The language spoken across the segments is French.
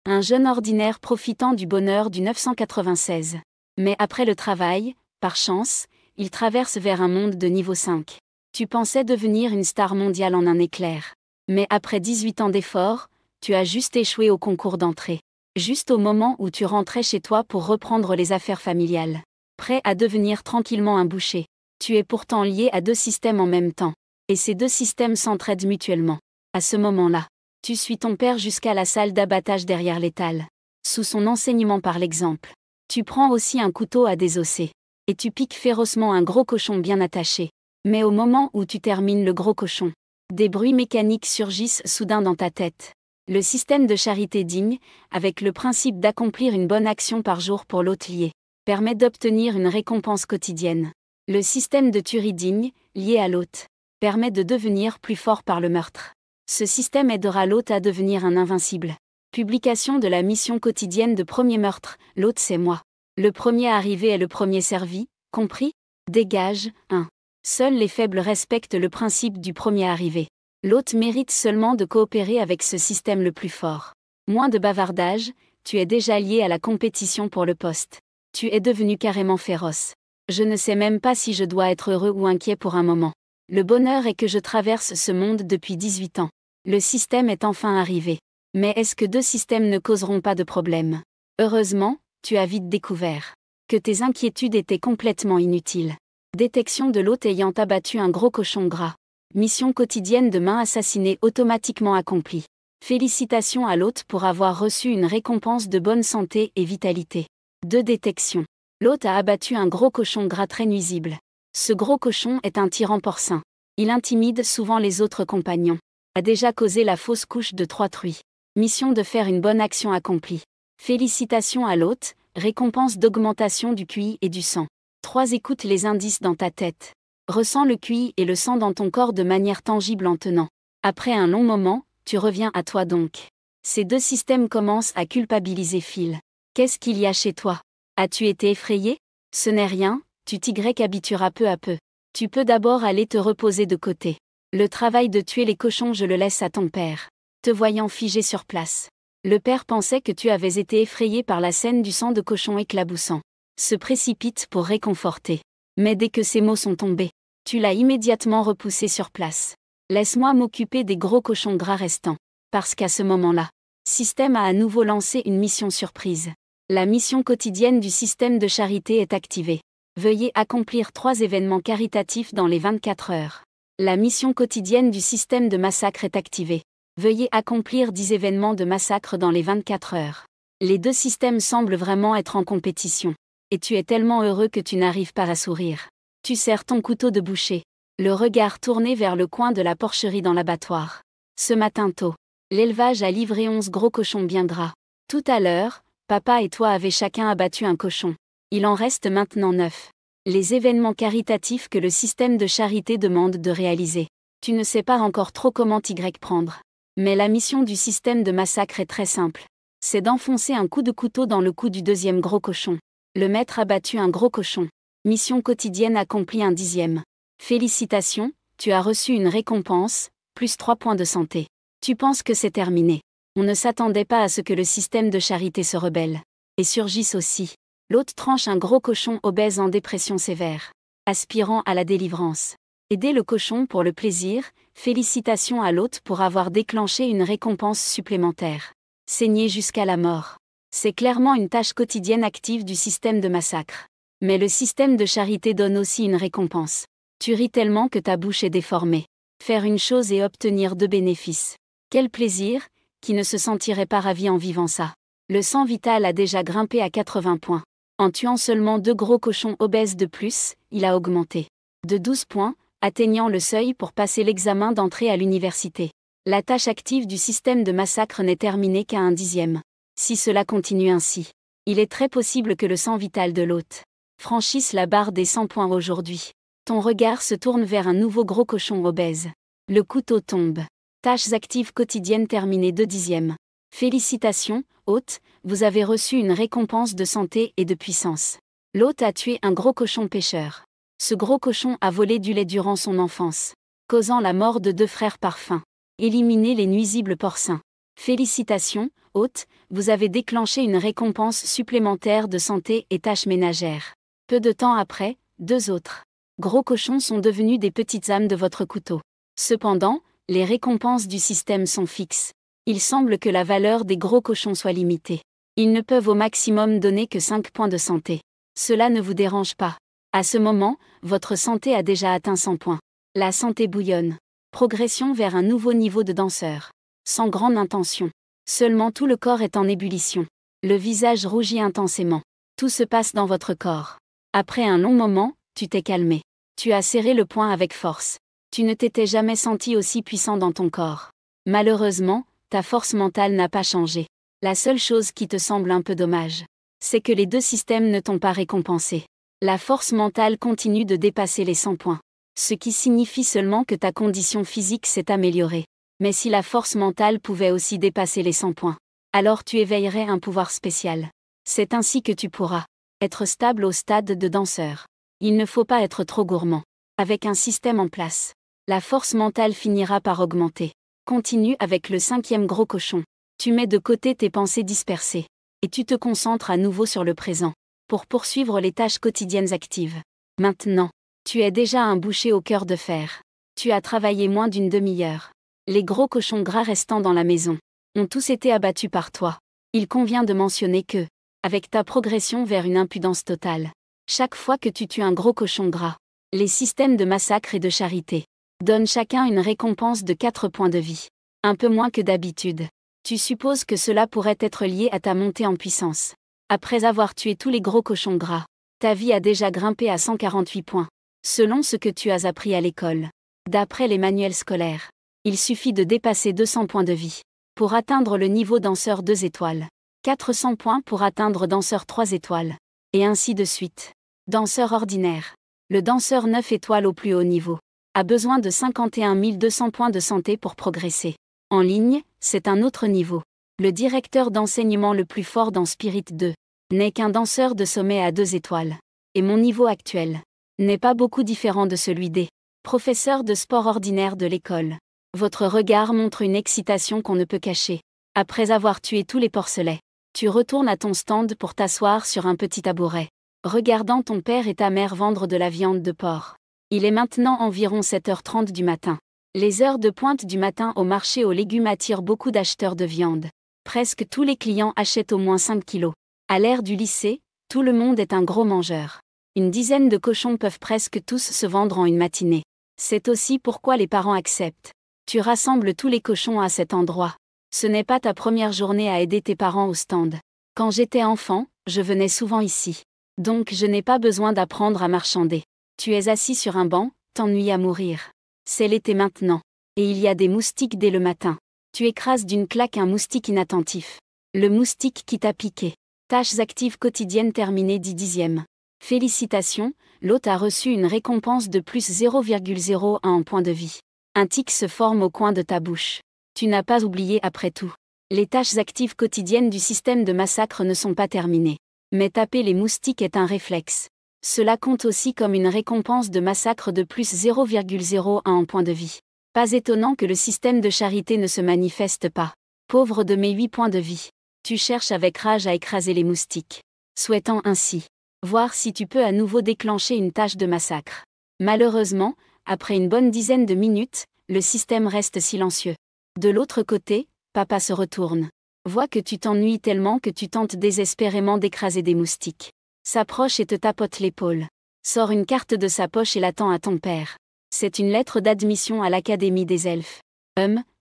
Un jeune ordinaire profitant du bonheur du 996. Mais après le travail, par chance, il traverse vers un monde de niveau 5. Tu pensais devenir une star mondiale en un éclair. Mais après 18 ans d'efforts, tu as juste échoué au concours d'entrée. Juste au moment où tu rentrais chez toi pour reprendre les affaires familiales. Prêt à devenir tranquillement un boucher. Tu es pourtant lié à 2 systèmes en même temps. Et ces 2 systèmes s'entraident mutuellement. À ce moment-là, tu suis ton père jusqu'à la salle d'abattage derrière l'étal. Sous son enseignement par l'exemple. Tu prends aussi un couteau à désosser. Et tu piques férocement un gros cochon bien attaché. Mais au moment où tu termines le gros cochon, des bruits mécaniques surgissent soudain dans ta tête. Le système de charité digne, avec le principe d'accomplir une bonne action par jour pour l'hôte lié, permet d'obtenir une récompense quotidienne. Le système de tuerie digne, lié à l'hôte, permet de devenir plus fort par le meurtre. Ce système aidera l'hôte à devenir un invincible. Publication de la mission quotidienne de premier meurtre, l'hôte c'est moi. Le premier arrivé est le premier servi, compris? Dégage, 1. Seuls les faibles respectent le principe du premier arrivé. L'hôte mérite seulement de coopérer avec ce système le plus fort. Moins de bavardage, tu es déjà lié à la compétition pour le poste. Tu es devenu carrément féroce. Je ne sais même pas si je dois être heureux ou inquiet pour un moment. Le bonheur est que je traverse ce monde depuis 18 ans. Le système est enfin arrivé. Mais est-ce que 2 systèmes ne causeront pas de problème? Heureusement, tu as vite découvert que tes inquiétudes étaient complètement inutiles. Détection de l'hôte ayant abattu un gros cochon gras. Mission quotidienne de main assassinée automatiquement accomplie. Félicitations à l'hôte pour avoir reçu une récompense de bonne santé et vitalité. 2 détections. L'hôte a abattu un gros cochon gras très nuisible. Ce gros cochon est un tyran porcin. Il intimide souvent les autres compagnons. A déjà causé la fausse couche de 3 truies. Mission de faire une bonne action accomplie. Félicitations à l'hôte, récompense d'augmentation du QI et du sang. 3. Écoute les indices dans ta tête. Ressens le QI et le sang dans ton corps de manière tangible en tenant. Après un long moment, tu reviens à toi donc. Ces 2 systèmes commencent à culpabiliser Phil. Qu'est-ce qu'il y a chez toi? As-tu été effrayé? Ce n'est rien, tu t'y habitueras peu à peu. Tu peux d'abord aller te reposer de côté. Le travail de tuer les cochons je le laisse à ton père. Te voyant figé sur place. Le père pensait que tu avais été effrayé par la scène du sang de cochon éclaboussant. Se précipite pour réconforter. Mais dès que ces mots sont tombés, tu l'as immédiatement repoussé sur place. Laisse-moi m'occuper des gros cochons gras restants. Parce qu'à ce moment-là, système a à nouveau lancé une mission surprise. La mission quotidienne du système de charité est activée. Veuillez accomplir 3 événements caritatifs dans les 24 heures. La mission quotidienne du système de massacre est activée. Veuillez accomplir 10 événements de massacre dans les 24 heures. Les 2 systèmes semblent vraiment être en compétition. Et tu es tellement heureux que tu n'arrives pas à sourire. Tu serres ton couteau de boucher, le regard tourné vers le coin de la porcherie dans l'abattoir. Ce matin tôt, l'élevage a livré 11 gros cochons bien gras. Tout à l'heure, papa et toi avez chacun abattu un cochon. Il en reste maintenant 9. Les événements caritatifs que le système de charité demande de réaliser. Tu ne sais pas encore trop comment t'y prendre. Mais la mission du système de massacre est très simple. C'est d'enfoncer un coup de couteau dans le cou du 2e gros cochon. Le maître a battu un gros cochon. Mission quotidienne accomplie un 10e. Félicitations, tu as reçu une récompense, plus 3 points de santé. Tu penses que c'est terminé. On ne s'attendait pas à ce que le système de charité se rebelle. Et surgisse aussi. L'hôte tranche un gros cochon obèse en dépression sévère. Aspirant à la délivrance. Aider le cochon pour le plaisir, félicitations à l'hôte pour avoir déclenché une récompense supplémentaire. Saigner jusqu'à la mort. C'est clairement une tâche quotidienne active du système de massacre. Mais le système de charité donne aussi une récompense. Tu ris tellement que ta bouche est déformée. Faire une chose et obtenir 2 bénéfices. Quel plaisir, qui ne se sentirait pas ravi en vivant ça. Le sang vital a déjà grimpé à 80 points. En tuant seulement 2 gros cochons obèses de plus, il a augmenté. De 12 points, atteignant le seuil pour passer l'examen d'entrée à l'université. La tâche active du système de massacre n'est terminée qu'à un 10e. Si cela continue ainsi, il est très possible que le sang vital de l'hôte franchisse la barre des 100 points aujourd'hui. Ton regard se tourne vers un nouveau gros cochon obèse. Le couteau tombe. Tâches actives quotidiennes terminées 2 10e. Félicitations, hôte, vous avez reçu une récompense de santé et de puissance. L'hôte a tué un gros cochon pêcheur. Ce gros cochon a volé du lait durant son enfance, causant la mort de 2 frères par faim. Éliminer les nuisibles porcins. Félicitations, hôte, vous avez déclenché une récompense supplémentaire de santé et tâches ménagères. Peu de temps après, 2 autres gros cochons sont devenus des petites âmes de votre couteau. Cependant, les récompenses du système sont fixes. Il semble que la valeur des gros cochons soit limitée. Ils ne peuvent au maximum donner que 5 points de santé. Cela ne vous dérange pas. À ce moment, votre santé a déjà atteint 100 points. La santé bouillonne. Progression vers un nouveau niveau de danseur. Sans grande intention. Seulement tout le corps est en ébullition. Le visage rougit intensément. Tout se passe dans votre corps. Après un long moment, tu t'es calmé. Tu as serré le poing avec force. Tu ne t'étais jamais senti aussi puissant dans ton corps. Malheureusement, ta force mentale n'a pas changé. La seule chose qui te semble un peu dommage, c'est que les 2 systèmes ne t'ont pas récompensé. La force mentale continue de dépasser les 100 points. Ce qui signifie seulement que ta condition physique s'est améliorée. Mais si la force mentale pouvait aussi dépasser les 100 points, alors tu éveillerais un pouvoir spécial. C'est ainsi que tu pourras être stable au stade de danseur. Il ne faut pas être trop gourmand. Avec un système en place, la force mentale finira par augmenter. Continue avec le 5e gros cochon. Tu mets de côté tes pensées dispersées. Et tu te concentres à nouveau sur le présent. Pour poursuivre les tâches quotidiennes actives. Maintenant, tu es déjà un boucher au cœur de fer. Tu as travaillé moins d'une demi-heure. Les gros cochons gras restant dans la maison ont tous été abattus par toi. Il convient de mentionner que, avec ta progression vers une impudence totale, chaque fois que tu tues un gros cochon gras, les systèmes de massacre et de charité donnent chacun une récompense de 4 points de vie. Un peu moins que d'habitude. Tu supposes que cela pourrait être lié à ta montée en puissance. Après avoir tué tous les gros cochons gras, ta vie a déjà grimpé à 148 points. Selon ce que tu as appris à l'école. D'après les manuels scolaires, il suffit de dépasser 200 points de vie pour atteindre le niveau danseur 2 étoiles. 400 points pour atteindre danseur 3 étoiles. Et ainsi de suite. Danseur ordinaire. Le danseur 9 étoiles au plus haut niveau a besoin de 51 200 points de santé pour progresser. En ligne, c'est un autre niveau. Le directeur d'enseignement le plus fort dans Spirit 2 n'est qu'un danseur de sommet à 2 étoiles. Et mon niveau actuel n'est pas beaucoup différent de celui des professeurs de sport ordinaire de l'école. Votre regard montre une excitation qu'on ne peut cacher. Après avoir tué tous les porcelets, tu retournes à ton stand pour t'asseoir sur un petit tabouret, regardant ton père et ta mère vendre de la viande de porc. Il est maintenant environ 7h30 du matin. Les heures de pointe du matin au marché aux légumes attirent beaucoup d'acheteurs de viande. Presque tous les clients achètent au moins 5 kilos. À l'ère du lycée, tout le monde est un gros mangeur. Une dizaine de cochons peuvent presque tous se vendre en une matinée. C'est aussi pourquoi les parents acceptent. Tu rassembles tous les cochons à cet endroit. Ce n'est pas ta première journée à aider tes parents au stand. Quand j'étais enfant, je venais souvent ici. Donc je n'ai pas besoin d'apprendre à marchander. Tu es assis sur un banc, t'ennuies à mourir. C'est l'été maintenant. Et il y a des moustiques dès le matin. Tu écrases d'une claque un moustique inattentif. Le moustique qui t'a piqué. Tâches actives quotidiennes terminées 10/10. Félicitations, l'hôte a reçu une récompense de plus 0,01 en points de vie. Un tic se forme au coin de ta bouche. Tu n'as pas oublié après tout. Les tâches actives quotidiennes du système de massacre ne sont pas terminées. Mais taper les moustiques est un réflexe. Cela compte aussi comme une récompense de massacre de plus 0,01 en points de vie. Pas étonnant que le système de charité ne se manifeste pas. Pauvre de mes 8 points de vie. Tu cherches avec rage à écraser les moustiques. Souhaitant ainsi voir si tu peux à nouveau déclencher une tâche de massacre. Malheureusement, après une bonne dizaine de minutes, le système reste silencieux. De l'autre côté, papa se retourne. Voit que tu t'ennuies tellement que tu tentes désespérément d'écraser des moustiques. S'approche et te tapote l'épaule. Sort une carte de sa poche et la tend à ton père. C'est une lettre d'admission à l'Académie des Elfes.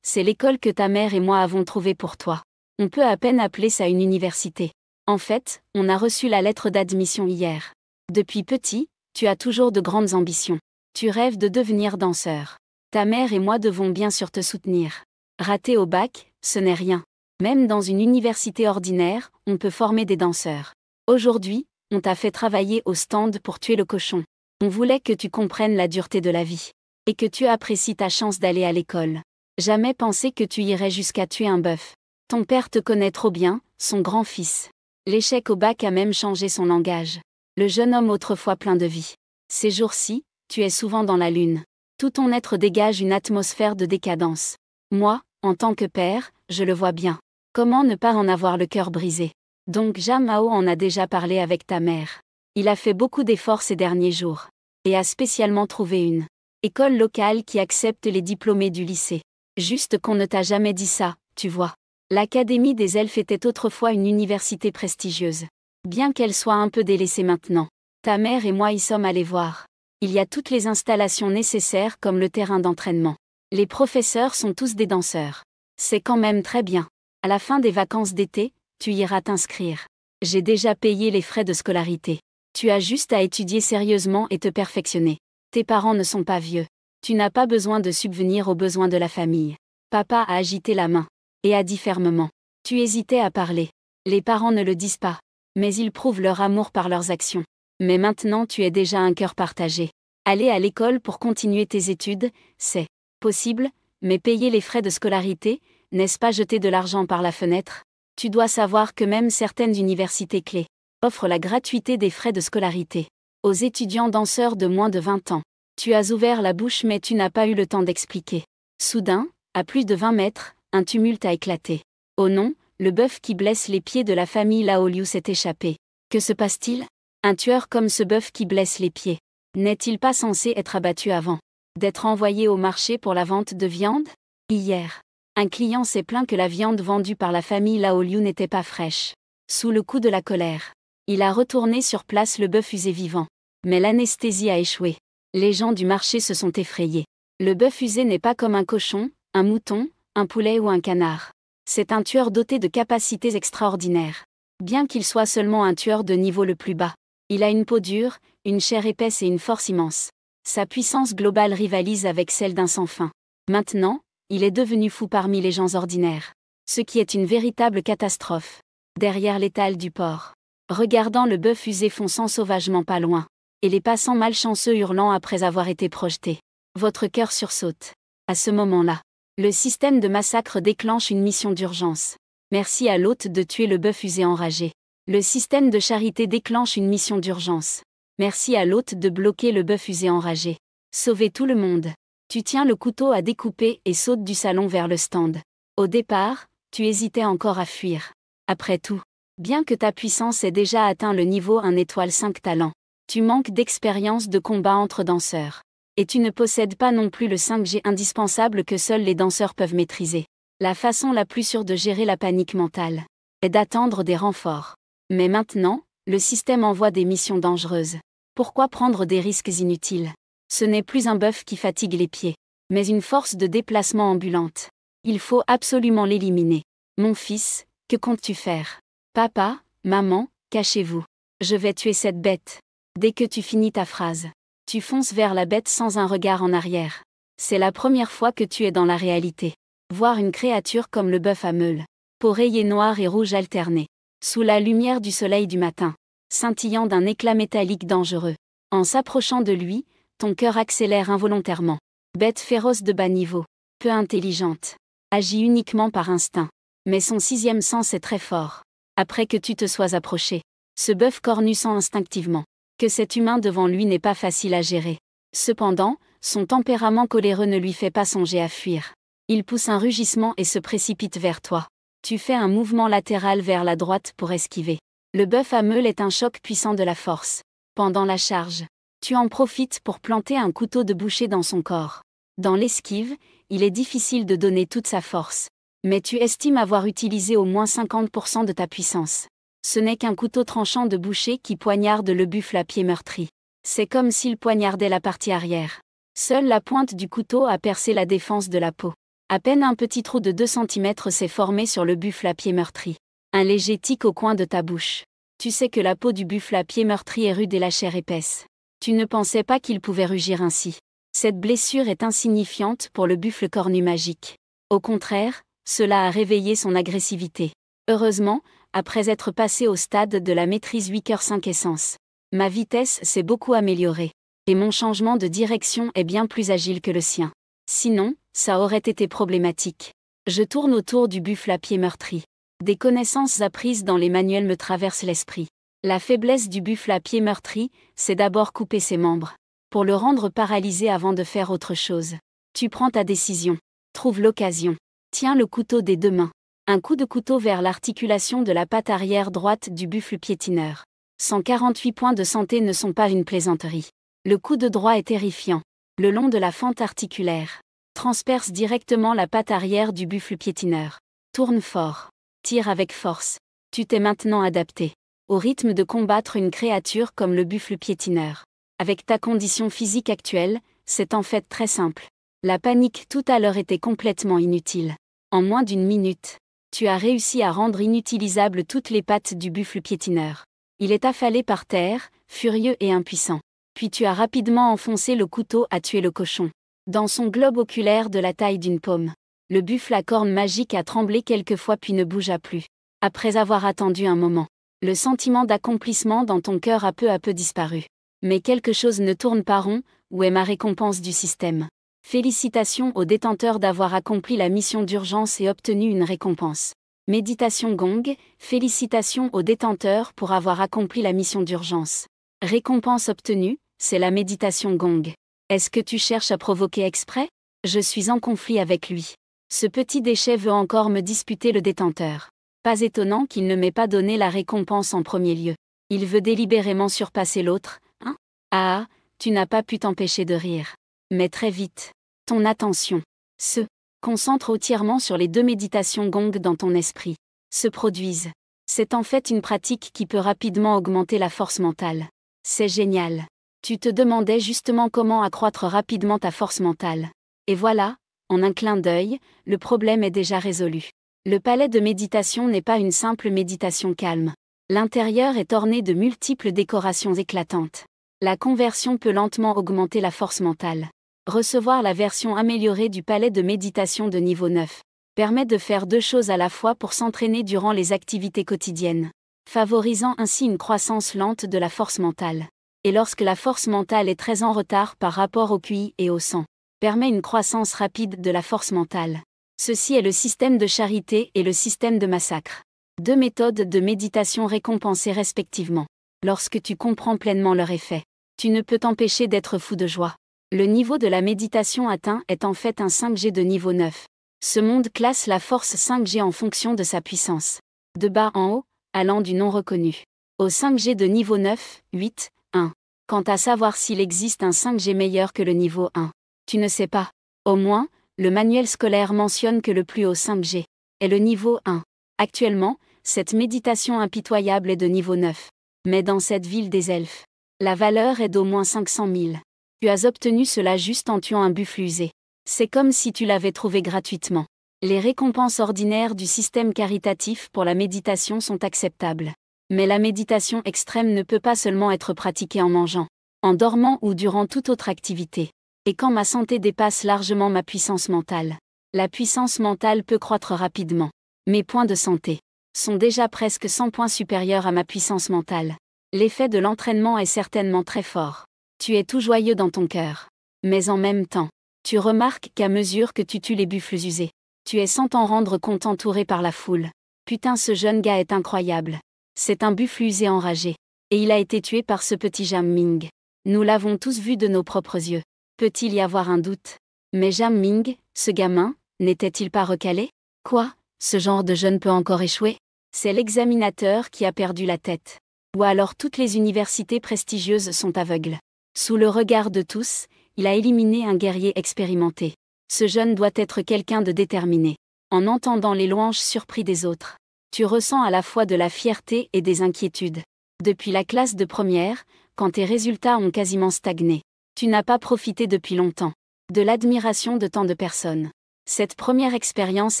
C'est l'école que ta mère et moi avons trouvée pour toi. On peut à peine appeler ça une université. En fait, on a reçu la lettre d'admission hier. Depuis petit, tu as toujours de grandes ambitions. Tu rêves de devenir danseur. Ta mère et moi devons bien sûr te soutenir. Rater au bac, ce n'est rien. Même dans une université ordinaire, on peut former des danseurs. Aujourd'hui, on t'a fait travailler au stand pour tuer le cochon. On voulait que tu comprennes la dureté de la vie. Et que tu apprécies ta chance d'aller à l'école. Jamais pensé que tu irais jusqu'à tuer un bœuf. Ton père te connaît trop bien, son grand-fils. L'échec au bac a même changé son langage. Le jeune homme autrefois plein de vie. Ces jours-ci, tu es souvent dans la lune. Tout ton être dégage une atmosphère de décadence. Moi, en tant que père, je le vois bien. Comment ne pas en avoir le cœur brisé? Donc Jamao en a déjà parlé avec ta mère. Il a fait beaucoup d'efforts ces derniers jours. Et a spécialement trouvé une école locale qui accepte les diplômés du lycée. Juste qu'on ne t'a jamais dit ça, tu vois. L'Académie des Elfes était autrefois une université prestigieuse. Bien qu'elle soit un peu délaissée maintenant. Ta mère et moi y sommes allés voir. Il y a toutes les installations nécessaires comme le terrain d'entraînement. Les professeurs sont tous des danseurs. C'est quand même très bien. À la fin des vacances d'été, tu iras t'inscrire. J'ai déjà payé les frais de scolarité. Tu as juste à étudier sérieusement et te perfectionner. Tes parents ne sont pas vieux. Tu n'as pas besoin de subvenir aux besoins de la famille. Papa a agité la main. Et a dit fermement. Tu hésitais à parler. Les parents ne le disent pas. Mais ils prouvent leur amour par leurs actions. Mais maintenant tu es déjà un cœur partagé. Aller à l'école pour continuer tes études, c'est possible, mais payer les frais de scolarité, n'est-ce pas jeter de l'argent par la fenêtre? Tu dois savoir que même certaines universités clés offrent la gratuité des frais de scolarité aux étudiants danseurs de moins de 20 ans. Tu as ouvert la bouche mais tu n'as pas eu le temps d'expliquer. Soudain, à plus de 20 mètres, un tumulte a éclaté. Oh non, le bœuf qui blesse les pieds de la famille Laoliu s'est échappé. Que se passe-t-il? Un tueur comme ce bœuf qui blesse les pieds. N'est-il pas censé être abattu avant d'être envoyé au marché pour la vente de viande? Hier, un client s'est plaint que la viande vendue par la famille Laoliu n'était pas fraîche. Sous le coup de la colère, il a retourné sur place le bœuf usé vivant. Mais l'anesthésie a échoué. Les gens du marché se sont effrayés. Le bœuf usé n'est pas comme un cochon, un mouton, un poulet ou un canard. C'est un tueur doté de capacités extraordinaires. Bien qu'il soit seulement un tueur de niveau le plus bas. Il a une peau dure, une chair épaisse et une force immense. Sa puissance globale rivalise avec celle d'un sans fin. Maintenant, il est devenu fou parmi les gens ordinaires. Ce qui est une véritable catastrophe. Derrière l'étal du port. Regardant le bœuf usé fonçant sauvagement pas loin. Et les passants malchanceux hurlant après avoir été projetés. Votre cœur sursaute. À ce moment-là, le système de massacre déclenche une mission d'urgence. Merci à l'hôte de tuer le bœuf usé enragé. Le système de charité déclenche une mission d'urgence. Merci à l'hôte de bloquer le bœuf usé enragé. Sauvez tout le monde. Tu tiens le couteau à découper et sautes du salon vers le stand. Au départ, tu hésitais encore à fuir. Après tout, bien que ta puissance ait déjà atteint le niveau 1 étoile 5 talents, tu manques d'expérience de combat entre danseurs. Et tu ne possèdes pas non plus le 5G indispensable que seuls les danseurs peuvent maîtriser. La façon la plus sûre de gérer la panique mentale est d'attendre des renforts. Mais maintenant, le système envoie des missions dangereuses. Pourquoi prendre des risques inutiles? Ce n'est plus un bœuf qui fatigue les pieds, mais une force de déplacement ambulante. Il faut absolument l'éliminer. Mon fils, que comptes-tu faire? Papa, maman, cachez-vous. Je vais tuer cette bête. Dès que tu finis ta phrase, tu fonces vers la bête sans un regard en arrière. C'est la première fois que tu es dans la réalité. Voir une créature comme le bœuf à meules, peau rayée noire et rouge alternée, sous la lumière du soleil du matin, scintillant d'un éclat métallique dangereux. En s'approchant de lui, ton cœur accélère involontairement. Bête féroce de bas niveau, peu intelligente, agit uniquement par instinct. Mais son sixième sens est très fort. Après que tu te sois approché, ce bœuf cornu sent instinctivement que cet humain devant lui n'est pas facile à gérer. Cependant, son tempérament coléreux ne lui fait pas songer à fuir. Il pousse un rugissement et se précipite vers toi. Tu fais un mouvement latéral vers la droite pour esquiver. Le bœuf à meule est un choc puissant de la force. Pendant la charge, tu en profites pour planter un couteau de boucher dans son corps. Dans l'esquive, il est difficile de donner toute sa force. Mais tu estimes avoir utilisé au moins 50% de ta puissance. Ce n'est qu'un couteau tranchant de boucher qui poignarde le buffle à pied meurtri. C'est comme s'il poignardait la partie arrière. Seule la pointe du couteau a percé la défense de la peau. À peine un petit trou de 2 cm s'est formé sur le buffle à pied meurtri. Un léger tic au coin de ta bouche. Tu sais que la peau du buffle à pied meurtri est rude et la chair épaisse. Tu ne pensais pas qu'il pouvait rugir ainsi. Cette blessure est insignifiante pour le buffle cornu magique. Au contraire, cela a réveillé son agressivité. Heureusement, après être passé au stade de la maîtrise 8 cœurs 5 essences, ma vitesse s'est beaucoup améliorée. Et mon changement de direction est bien plus agile que le sien. Sinon, ça aurait été problématique. Je tourne autour du buffle à pied meurtri. Des connaissances apprises dans les manuels me traversent l'esprit. La faiblesse du buffle à pied meurtri, c'est d'abord couper ses membres. Pour le rendre paralysé avant de faire autre chose. Tu prends ta décision. Trouve l'occasion. Tiens le couteau des deux mains. Un coup de couteau vers l'articulation de la patte arrière droite du buffle piétineur. 148 points de santé ne sont pas une plaisanterie. Le coup de droit est terrifiant. Le long de la fente articulaire. Transperce directement la patte arrière du buffle piétineur. Tourne fort. Tire avec force. Tu t'es maintenant adapté au rythme de combattre une créature comme le buffle piétineur. Avec ta condition physique actuelle, c'est en fait très simple. La panique tout à l'heure était complètement inutile. En moins d'une minute, tu as réussi à rendre inutilisables toutes les pattes du buffle piétineur. Il est affalé par terre, furieux et impuissant. Puis tu as rapidement enfoncé le couteau à tuer le cochon. Dans son globe oculaire de la taille d'une paume. Le buffle à cornes magique a tremblé quelques fois puis ne bougea plus. Après avoir attendu un moment, le sentiment d'accomplissement dans ton cœur a peu à peu disparu. Mais quelque chose ne tourne pas rond, où est ma récompense du système? Félicitations au détenteur d'avoir accompli la mission d'urgence et obtenu une récompense. Méditation gong, félicitations au détenteur pour avoir accompli la mission d'urgence. Récompense obtenue, c'est la méditation gong. Est-ce que tu cherches à provoquer exprès? Je suis en conflit avec lui. Ce petit déchet veut encore me disputer le détenteur. Pas étonnant qu'il ne m'ait pas donné la récompense en premier lieu. Il veut délibérément surpasser l'autre, hein? Ah, tu n'as pas pu t'empêcher de rire. Mais très vite, ton attention se concentre entièrement sur les 2 méditations gong dans ton esprit. Se produisent. C'est en fait une pratique qui peut rapidement augmenter la force mentale. C'est génial. Tu te demandais justement comment accroître rapidement ta force mentale. Et voilà, en un clin d'œil, le problème est déjà résolu. Le palais de méditation n'est pas une simple méditation calme. L'intérieur est orné de multiples décorations éclatantes. La conversion peut lentement augmenter la force mentale. Recevoir la version améliorée du palais de méditation de niveau 9 permet de faire 2 choses à la fois pour s'entraîner durant les activités quotidiennes, favorisant ainsi une croissance lente de la force mentale. Et lorsque la force mentale est très en retard par rapport au QI et au sang, permet une croissance rapide de la force mentale. Ceci est le système de charité et le système de massacre. 2 méthodes de méditation récompensées respectivement. Lorsque tu comprends pleinement leur effet, tu ne peux t'empêcher d'être fou de joie. Le niveau de la méditation atteint est en fait un 5G de niveau 9. Ce monde classe la force 5G en fonction de sa puissance. De bas en haut, allant du non reconnu au 5G de niveau 9, 8, 1. Quant à savoir s'il existe un 5G meilleur que le niveau 1, tu ne sais pas. Au moins, le manuel scolaire mentionne que le plus haut 5G est le niveau 1. Actuellement, cette méditation impitoyable est de niveau 9. Mais dans cette ville des elfes, la valeur est d'au moins 500 000. Tu as obtenu cela juste en tuant un buffle usé. C'est comme si tu l'avais trouvé gratuitement. Les récompenses ordinaires du système caritatif pour la méditation sont acceptables. Mais la méditation extrême ne peut pas seulement être pratiquée en mangeant, en dormant ou durant toute autre activité. Et quand ma santé dépasse largement ma puissance mentale, la puissance mentale peut croître rapidement. Mes points de santé sont déjà presque 100 points supérieurs à ma puissance mentale. L'effet de l'entraînement est certainement très fort. Tu es tout joyeux dans ton cœur. Mais en même temps, tu remarques qu'à mesure que tu tues les buffles usés, tu es sans t'en rendre compte entouré par la foule. Putain, ce jeune gars est incroyable. C'est un buffle usé enragé. Et il a été tué par ce petit Jam Ming. Nous l'avons tous vu de nos propres yeux. Peut-il y avoir un doute? Mais Jam Ming, ce gamin, n'était-il pas recalé? Quoi? Ce genre de jeune peut encore échouer? C'est l'examinateur qui a perdu la tête. Ou alors toutes les universités prestigieuses sont aveugles. Sous le regard de tous, il a éliminé un guerrier expérimenté. Ce jeune doit être quelqu'un de déterminé. En entendant les louanges surpris des autres, tu ressens à la fois de la fierté et des inquiétudes. Depuis la classe de première, quand tes résultats ont quasiment stagné, tu n'as pas profité depuis longtemps de l'admiration de tant de personnes. Cette première expérience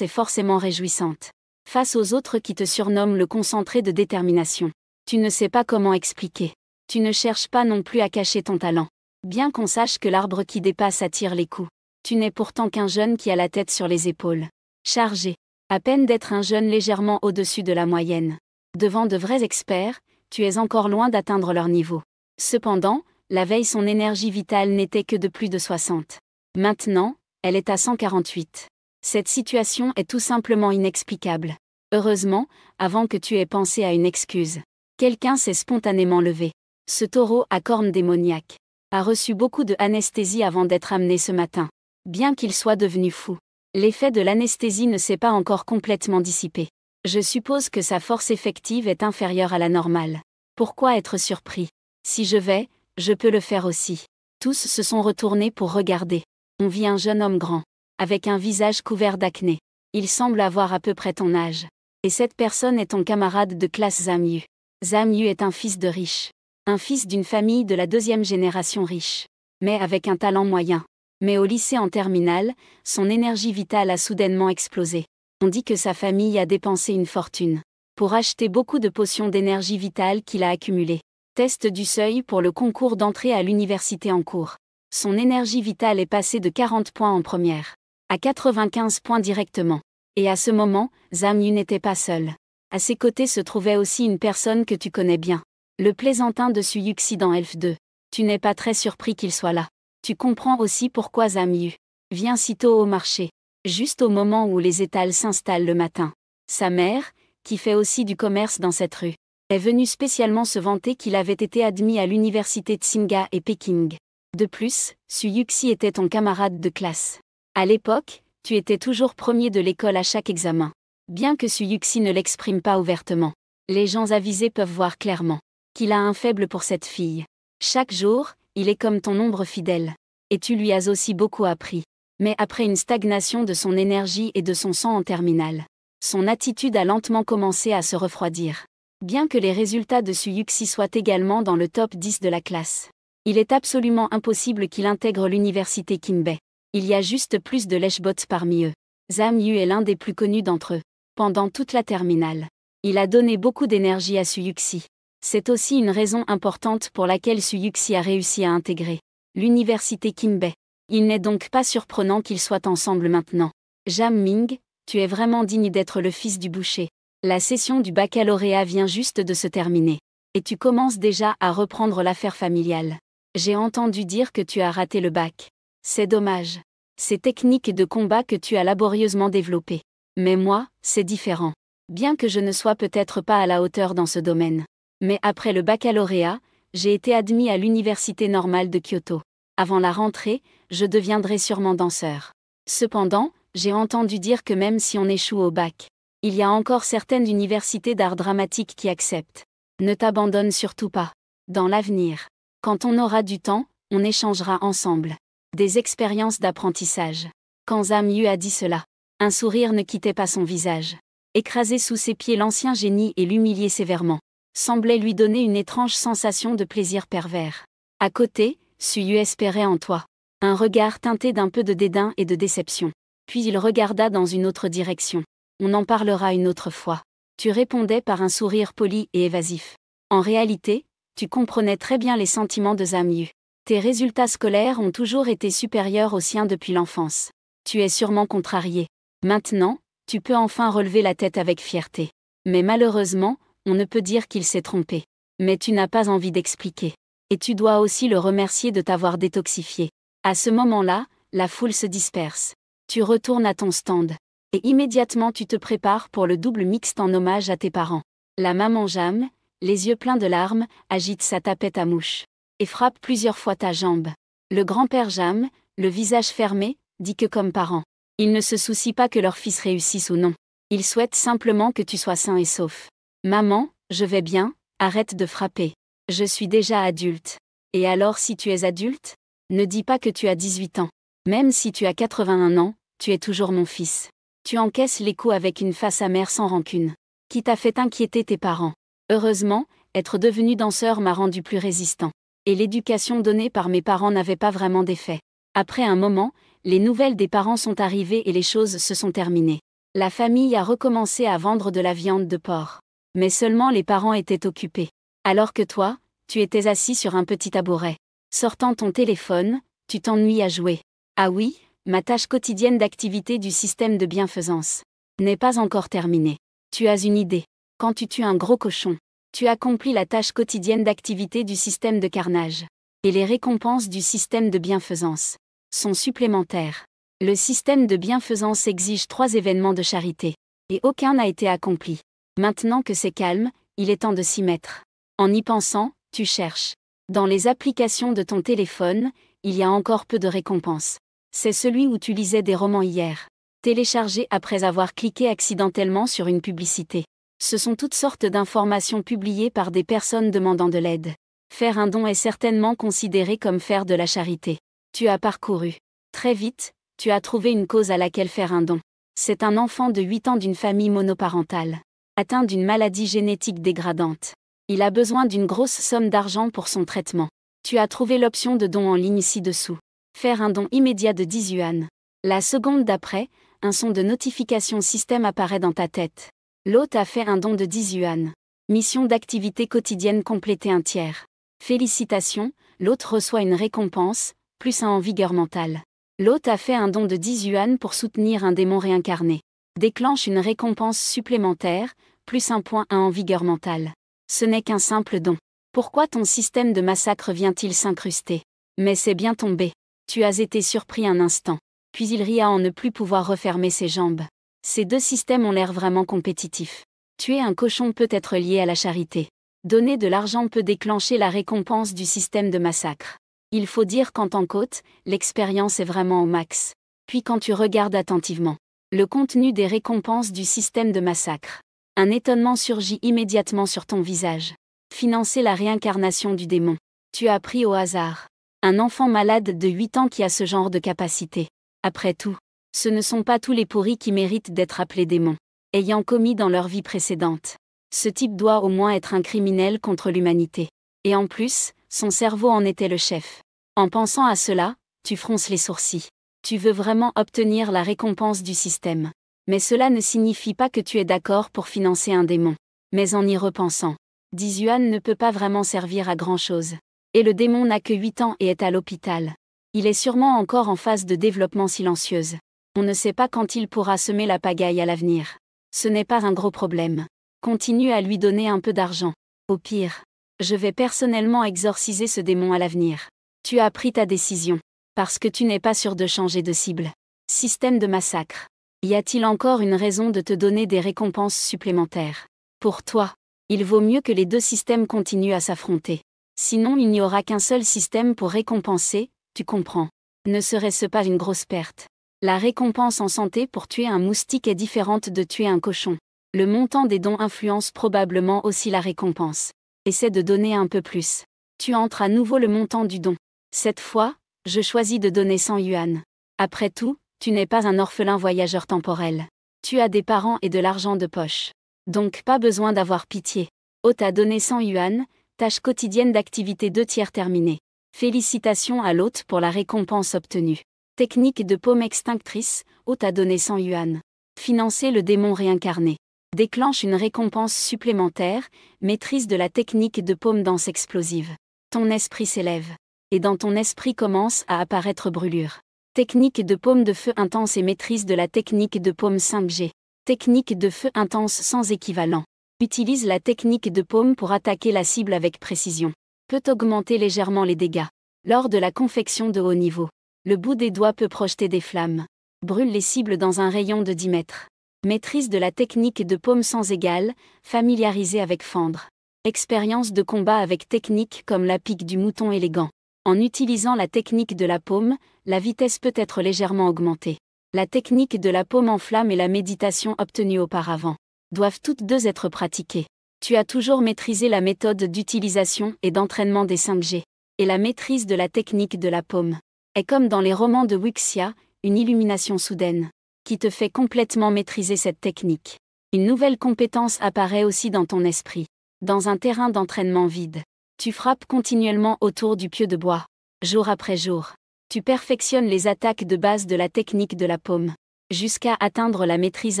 est forcément réjouissante. Face aux autres qui te surnomment le concentré de détermination, tu ne sais pas comment expliquer. Tu ne cherches pas non plus à cacher ton talent. Bien qu'on sache que l'arbre qui dépasse attire les coups. Tu n'es pourtant qu'un jeune qui a la tête sur les épaules. Chargé. À peine d'être un jeune légèrement au-dessus de la moyenne. Devant de vrais experts, tu es encore loin d'atteindre leur niveau. Cependant, la veille son énergie vitale n'était que de plus de 60. Maintenant, elle est à 148. Cette situation est tout simplement inexplicable. Heureusement, avant que tu aies pensé à une excuse, quelqu'un s'est spontanément levé. Ce taureau à cornes démoniaques a reçu beaucoup de anesthésie avant d'être amené ce matin. Bien qu'il soit devenu fou, L'effet de l'anesthésie ne s'est pas encore complètement dissipé. Je suppose que sa force effective est inférieure à la normale. Pourquoi être surpris? Si je vais, je peux le faire aussi. Tous se sont retournés pour regarder. On vit un jeune homme grand, avec un visage couvert d'acné. Il semble avoir à peu près ton âge. Et cette personne est ton camarade de classe Zamyu. Zamyu est un fils de riche. Un fils d'une famille de la 2e génération riche. Mais avec un talent moyen. Mais au lycée en terminale, son énergie vitale a soudainement explosé. On dit que sa famille a dépensé une fortune pour acheter beaucoup de potions d'énergie vitale qu'il a accumulées. Test du seuil pour le concours d'entrée à l'université en cours. Son énergie vitale est passée de 40 points en première à 95 points directement. Et à ce moment, Zamyu n'était pas seul. À ses côtés se trouvait aussi une personne que tu connais bien. Le plaisantin de Suyuxi dans Elf 2. Tu n'es pas très surpris qu'il soit là. Tu comprends aussi pourquoi Zamyu vient si tôt au marché. Juste au moment où les étals s'installent le matin. Sa mère, qui fait aussi du commerce dans cette rue, est venue spécialement se vanter qu'il avait été admis à l'université Tsinghua et Péking. De plus, Suyuxi était ton camarade de classe. À l'époque, tu étais toujours premier de l'école à chaque examen. Bien que Suyuxi ne l'exprime pas ouvertement, les gens avisés peuvent voir clairement qu'il a un faible pour cette fille. Chaque jour, il est comme ton ombre fidèle. Et tu lui as aussi beaucoup appris. Mais après une stagnation de son énergie et de son sang en terminale, son attitude a lentement commencé à se refroidir. Bien que les résultats de Suyuxi soient également dans le top 10 de la classe, il est absolument impossible qu'il intègre l'université Kinbei. Il y a juste plus de lèche-bottes parmi eux. Zamyu est l'un des plus connus d'entre eux. Pendant toute la terminale, il a donné beaucoup d'énergie à Suyuxi. C'est aussi une raison importante pour laquelle Suyuxi a réussi à intégrer l'université Kinbei. Il n'est donc pas surprenant qu'ils soient ensemble maintenant. Jam Ming, tu es vraiment digne d'être le fils du boucher. La session du baccalauréat vient juste de se terminer. Et tu commences déjà à reprendre l'affaire familiale. J'ai entendu dire que tu as raté le bac. C'est dommage. Ces techniques de combat que tu as laborieusement développées. Mais moi, c'est différent. Bien que je ne sois peut-être pas à la hauteur dans ce domaine. Mais après le baccalauréat, j'ai été admis à l'université normale de Kyoto. Avant la rentrée, je deviendrai sûrement danseur. Cependant, j'ai entendu dire que même si on échoue au bac, il y a encore certaines universités d'art dramatique qui acceptent. Ne t'abandonne surtout pas. Dans l'avenir, quand on aura du temps, on échangera ensemble des expériences d'apprentissage. Quand Zamyu a dit cela, un sourire ne quittait pas son visage. Écraser sous ses pieds l'ancien génie et l'humilier sévèrement semblait lui donner une étrange sensation de plaisir pervers. À côté, Suyu espérait en toi un regard teinté d'un peu de dédain et de déception. Puis il regarda dans une autre direction. On en parlera une autre fois. Tu répondais par un sourire poli et évasif. En réalité, tu comprenais très bien les sentiments de Zamyu. Tes résultats scolaires ont toujours été supérieurs aux siens depuis l'enfance. Tu es sûrement contrarié. Maintenant, tu peux enfin relever la tête avec fierté. Mais malheureusement, on ne peut dire qu'il s'est trompé. Mais tu n'as pas envie d'expliquer. Et tu dois aussi le remercier de t'avoir détoxifié. À ce moment-là, la foule se disperse. Tu retournes à ton stand. Et immédiatement tu te prépares pour le double mixte en hommage à tes parents. La maman Jam, les yeux pleins de larmes, agite sa tapette à mouche. Et frappe plusieurs fois ta jambe. Le grand-père Jam, le visage fermé, dit que comme parent, il ne se soucie pas que leur fils réussisse ou non. Il souhaite simplement que tu sois sain et sauf. Maman, je vais bien, arrête de frapper. Je suis déjà adulte. Et alors si tu es adulte? Ne dis pas que tu as 18 ans. Même si tu as 81 ans, tu es toujours mon fils. Tu encaisses les coups avec une face amère sans rancune. Qui t'a fait inquiéter tes parents? Heureusement, être devenu danseur m'a rendu plus résistant. Et l'éducation donnée par mes parents n'avait pas vraiment d'effet. Après un moment, les nouvelles des parents sont arrivées et les choses se sont terminées. La famille a recommencé à vendre de la viande de porc. Mais seulement les parents étaient occupés. Alors que toi, tu étais assis sur un petit tabouret. Sortant ton téléphone, tu t'ennuies à jouer. Ah oui, ma tâche quotidienne d'activité du système de bienfaisance n'est pas encore terminée. Tu as une idée. Quand tu tues un gros cochon, tu accomplis la tâche quotidienne d'activité du système de carnage. Et les récompenses du système de bienfaisance sont supplémentaires. Le système de bienfaisance exige 3 événements de charité. Et aucun n'a été accompli. Maintenant que c'est calme, il est temps de s'y mettre. En y pensant, tu cherches. Dans les applications de ton téléphone, il y a encore peu de récompenses. C'est celui où tu lisais des romans hier. Téléchargé après avoir cliqué accidentellement sur une publicité. Ce sont toutes sortes d'informations publiées par des personnes demandant de l'aide. Faire un don est certainement considéré comme faire de la charité. Tu as parcouru. Très vite, tu as trouvé une cause à laquelle faire un don. C'est un enfant de 8 ans d'une famille monoparentale, atteint d'une maladie génétique dégradante. Il a besoin d'une grosse somme d'argent pour son traitement. Tu as trouvé l'option de don en ligne ci-dessous. Faire un don immédiat de 10 yuan. La seconde d'après, un son de notification système apparaît dans ta tête. L'hôte a fait un don de 10 yuan. Mission d'activité quotidienne complétée un tiers. Félicitations, l'hôte reçoit une récompense, plus 1 en vigueur mentale. L'hôte a fait un don de 10 yuan pour soutenir un démon réincarné. Déclenche une récompense supplémentaire, plus 1 point 1 en vigueur mentale. Ce n'est qu'un simple don. Pourquoi ton système de massacre vient-il s'incruster? Mais c'est bien tombé. Tu as été surpris un instant. Puis il rit à en ne plus pouvoir refermer ses jambes. Ces deux systèmes ont l'air vraiment compétitifs. Tuer un cochon peut être lié à la charité. Donner de l'argent peut déclencher la récompense du système de massacre. Il faut dire qu'en tant qu'hôte, l'expérience est vraiment au max. Puis quand tu regardes attentivement le contenu des récompenses du système de massacre, un étonnement surgit immédiatement sur ton visage. Financer la réincarnation du démon. Tu as pris au hasard un enfant malade de 8 ans qui a ce genre de capacité. Après tout, ce ne sont pas tous les pourris qui méritent d'être appelés démons, ayant commis dans leur vie précédente. Ce type doit au moins être un criminel contre l'humanité. Et en plus, son cerveau en était le chef. En pensant à cela, tu fronces les sourcils. Tu veux vraiment obtenir la récompense du système. Mais cela ne signifie pas que tu es d'accord pour financer un démon. Mais en y repensant, 10 yuan ne peut pas vraiment servir à grand-chose. Et le démon n'a que 8 ans et est à l'hôpital. Il est sûrement encore en phase de développement silencieuse. On ne sait pas quand il pourra semer la pagaille à l'avenir. Ce n'est pas un gros problème. Continue à lui donner un peu d'argent. Au pire, je vais personnellement exorciser ce démon à l'avenir. Tu as pris ta décision. Parce que tu n'es pas sûr de changer de cible. Système de massacre. Y a-t-il encore une raison de te donner des récompenses supplémentaires? Pour toi, il vaut mieux que les deux systèmes continuent à s'affronter. Sinon il n'y aura qu'un seul système pour récompenser, tu comprends. Ne serait-ce pas une grosse perte? La récompense en santé pour tuer un moustique est différente de tuer un cochon. Le montant des dons influence probablement aussi la récompense. Essaie de donner un peu plus. Tu entres à nouveau le montant du don. Cette fois, je choisis de donner 100 yuan. Après tout, tu n'es pas un orphelin voyageur temporel. Tu as des parents et de l'argent de poche. Donc pas besoin d'avoir pitié. Hôte a donné 100 yuan, tâche quotidienne d'activité 2 tiers terminée. Félicitations à l'hôte pour la récompense obtenue. Technique de paume extinctrice, hôte a donné 100 yuan. Financer le démon réincarné. Déclenche une récompense supplémentaire, maîtrise de la technique de paume danse explosive. Ton esprit s'élève. Et dans ton esprit commence à apparaître brûlure. Technique de paume de feu intense et maîtrise de la technique de paume 5G. Technique de feu intense sans équivalent. Utilise la technique de paume pour attaquer la cible avec précision. Peut augmenter légèrement les dégâts. Lors de la confection de haut niveau, le bout des doigts peut projeter des flammes. Brûle les cibles dans un rayon de 10 mètres. Maîtrise de la technique de paume sans égale, familiarisé avec fendre. Expérience de combat avec techniques comme la pique du mouton élégant. En utilisant la technique de la paume, la vitesse peut être légèrement augmentée. La technique de la paume en flamme et la méditation obtenue auparavant doivent toutes deux être pratiquées. Tu as toujours maîtrisé la méthode d'utilisation et d'entraînement des 5G. Et la maîtrise de la technique de la paume est comme dans les romans de Wuxia, une illumination soudaine, qui te fait complètement maîtriser cette technique. Une nouvelle compétence apparaît aussi dans ton esprit. Dans un terrain d'entraînement vide, tu frappes continuellement autour du pieu de bois. Jour après jour, tu perfectionnes les attaques de base de la technique de la paume, jusqu'à atteindre la maîtrise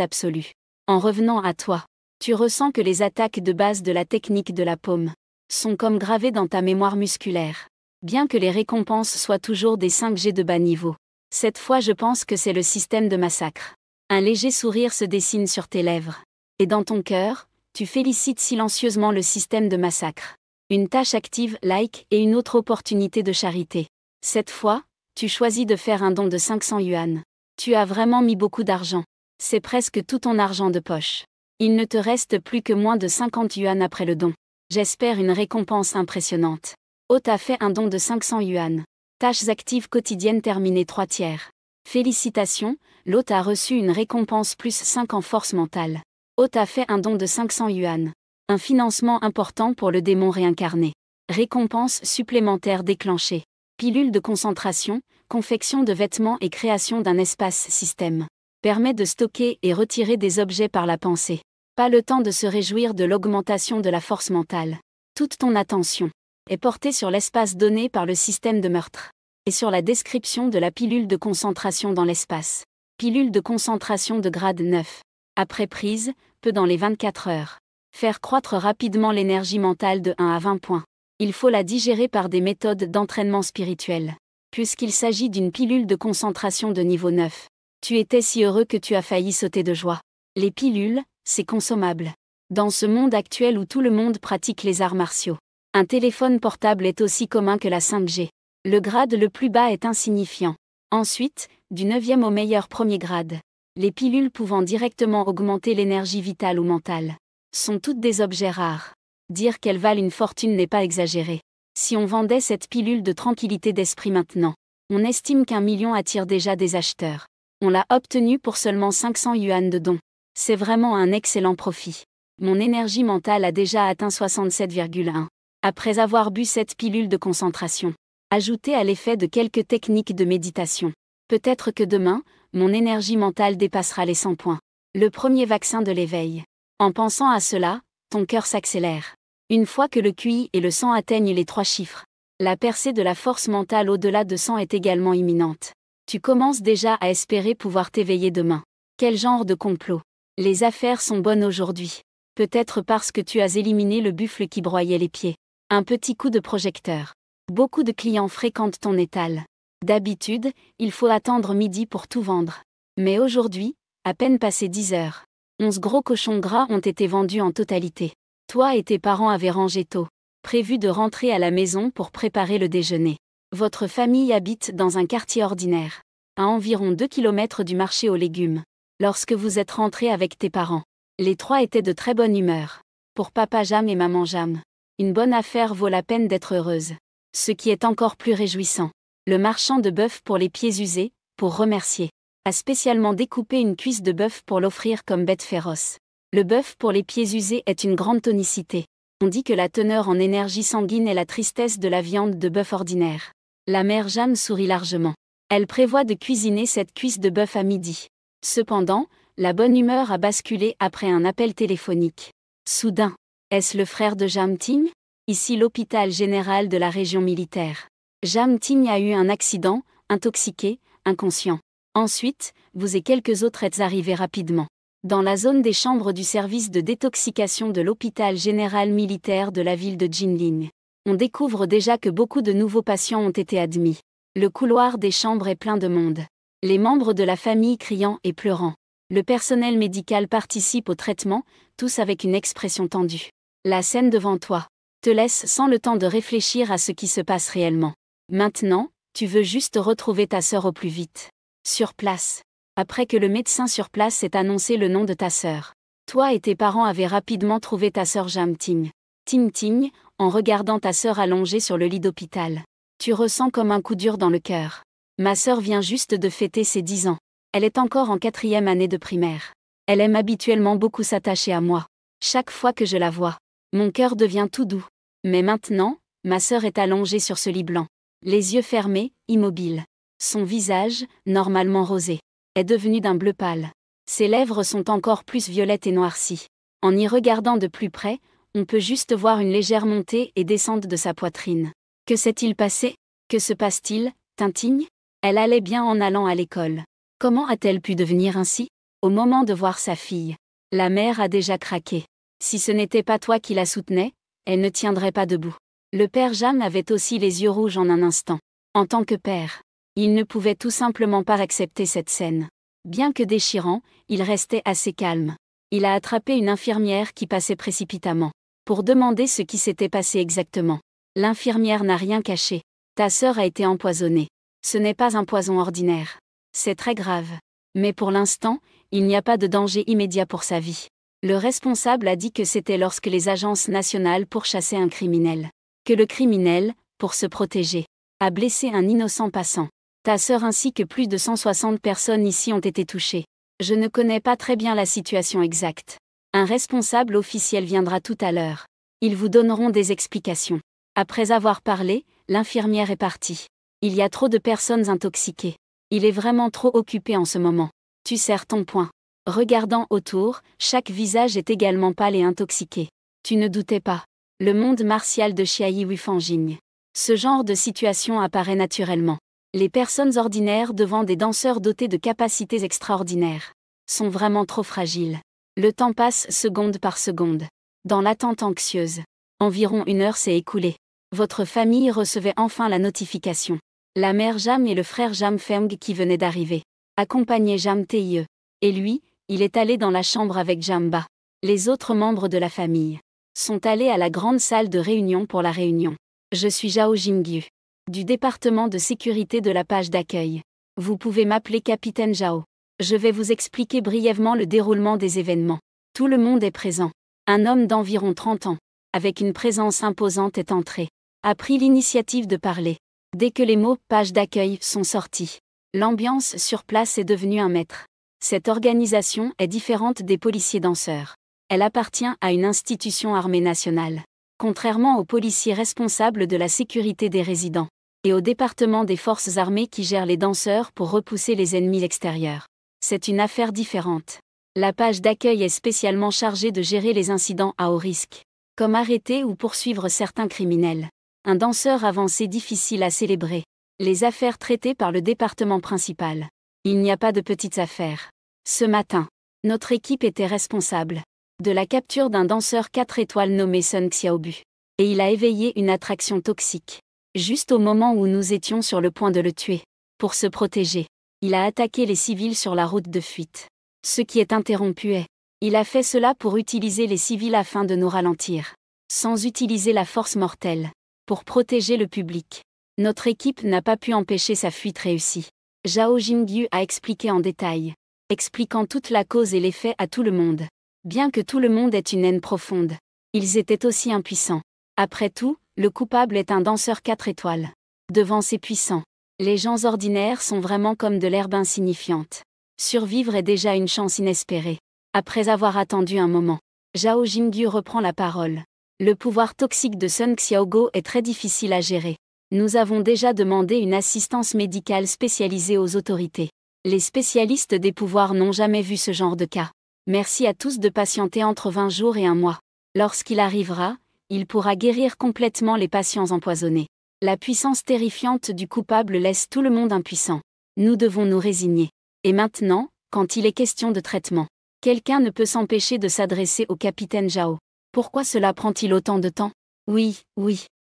absolue. En revenant à toi, tu ressens que les attaques de base de la technique de la paume sont comme gravées dans ta mémoire musculaire. Bien que les récompenses soient toujours des 5G de bas niveau, cette fois je pense que c'est le système de massacre. Un léger sourire se dessine sur tes lèvres. Et dans ton cœur, tu félicites silencieusement le système de massacre. Une tâche active, like, et une autre opportunité de charité. Cette fois, tu choisis de faire un don de 500 yuan. Tu as vraiment mis beaucoup d'argent. C'est presque tout ton argent de poche. Il ne te reste plus que moins de 50 yuan après le don. J'espère une récompense impressionnante. Hôte a fait un don de 500 yuan. Tâches actives quotidiennes terminées 3 tiers. Félicitations, l'hôte a reçu une récompense +5 en force mentale. Hôte a fait un don de 500 yuan. Un financement important pour le démon réincarné. Récompense supplémentaire déclenchée. Pilule de concentration, confection de vêtements et création d'un espace système. Permet de stocker et retirer des objets par la pensée. Pas le temps de se réjouir de l'augmentation de la force mentale. Toute ton attention est portée sur l'espace donné par le système de meurtre. Et sur la description de la pilule de concentration dans l'espace. Pilule de concentration de grade 9. Après prise, peu dans les 24 heures. Faire croître rapidement l'énergie mentale de 1 à 20 points. Il faut la digérer par des méthodes d'entraînement spirituel. Puisqu'il s'agit d'une pilule de concentration de niveau 9. Tu étais si heureux que tu as failli sauter de joie. Les pilules, c'est consommable. Dans ce monde actuel où tout le monde pratique les arts martiaux, un téléphone portable est aussi commun que la 5G. Le grade le plus bas est insignifiant. Ensuite, du 9e au meilleur premier grade. Les pilules pouvant directement augmenter l'énergie vitale ou mentale sont toutes des objets rares. Dire qu'elles valent une fortune n'est pas exagéré. Si on vendait cette pilule de tranquillité d'esprit maintenant, on estime qu'1 million attire déjà des acheteurs. On l'a obtenue pour seulement 500 yuan de don. C'est vraiment un excellent profit. Mon énergie mentale a déjà atteint 67,1. Après avoir bu cette pilule de concentration. Ajoutée à l'effet de quelques techniques de méditation. Peut-être que demain, mon énergie mentale dépassera les 100 points. Le premier vaccin de l'éveil. En pensant à cela, ton cœur s'accélère. Une fois que le QI et le 100 atteignent les 3 chiffres, la percée de la force mentale au-delà de 100 est également imminente. Tu commences déjà à espérer pouvoir t'éveiller demain. Quel genre de complot? Les affaires sont bonnes aujourd'hui. Peut-être parce que tu as éliminé le buffle qui broyait les pieds. Un petit coup de projecteur. Beaucoup de clients fréquentent ton étal. D'habitude, il faut attendre midi pour tout vendre. Mais aujourd'hui, à peine passé 10 heures, 11 gros cochons gras ont été vendus en totalité. Toi et tes parents avaient rangé tôt. Prévu de rentrer à la maison pour préparer le déjeuner. Votre famille habite dans un quartier ordinaire, à environ 2 km du marché aux légumes. Lorsque vous êtes rentré avec tes parents, les 3 étaient de très bonne humeur. Pour papa Jam et maman Jam, une bonne affaire vaut la peine d'être heureuse. Ce qui est encore plus réjouissant, le marchand de bœuf pour les pieds usés, pour remercier, a spécialement découpé une cuisse de bœuf pour l'offrir comme bête féroce. Le bœuf pour les pieds usés est une grande tonicité. On dit que la teneur en énergie sanguine est la tristesse de la viande de bœuf ordinaire. La mère Jeanne sourit largement. Elle prévoit de cuisiner cette cuisse de bœuf à midi. Cependant, la bonne humeur a basculé après un appel téléphonique. Soudain, est-ce le frère de Jam Ting? Ici l'hôpital général de la région militaire. Jam Ting a eu un accident, intoxiqué, inconscient. Ensuite, vous et quelques autres êtes arrivés rapidement. Dans la zone des chambres du service de détoxication de l'hôpital général militaire de la ville de Jinling. On découvre déjà que beaucoup de nouveaux patients ont été admis. Le couloir des chambres est plein de monde. Les membres de la famille criant et pleurant. Le personnel médical participe au traitement, tous avec une expression tendue. La scène devant toi te laisse sans le temps de réfléchir à ce qui se passe réellement. Maintenant, tu veux juste retrouver ta sœur au plus vite. Sur place. Après que le médecin sur place ait annoncé le nom de ta sœur. Toi et tes parents avez rapidement trouvé ta sœur Jam Ting. Ting Ting, en regardant ta sœur allongée sur le lit d'hôpital. Tu ressens comme un coup dur dans le cœur. Ma sœur vient juste de fêter ses 10 ans. Elle est encore en 4e année de primaire. Elle aime habituellement beaucoup s'attacher à moi. Chaque fois que je la vois, mon cœur devient tout doux. Mais maintenant, ma sœur est allongée sur ce lit blanc. Les yeux fermés, immobile. Son visage, normalement rosé, est devenu d'un bleu pâle. Ses lèvres sont encore plus violettes et noircies. En y regardant de plus près, on peut juste voir une légère montée et descente de sa poitrine. Que s'est-il passé? Que se passe-t-il, Tinting? Elle allait bien en allant à l'école. Comment a-t-elle pu devenir ainsi? Au moment de voir sa fille, la mère a déjà craqué. Si ce n'était pas toi qui la soutenais, elle ne tiendrait pas debout. Le père Jam avait aussi les yeux rouges en un instant. En tant que père, il ne pouvait tout simplement pas accepter cette scène. Bien que déchirant, il restait assez calme. Il a attrapé une infirmière qui passait précipitamment, pour demander ce qui s'était passé exactement. L'infirmière n'a rien caché. Ta sœur a été empoisonnée. Ce n'est pas un poison ordinaire. C'est très grave. Mais pour l'instant, il n'y a pas de danger immédiat pour sa vie. Le responsable a dit que c'était lorsque les agences nationales pourchassaient un criminel. Que le criminel, pour se protéger, a blessé un innocent passant. Ta sœur ainsi que plus de 160 personnes ici ont été touchées. Je ne connais pas très bien la situation exacte. Un responsable officiel viendra tout à l'heure. Ils vous donneront des explications. Après avoir parlé, l'infirmière est partie. Il y a trop de personnes intoxiquées. Il est vraiment trop occupé en ce moment. Tu serres ton poing. Regardant autour, chaque visage est également pâle et intoxiqué. Tu ne doutais pas. Le monde martial de Xiayi Wufanjing. Ce genre de situation apparaît naturellement. Les personnes ordinaires devant des danseurs dotés de capacités extraordinaires sont vraiment trop fragiles. Le temps passe seconde par seconde. Dans l'attente anxieuse. Environ 1 heure s'est écoulée. Votre famille recevait enfin la notification. La mère Jam et le frère Jam Feng qui venaient d'arriver. Accompagnaient Jam Tie. Et lui, il est allé dans la chambre avec Jamba. Les autres membres de la famille sont allés à la grande salle de réunion pour la réunion. Je suis Zhao Jingyu, du département de sécurité de la page d'accueil. Vous pouvez m'appeler Capitaine Zhao. Je vais vous expliquer brièvement le déroulement des événements. Tout le monde est présent. Un homme d'environ 30 ans, avec une présence imposante est entré. A pris l'initiative de parler. Dès que les mots « page d'accueil » sont sortis, l'ambiance sur place est devenue un maître. Cette organisation est différente des policiers danseurs. Elle appartient à une institution armée nationale. Contrairement aux policiers responsables de la sécurité des résidents, et au département des forces armées qui gèrent les danseurs pour repousser les ennemis extérieurs. C'est une affaire différente. La page d'accueil est spécialement chargée de gérer les incidents à haut risque, comme arrêter ou poursuivre certains criminels. Un danseur avancé difficile à célébrer. Les affaires traitées par le département principal. Il n'y a pas de petites affaires. Ce matin, notre équipe était responsable de la capture d'un danseur 4 étoiles nommé Sun Xiaobu. Et il a éveillé une attraction toxique. Juste au moment où nous étions sur le point de le tuer. Pour se protéger, il a attaqué les civils sur la route de fuite. Ce qui est interrompu est, il a fait cela pour utiliser les civils afin de nous ralentir. Sans utiliser la force mortelle. Pour protéger le public. Notre équipe n'a pas pu empêcher sa fuite réussie. Zhao Jingyu a expliqué en détail. Expliquant toute la cause et l'effet à tout le monde. Bien que tout le monde ait une haine profonde. Ils étaient aussi impuissants. Après tout, le coupable est un danseur 4 étoiles. Devant ces puissants, les gens ordinaires sont vraiment comme de l'herbe insignifiante. Survivre est déjà une chance inespérée. Après avoir attendu un moment, Zhao Jingyu reprend la parole. Le pouvoir toxique de Sun Xiaogo est très difficile à gérer. Nous avons déjà demandé une assistance médicale spécialisée aux autorités. Les spécialistes des pouvoirs n'ont jamais vu ce genre de cas. Merci à tous de patienter entre 20 jours et 1 mois. Lorsqu'il arrivera, il pourra guérir complètement les patients empoisonnés. La puissance terrifiante du coupable laisse tout le monde impuissant. Nous devons nous résigner. Et maintenant, quand il est question de traitement, quelqu'un ne peut s'empêcher de s'adresser au capitaine Zhao. Pourquoi cela prend-il autant de temps? Oui.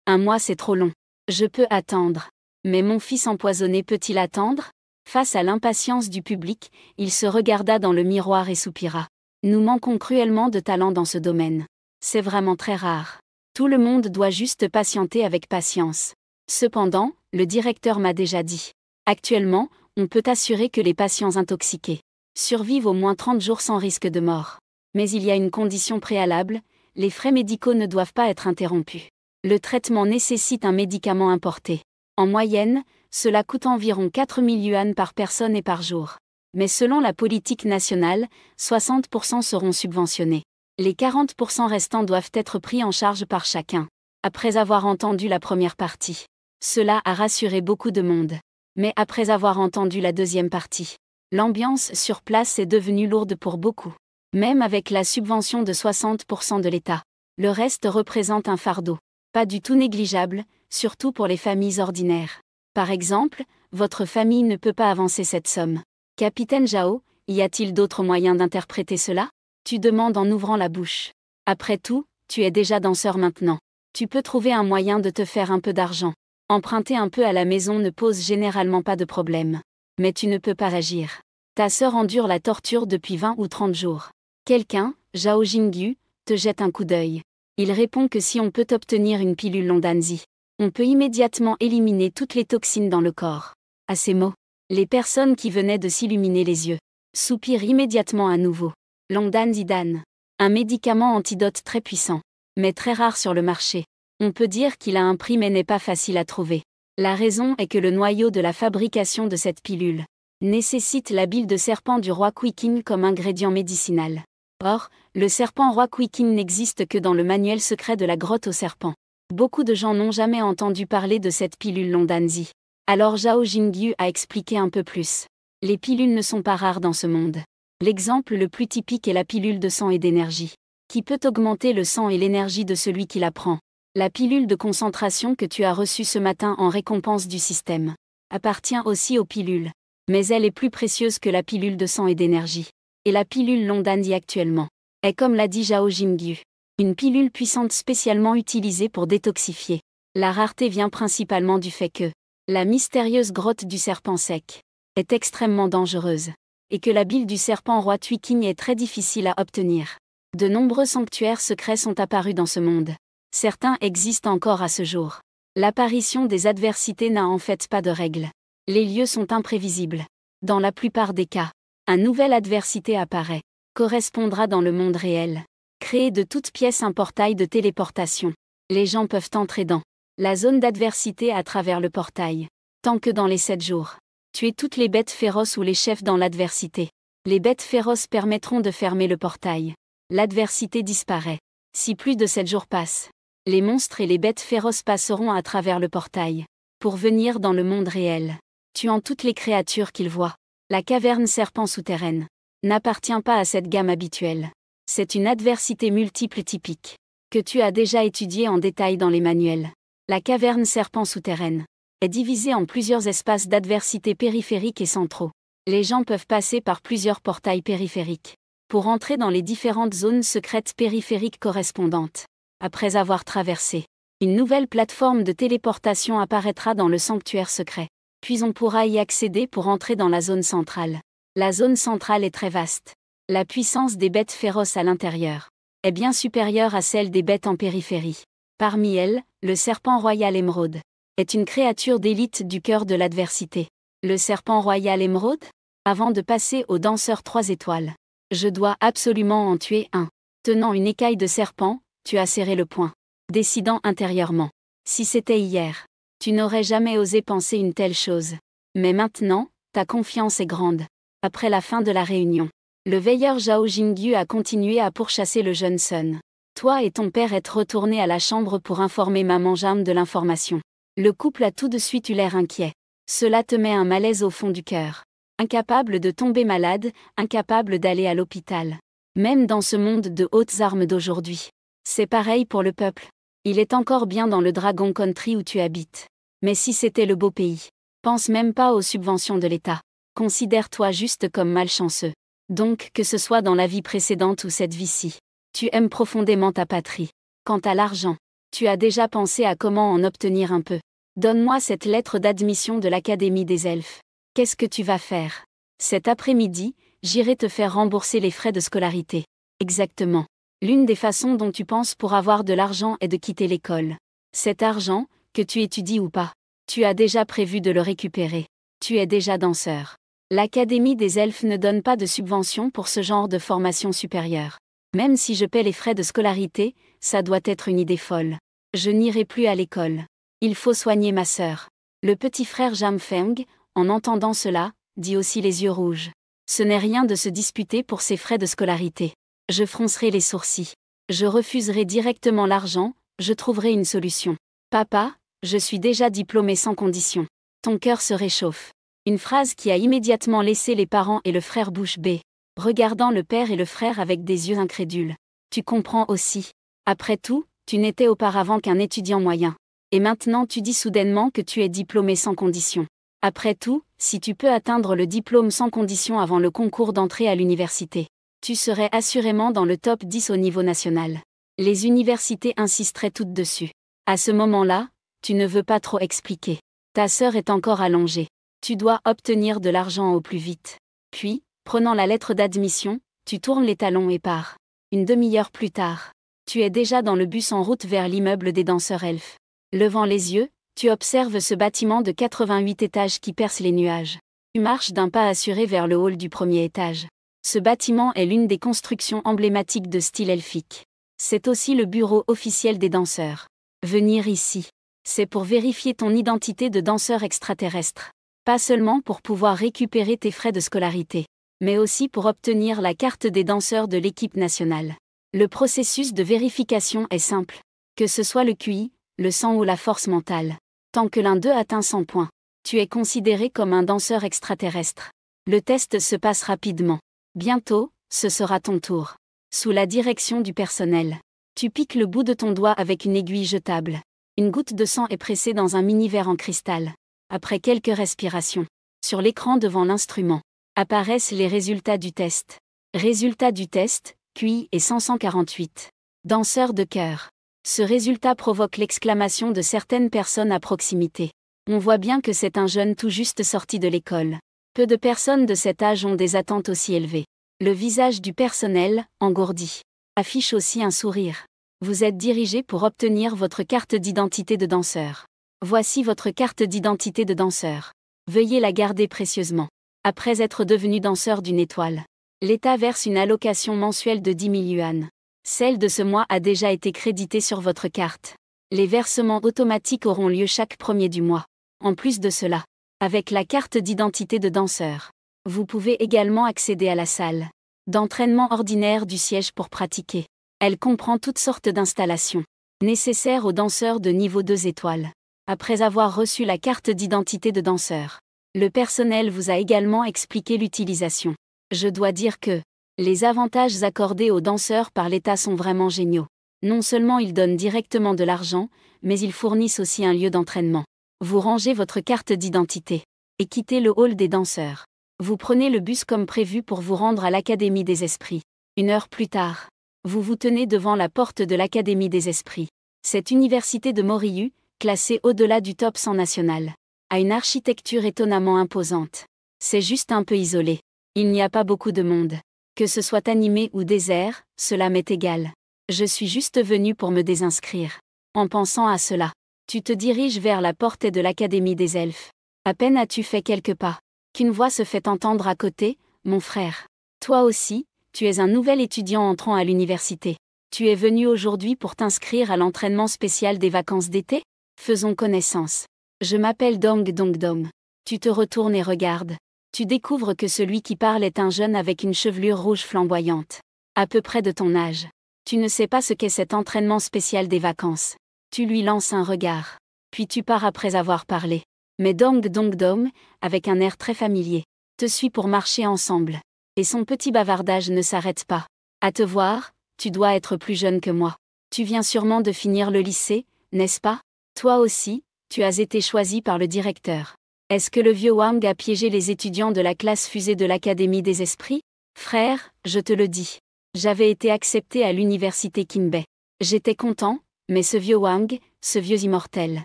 1 mois c'est trop long. Je peux attendre. Mais mon fils empoisonné peut-il attendre? Face à l'impatience du public, il se regarda dans le miroir et soupira. Nous manquons cruellement de talent dans ce domaine. C'est vraiment très rare. Tout le monde doit juste patienter avec patience. Cependant, le directeur m'a déjà dit. Actuellement, on peut assurer que les patients intoxiqués survivent au moins 30 jours sans risque de mort. Mais il y a une condition préalable, les frais médicaux ne doivent pas être interrompus. Le traitement nécessite un médicament importé. En moyenne, cela coûte environ 4000 yuan par personne et par jour. Mais selon la politique nationale, 60% seront subventionnés. Les 40% restants doivent être pris en charge par chacun. Après avoir entendu la première partie, cela a rassuré beaucoup de monde. Mais après avoir entendu la deuxième partie, l'ambiance sur place est devenue lourde pour beaucoup. Même avec la subvention de 60% de l'État, le reste représente un fardeau. Pas du tout négligeable, surtout pour les familles ordinaires. Par exemple, votre famille ne peut pas avancer cette somme. Capitaine Zhao, y a-t-il d'autres moyens d'interpréter cela? Tu demandes en ouvrant la bouche. Après tout, tu es déjà danseur maintenant. Tu peux trouver un moyen de te faire un peu d'argent. Emprunter un peu à la maison ne pose généralement pas de problème. Mais tu ne peux pas agir. Ta sœur endure la torture depuis 20 ou 30 jours. Quelqu'un, Zhao Jingyu, te jette un coup d'œil. Il répond que si on peut obtenir une pilule Londanzi, on peut immédiatement éliminer toutes les toxines dans le corps. À ces mots, les personnes qui venaient de s'illuminer les yeux soupirent immédiatement à nouveau. Londanzi Dan. Un médicament antidote très puissant, mais très rare sur le marché. On peut dire qu'il a un prix mais n'est pas facile à trouver. La raison est que le noyau de la fabrication de cette pilule nécessite la bile de serpent du roi Quikin comme ingrédient médicinal. Or, le serpent roi Quikin n'existe que dans le manuel secret de la grotte aux serpents. Beaucoup de gens n'ont jamais entendu parler de cette pilule Londanzi. Alors Zhao Jingyu a expliqué un peu plus. Les pilules ne sont pas rares dans ce monde. L'exemple le plus typique est la pilule de sang et d'énergie, qui peut augmenter le sang et l'énergie de celui qui la prend. La pilule de concentration que tu as reçue ce matin en récompense du système appartient aussi aux pilules, mais elle est plus précieuse que la pilule de sang et d'énergie. Et la pilule Londanzi actuellement est, comme l'a dit Zhao Jingyu, une pilule puissante spécialement utilisée pour détoxifier. La rareté vient principalement du fait que la mystérieuse grotte du serpent sec est extrêmement dangereuse, et que la bile du serpent roi Quikin est très difficile à obtenir. De nombreux sanctuaires secrets sont apparus dans ce monde. Certains existent encore à ce jour. L'apparition des adversités n'a en fait pas de règle. Les lieux sont imprévisibles. Dans la plupart des cas, une nouvelle adversité apparaît, correspondra dans le monde réel. Créer de toutes pièces un portail de téléportation. Les gens peuvent entrer dans la zone d'adversité à travers le portail. Tant que dans les 7 jours. Tuer toutes les bêtes féroces ou les chefs dans l'adversité. Les bêtes féroces permettront de fermer le portail. L'adversité disparaît. Si plus de 7 jours passent, les monstres et les bêtes féroces passeront à travers le portail, pour venir dans le monde réel, tuant toutes les créatures qu'ils voient. La caverne serpent souterraine n'appartient pas à cette gamme habituelle. C'est une adversité multiple typique, que tu as déjà étudiée en détail dans les manuels. La caverne serpent souterraine est divisée en plusieurs espaces d'adversité périphériques et centraux. Les gens peuvent passer par plusieurs portails périphériques pour entrer dans les différentes zones secrètes périphériques correspondantes. Après avoir traversé, une nouvelle plateforme de téléportation apparaîtra dans le sanctuaire secret. Puis on pourra y accéder pour entrer dans la zone centrale. La zone centrale est très vaste. La puissance des bêtes féroces à l'intérieur est bien supérieure à celle des bêtes en périphérie. Parmi elles, le serpent royal émeraude est une créature d'élite du cœur de l'adversité. Le serpent royal émeraude? Avant de passer au danseur 3 étoiles, je dois absolument en tuer un. Tenant une écaille de serpent, tu as serré le poing, décidant intérieurement. Si c'était hier, tu n'aurais jamais osé penser une telle chose. Mais maintenant, ta confiance est grande. Après la fin de la réunion, le veilleur Zhao Jingyu a continué à pourchasser le jeune Sun. Toi et ton père êtes retournés à la chambre pour informer maman Jam de l'information. Le couple a tout de suite eu l'air inquiet. Cela te met un malaise au fond du cœur. Incapable de tomber malade, incapable d'aller à l'hôpital. Même dans ce monde de hautes armes d'aujourd'hui. C'est pareil pour le peuple. Il est encore bien dans le Dragon Country où tu habites. Mais si c'était le beau pays, pense même pas aux subventions de l'État. Considère-toi juste comme malchanceux. Donc que ce soit dans la vie précédente ou cette vie-ci, tu aimes profondément ta patrie. Quant à l'argent, tu as déjà pensé à comment en obtenir un peu. Donne-moi cette lettre d'admission de l'Académie des Elfes. Qu'est-ce que tu vas faire? Cet après-midi, j'irai te faire rembourser les frais de scolarité. Exactement. L'une des façons dont tu penses pour avoir de l'argent est de quitter l'école. Cet argent, que tu étudies ou pas, tu as déjà prévu de le récupérer. Tu es déjà danseur. L'Académie des Elfes ne donne pas de subvention pour ce genre de formation supérieure. Même si je paie les frais de scolarité, ça doit être une idée folle. Je n'irai plus à l'école. Il faut soigner ma sœur. Le petit frère Jam Feng, en entendant cela, dit aussi les yeux rouges. Ce n'est rien de se disputer pour ses frais de scolarité. Je froncerai les sourcils. Je refuserai directement l'argent, je trouverai une solution. Papa, je suis déjà diplômé sans condition. Ton cœur se réchauffe. Une phrase qui a immédiatement laissé les parents et le frère bouche bée, regardant le père et le frère avec des yeux incrédules. Tu comprends aussi. Après tout, tu n'étais auparavant qu'un étudiant moyen. Et maintenant tu dis soudainement que tu es diplômé sans condition. Après tout, si tu peux atteindre le diplôme sans condition avant le concours d'entrée à l'université, tu serais assurément dans le top 10 au niveau national. Les universités insisteraient toutes dessus. À ce moment-là, tu ne veux pas trop expliquer. Ta sœur est encore allongée. Tu dois obtenir de l'argent au plus vite. Puis, prenant la lettre d'admission, tu tournes les talons et pars. Une demi-heure plus tard, tu es déjà dans le bus en route vers l'immeuble des danseurs elfes. Levant les yeux, tu observes ce bâtiment de 88 étages qui perce les nuages. Tu marches d'un pas assuré vers le hall du premier étage. Ce bâtiment est l'une des constructions emblématiques de style elfique. C'est aussi le bureau officiel des danseurs. Venir ici C'est pour vérifier ton identité de danseur extraterrestre. Pas seulement pour pouvoir récupérer tes frais de scolarité, mais aussi pour obtenir la carte des danseurs de l'équipe nationale. Le processus de vérification est simple. Que ce soit le QI, le sang ou la force mentale. Tant que l'un d'eux atteint 100 points, tu es considéré comme un danseur extraterrestre. Le test se passe rapidement. Bientôt, ce sera ton tour. Sous la direction du personnel, tu piques le bout de ton doigt avec une aiguille jetable. Une goutte de sang est pressée dans un mini-verre en cristal. Après quelques respirations, sur l'écran devant l'instrument, apparaissent les résultats du test. Résultat du test, QI est 148. Danseur de cœur. Ce résultat provoque l'exclamation de certaines personnes à proximité. On voit bien que c'est un jeune tout juste sorti de l'école. Peu de personnes de cet âge ont des attentes aussi élevées. Le visage du personnel, engourdi, affiche aussi un sourire. Vous êtes dirigé pour obtenir votre carte d'identité de danseur. Voici votre carte d'identité de danseur. Veuillez la garder précieusement. Après être devenu danseur d'une étoile, l'État verse une allocation mensuelle de 10 000 yuan. Celle de ce mois a déjà été créditée sur votre carte. Les versements automatiques auront lieu chaque premier du mois. En plus de cela, avec la carte d'identité de danseur, vous pouvez également accéder à la salle d'entraînement ordinaire du siège pour pratiquer. Elle comprend toutes sortes d'installations nécessaires aux danseurs de niveau 2 étoiles. Après avoir reçu la carte d'identité de danseur, le personnel vous a également expliqué l'utilisation. Je dois dire que les avantages accordés aux danseurs par l'État sont vraiment géniaux. Non seulement ils donnent directement de l'argent, mais ils fournissent aussi un lieu d'entraînement. Vous rangez votre carte d'identité et quittez le hall des danseurs. Vous prenez le bus comme prévu pour vous rendre à l'Académie des Esprits. 1 heure plus tard, vous vous tenez devant la porte de l'Académie des Esprits. Cette université de Moryu, classée au-delà du top 100 national, a une architecture étonnamment imposante. C'est juste un peu isolé. Il n'y a pas beaucoup de monde. Que ce soit animé ou désert, cela m'est égal. Je suis juste venu pour me désinscrire. En pensant à cela, tu te diriges vers la porte de l'Académie des Elfes. À peine as-tu fait quelques pas, qu'une voix se fait entendre à côté, « Mon frère. Toi aussi, tu es un nouvel étudiant entrant à l'université. Tu es venu aujourd'hui pour t'inscrire à l'entraînement spécial des vacances d'été ? Faisons connaissance. Je m'appelle Dong Dong Dom. » Tu te retournes et regardes. Tu découvres que celui qui parle est un jeune avec une chevelure rouge flamboyante. À peu près de ton âge. Tu ne sais pas ce qu'est cet entraînement spécial des vacances. Tu lui lances un regard. Puis tu pars après avoir parlé. Mais Dong Dong Dom, avec un air très familier, te suit pour marcher ensemble. Et son petit bavardage ne s'arrête pas. À te voir, tu dois être plus jeune que moi. Tu viens sûrement de finir le lycée, n'est-ce pas ? Toi aussi, tu as été choisi par le directeur. Est-ce que le vieux Wang a piégé les étudiants de la classe fusée de l'Académie des Esprits ? Frère, je te le dis. J'avais été accepté à l'université Kinbei. J'étais content, mais ce vieux Wang, ce vieux immortel.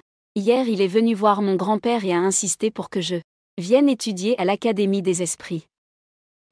Hier il est venu voir mon grand-père et a insisté pour que je vienne étudier à l'Académie des Esprits.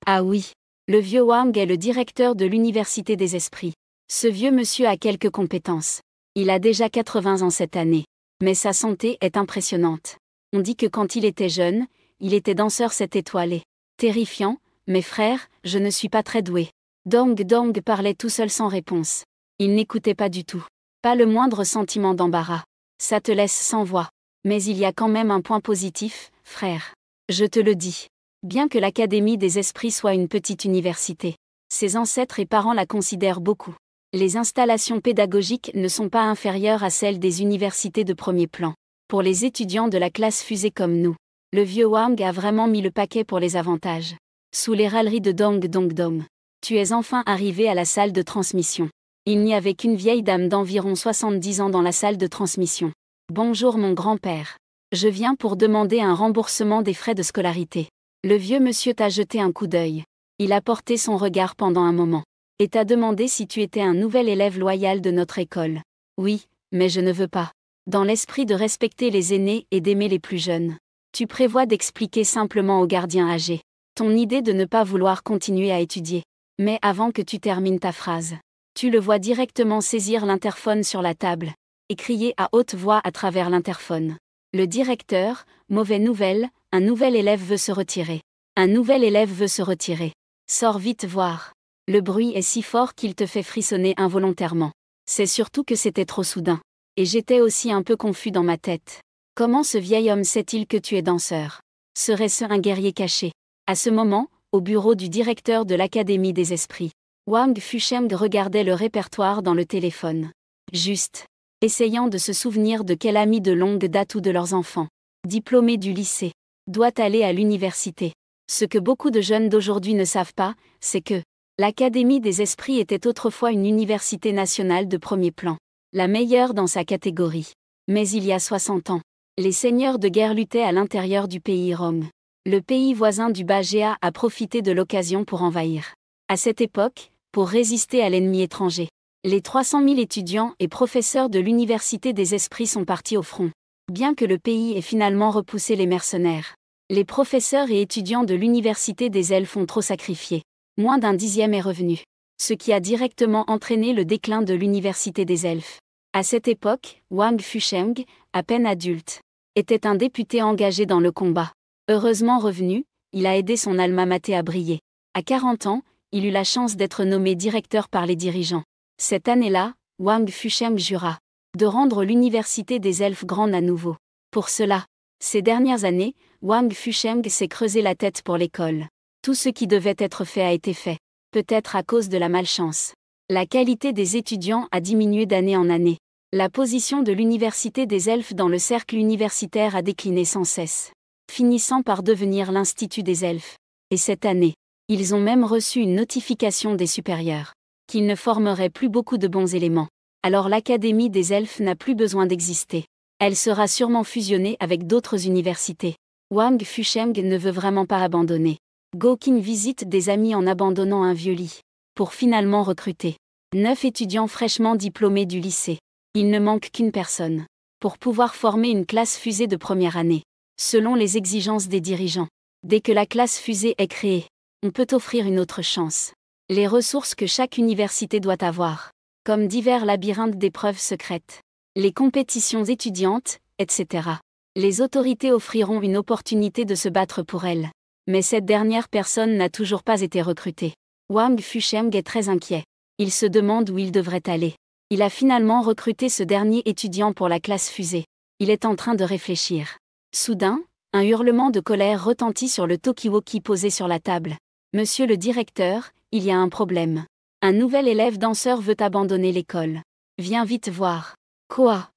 Ah oui, le vieux Wang est le directeur de l'Université des Esprits. Ce vieux monsieur a quelques compétences. Il a déjà 80 ans cette année. Mais sa santé est impressionnante. On dit que quand il était jeune, il était danseur 7 étoiles. Terrifiant, mes frères, je ne suis pas très doué. Dong Dong parlait tout seul sans réponse. Il n'écoutait pas du tout. Pas le moindre sentiment d'embarras. Ça te laisse sans voix. Mais il y a quand même un point positif, frère. Je te le dis. Bien que l'Académie des Esprits soit une petite université, ses ancêtres et parents la considèrent beaucoup. Les installations pédagogiques ne sont pas inférieures à celles des universités de premier plan. Pour les étudiants de la classe fusée comme nous, le vieux Wang a vraiment mis le paquet pour les avantages. Sous les râleries de Dong Dong Dom, tu es enfin arrivé à la salle de transmission. Il n'y avait qu'une vieille dame d'environ 70 ans dans la salle de transmission. Bonjour mon grand-père. Je viens pour demander un remboursement des frais de scolarité. Le vieux monsieur t'a jeté un coup d'œil. Il a porté son regard pendant un moment. Et t'a demandé si tu étais un nouvel élève loyal de notre école. Oui, mais je ne veux pas. Dans l'esprit de respecter les aînés et d'aimer les plus jeunes. Tu prévois d'expliquer simplement au gardien âgé ton idée de ne pas vouloir continuer à étudier. Mais avant que tu termines ta phrase, tu le vois directement saisir l'interphone sur la table et crier à haute voix à travers l'interphone. Le directeur, mauvaise nouvelle, un nouvel élève veut se retirer. Un nouvel élève veut se retirer. Sors vite voir. Le bruit est si fort qu'il te fait frissonner involontairement. C'est surtout que c'était trop soudain. Et j'étais aussi un peu confus dans ma tête. Comment ce vieil homme sait-il que tu es danseur? Serait-ce un guerrier caché? À ce moment, au bureau du directeur de l'Académie des Esprits, Wang Fusheng regardait le répertoire dans le téléphone. Juste. Essayant de se souvenir de quel ami de longue date ou de leurs enfants, diplômé du lycée, doit aller à l'université. Ce que beaucoup de jeunes d'aujourd'hui ne savent pas, c'est que l'Académie des Esprits était autrefois une université nationale de premier plan, la meilleure dans sa catégorie. Mais il y a 60 ans, les seigneurs de guerre luttaient à l'intérieur du pays Rong. Le pays voisin du Bagéa a profité de l'occasion pour envahir. À cette époque, pour résister à l'ennemi étranger, les 300 000 étudiants et professeurs de l'Université des Esprits sont partis au front. Bien que le pays ait finalement repoussé les mercenaires, les professeurs et étudiants de l'Université des Elfes ont trop sacrifié. Moins d'un dixième est revenu. Ce qui a directement entraîné le déclin de l'Université des Elfes. À cette époque, Wang Fusheng, à peine adulte, était un député engagé dans le combat. Heureusement revenu, il a aidé son alma mater à briller. À 40 ans, il eut la chance d'être nommé directeur par les dirigeants. Cette année-là, Wang Fusheng jura de rendre l'Université des Elfes grande à nouveau. Pour cela, ces dernières années, Wang Fusheng s'est creusé la tête pour l'école. Tout ce qui devait être fait a été fait. Peut-être à cause de la malchance. La qualité des étudiants a diminué d'année en année. La position de l'Université des Elfes dans le cercle universitaire a décliné sans cesse, finissant par devenir l'Institut des Elfes. Et cette année, ils ont même reçu une notification des supérieurs, qu'ils ne formeraient plus beaucoup de bons éléments. Alors l'Académie des Elfes n'a plus besoin d'exister. Elle sera sûrement fusionnée avec d'autres universités. Wang Fusheng ne veut vraiment pas abandonner. Gokin visite des amis en abandonnant un vieux lit, pour finalement recruter 9 étudiants fraîchement diplômés du lycée. Il ne manque qu'une personne pour pouvoir former une classe fusée de première année, selon les exigences des dirigeants. Dès que la classe fusée est créée, on peut offrir une autre chance. Les ressources que chaque université doit avoir, comme divers labyrinthes d'épreuves secrètes, les compétitions étudiantes, etc. Les autorités offriront une opportunité de se battre pour elles. Mais cette dernière personne n'a toujours pas été recrutée. Wang Fusheng est très inquiet. Il se demande où il devrait aller. Il a finalement recruté ce dernier étudiant pour la classe fusée. Il est en train de réfléchir. Soudain, un hurlement de colère retentit sur le talkie-walkie posé sur la table. « Monsieur le directeur, il y a un problème. Un nouvel élève danseur veut abandonner l'école. Viens vite voir. » « Quoi ?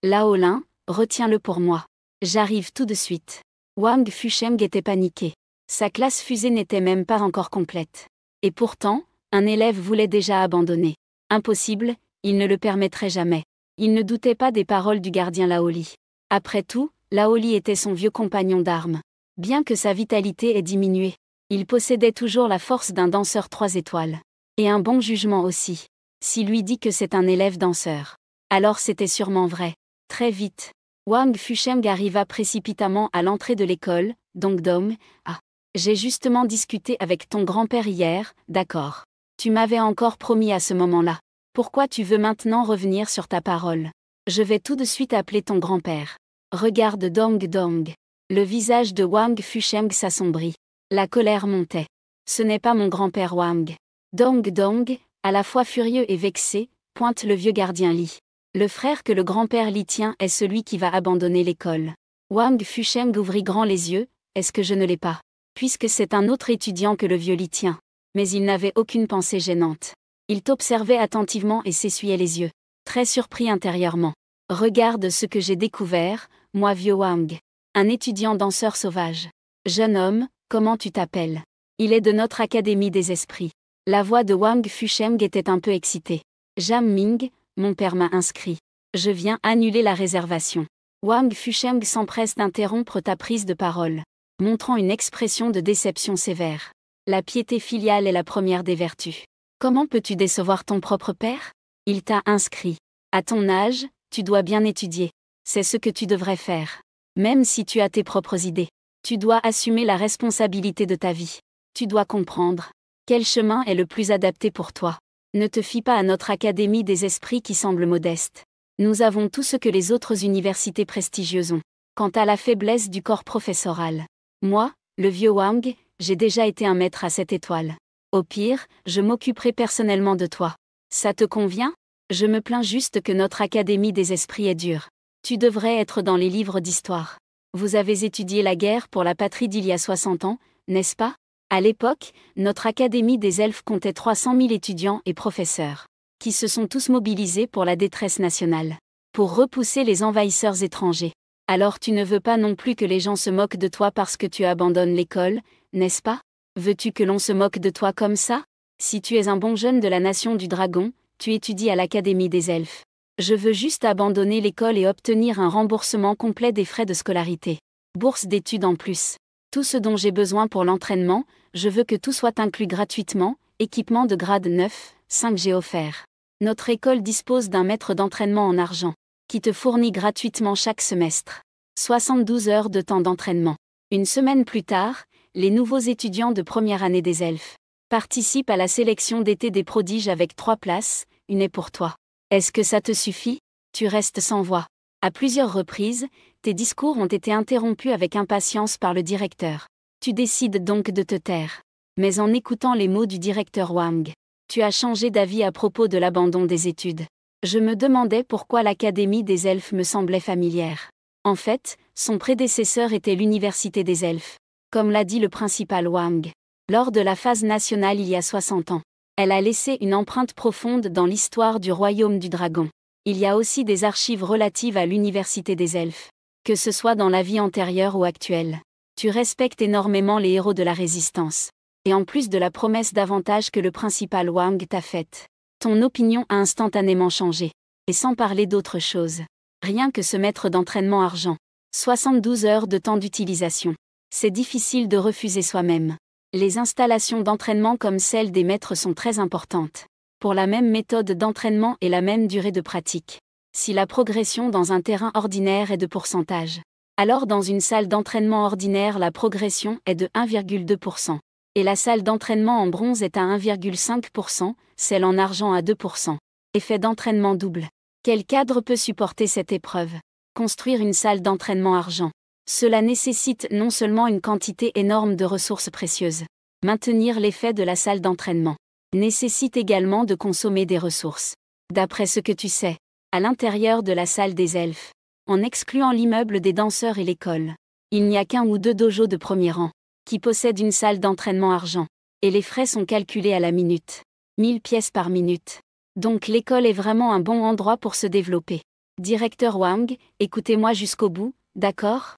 Lao Lin, retiens-le pour moi. J'arrive tout de suite. » Wang Fusheng était paniqué. Sa classe fusée n'était même pas encore complète. Et pourtant, un élève voulait déjà abandonner. Impossible, il ne le permettrait jamais. Il ne doutait pas des paroles du gardien Laoli. Après tout, Laoli était son vieux compagnon d'armes. Bien que sa vitalité ait diminué, il possédait toujours la force d'un danseur 3 étoiles. Et un bon jugement aussi. S'il lui dit que c'est un élève danseur, alors c'était sûrement vrai. Très vite, Wang Fusheng arriva précipitamment à l'entrée de l'école. Dongdom, ah, j'ai justement discuté avec ton grand-père hier, d'accord. Tu m'avais encore promis à ce moment-là. Pourquoi tu veux maintenant revenir sur ta parole? Je vais tout de suite appeler ton grand-père. Regarde Dong. Le visage de Wang Fusheng s'assombrit. La colère montait. Ce n'est pas mon grand-père Wang. Dong, à la fois furieux et vexé, pointe le vieux gardien Li. Le frère que le grand-père Li tient est celui qui va abandonner l'école. Wang Fusheng ouvrit grand les yeux. Est-ce que je ne l'ai pas? Puisque c'est un autre étudiant que le vieux Li tient. Mais il n'avait aucune pensée gênante. Il t'observait attentivement et s'essuyait les yeux, très surpris intérieurement. Regarde ce que j'ai découvert, moi vieux Wang. Un étudiant danseur sauvage. Jeune homme, comment tu t'appelles? Il est de notre Académie des Esprits. La voix de Wang Fusheng était un peu excitée. Jam Ming, mon père m'a inscrit. Je viens annuler la réservation. Wang Fusheng s'empresse d'interrompre ta prise de parole, montrant une expression de déception sévère. La piété filiale est la première des vertus. Comment peux-tu décevoir ton propre père? Il t'a inscrit. À ton âge, tu dois bien étudier. C'est ce que tu devrais faire. Même si tu as tes propres idées, tu dois assumer la responsabilité de ta vie. Tu dois comprendre quel chemin est le plus adapté pour toi. Ne te fie pas à notre Académie des Esprits qui semble modeste. Nous avons tout ce que les autres universités prestigieuses ont. Quant à la faiblesse du corps professoral, moi, le vieux Wang, j'ai déjà été un maître à 7 étoiles. Au pire, je m'occuperai personnellement de toi. Ça te convient? Je me plains juste que notre Académie des esprits est dure. Tu devrais être dans les livres d'histoire. Vous avez étudié la guerre pour la patrie d'il y a 60 ans, n'est-ce pas? À l'époque, notre Académie des elfes comptait 300 000 étudiants et professeurs, qui se sont tous mobilisés pour la détresse nationale, pour repousser les envahisseurs étrangers. Alors tu ne veux pas non plus que les gens se moquent de toi parce que tu abandonnes l'école, n'est-ce pas? Veux-tu que l'on se moque de toi comme ça? Si tu es un bon jeune de la nation du dragon, tu étudies à l'Académie des elfes. Je veux juste abandonner l'école et obtenir un remboursement complet des frais de scolarité. Bourse d'études en plus. Tout ce dont j'ai besoin pour l'entraînement, je veux que tout soit inclus gratuitement, équipement de grade 9, 5G offert. Notre école dispose d'un maître d'entraînement en argent, qui te fournit gratuitement chaque semestre 72 heures de temps d'entraînement. Une semaine plus tard, les nouveaux étudiants de première année des elfes participent à la sélection d'été des prodiges avec 3 places, une est pour toi. Est-ce que ça te suffit? Tu restes sans voix. À plusieurs reprises, tes discours ont été interrompus avec impatience par le directeur. Tu décides donc de te taire. Mais en écoutant les mots du directeur Wang, tu as changé d'avis à propos de l'abandon des études. Je me demandais pourquoi l'Académie des elfes me semblait familière. En fait, son prédécesseur était l'Université des elfes, comme l'a dit le principal Wang. Lors de la phase nationale il y a 60 ans, elle a laissé une empreinte profonde dans l'histoire du royaume du dragon. Il y a aussi des archives relatives à l'Université des elfes, que ce soit dans la vie antérieure ou actuelle. Tu respectes énormément les héros de la résistance. Et en plus de la promesse d'avantage que le principal Wang t'a faite, ton opinion a instantanément changé. Et sans parler d'autre chose. Rien que ce maître d'entraînement argent. 72 heures de temps d'utilisation. C'est difficile de refuser soi-même. Les installations d'entraînement comme celles des maîtres sont très importantes. Pour la même méthode d'entraînement et la même durée de pratique. Si la progression dans un terrain ordinaire est de pourcentage, alors dans une salle d'entraînement ordinaire la progression est de 1,2%. Et la salle d'entraînement en bronze est à 1,5%, celle en argent à 2%. Effet d'entraînement double. Quel cadre peut supporter cette épreuve? Construire une salle d'entraînement argent. Cela nécessite non seulement une quantité énorme de ressources précieuses. Maintenir l'effet de la salle d'entraînement nécessite également de consommer des ressources. D'après ce que tu sais, à l'intérieur de la salle des elfes, en excluant l'immeuble des danseurs et l'école, il n'y a qu'un ou deux dojos de premier rang, qui possèdent une salle d'entraînement argent, et les frais sont calculés à la minute. 1000 pièces par minute. Donc l'école est vraiment un bon endroit pour se développer. Directeur Wang, écoutez-moi jusqu'au bout, d'accord?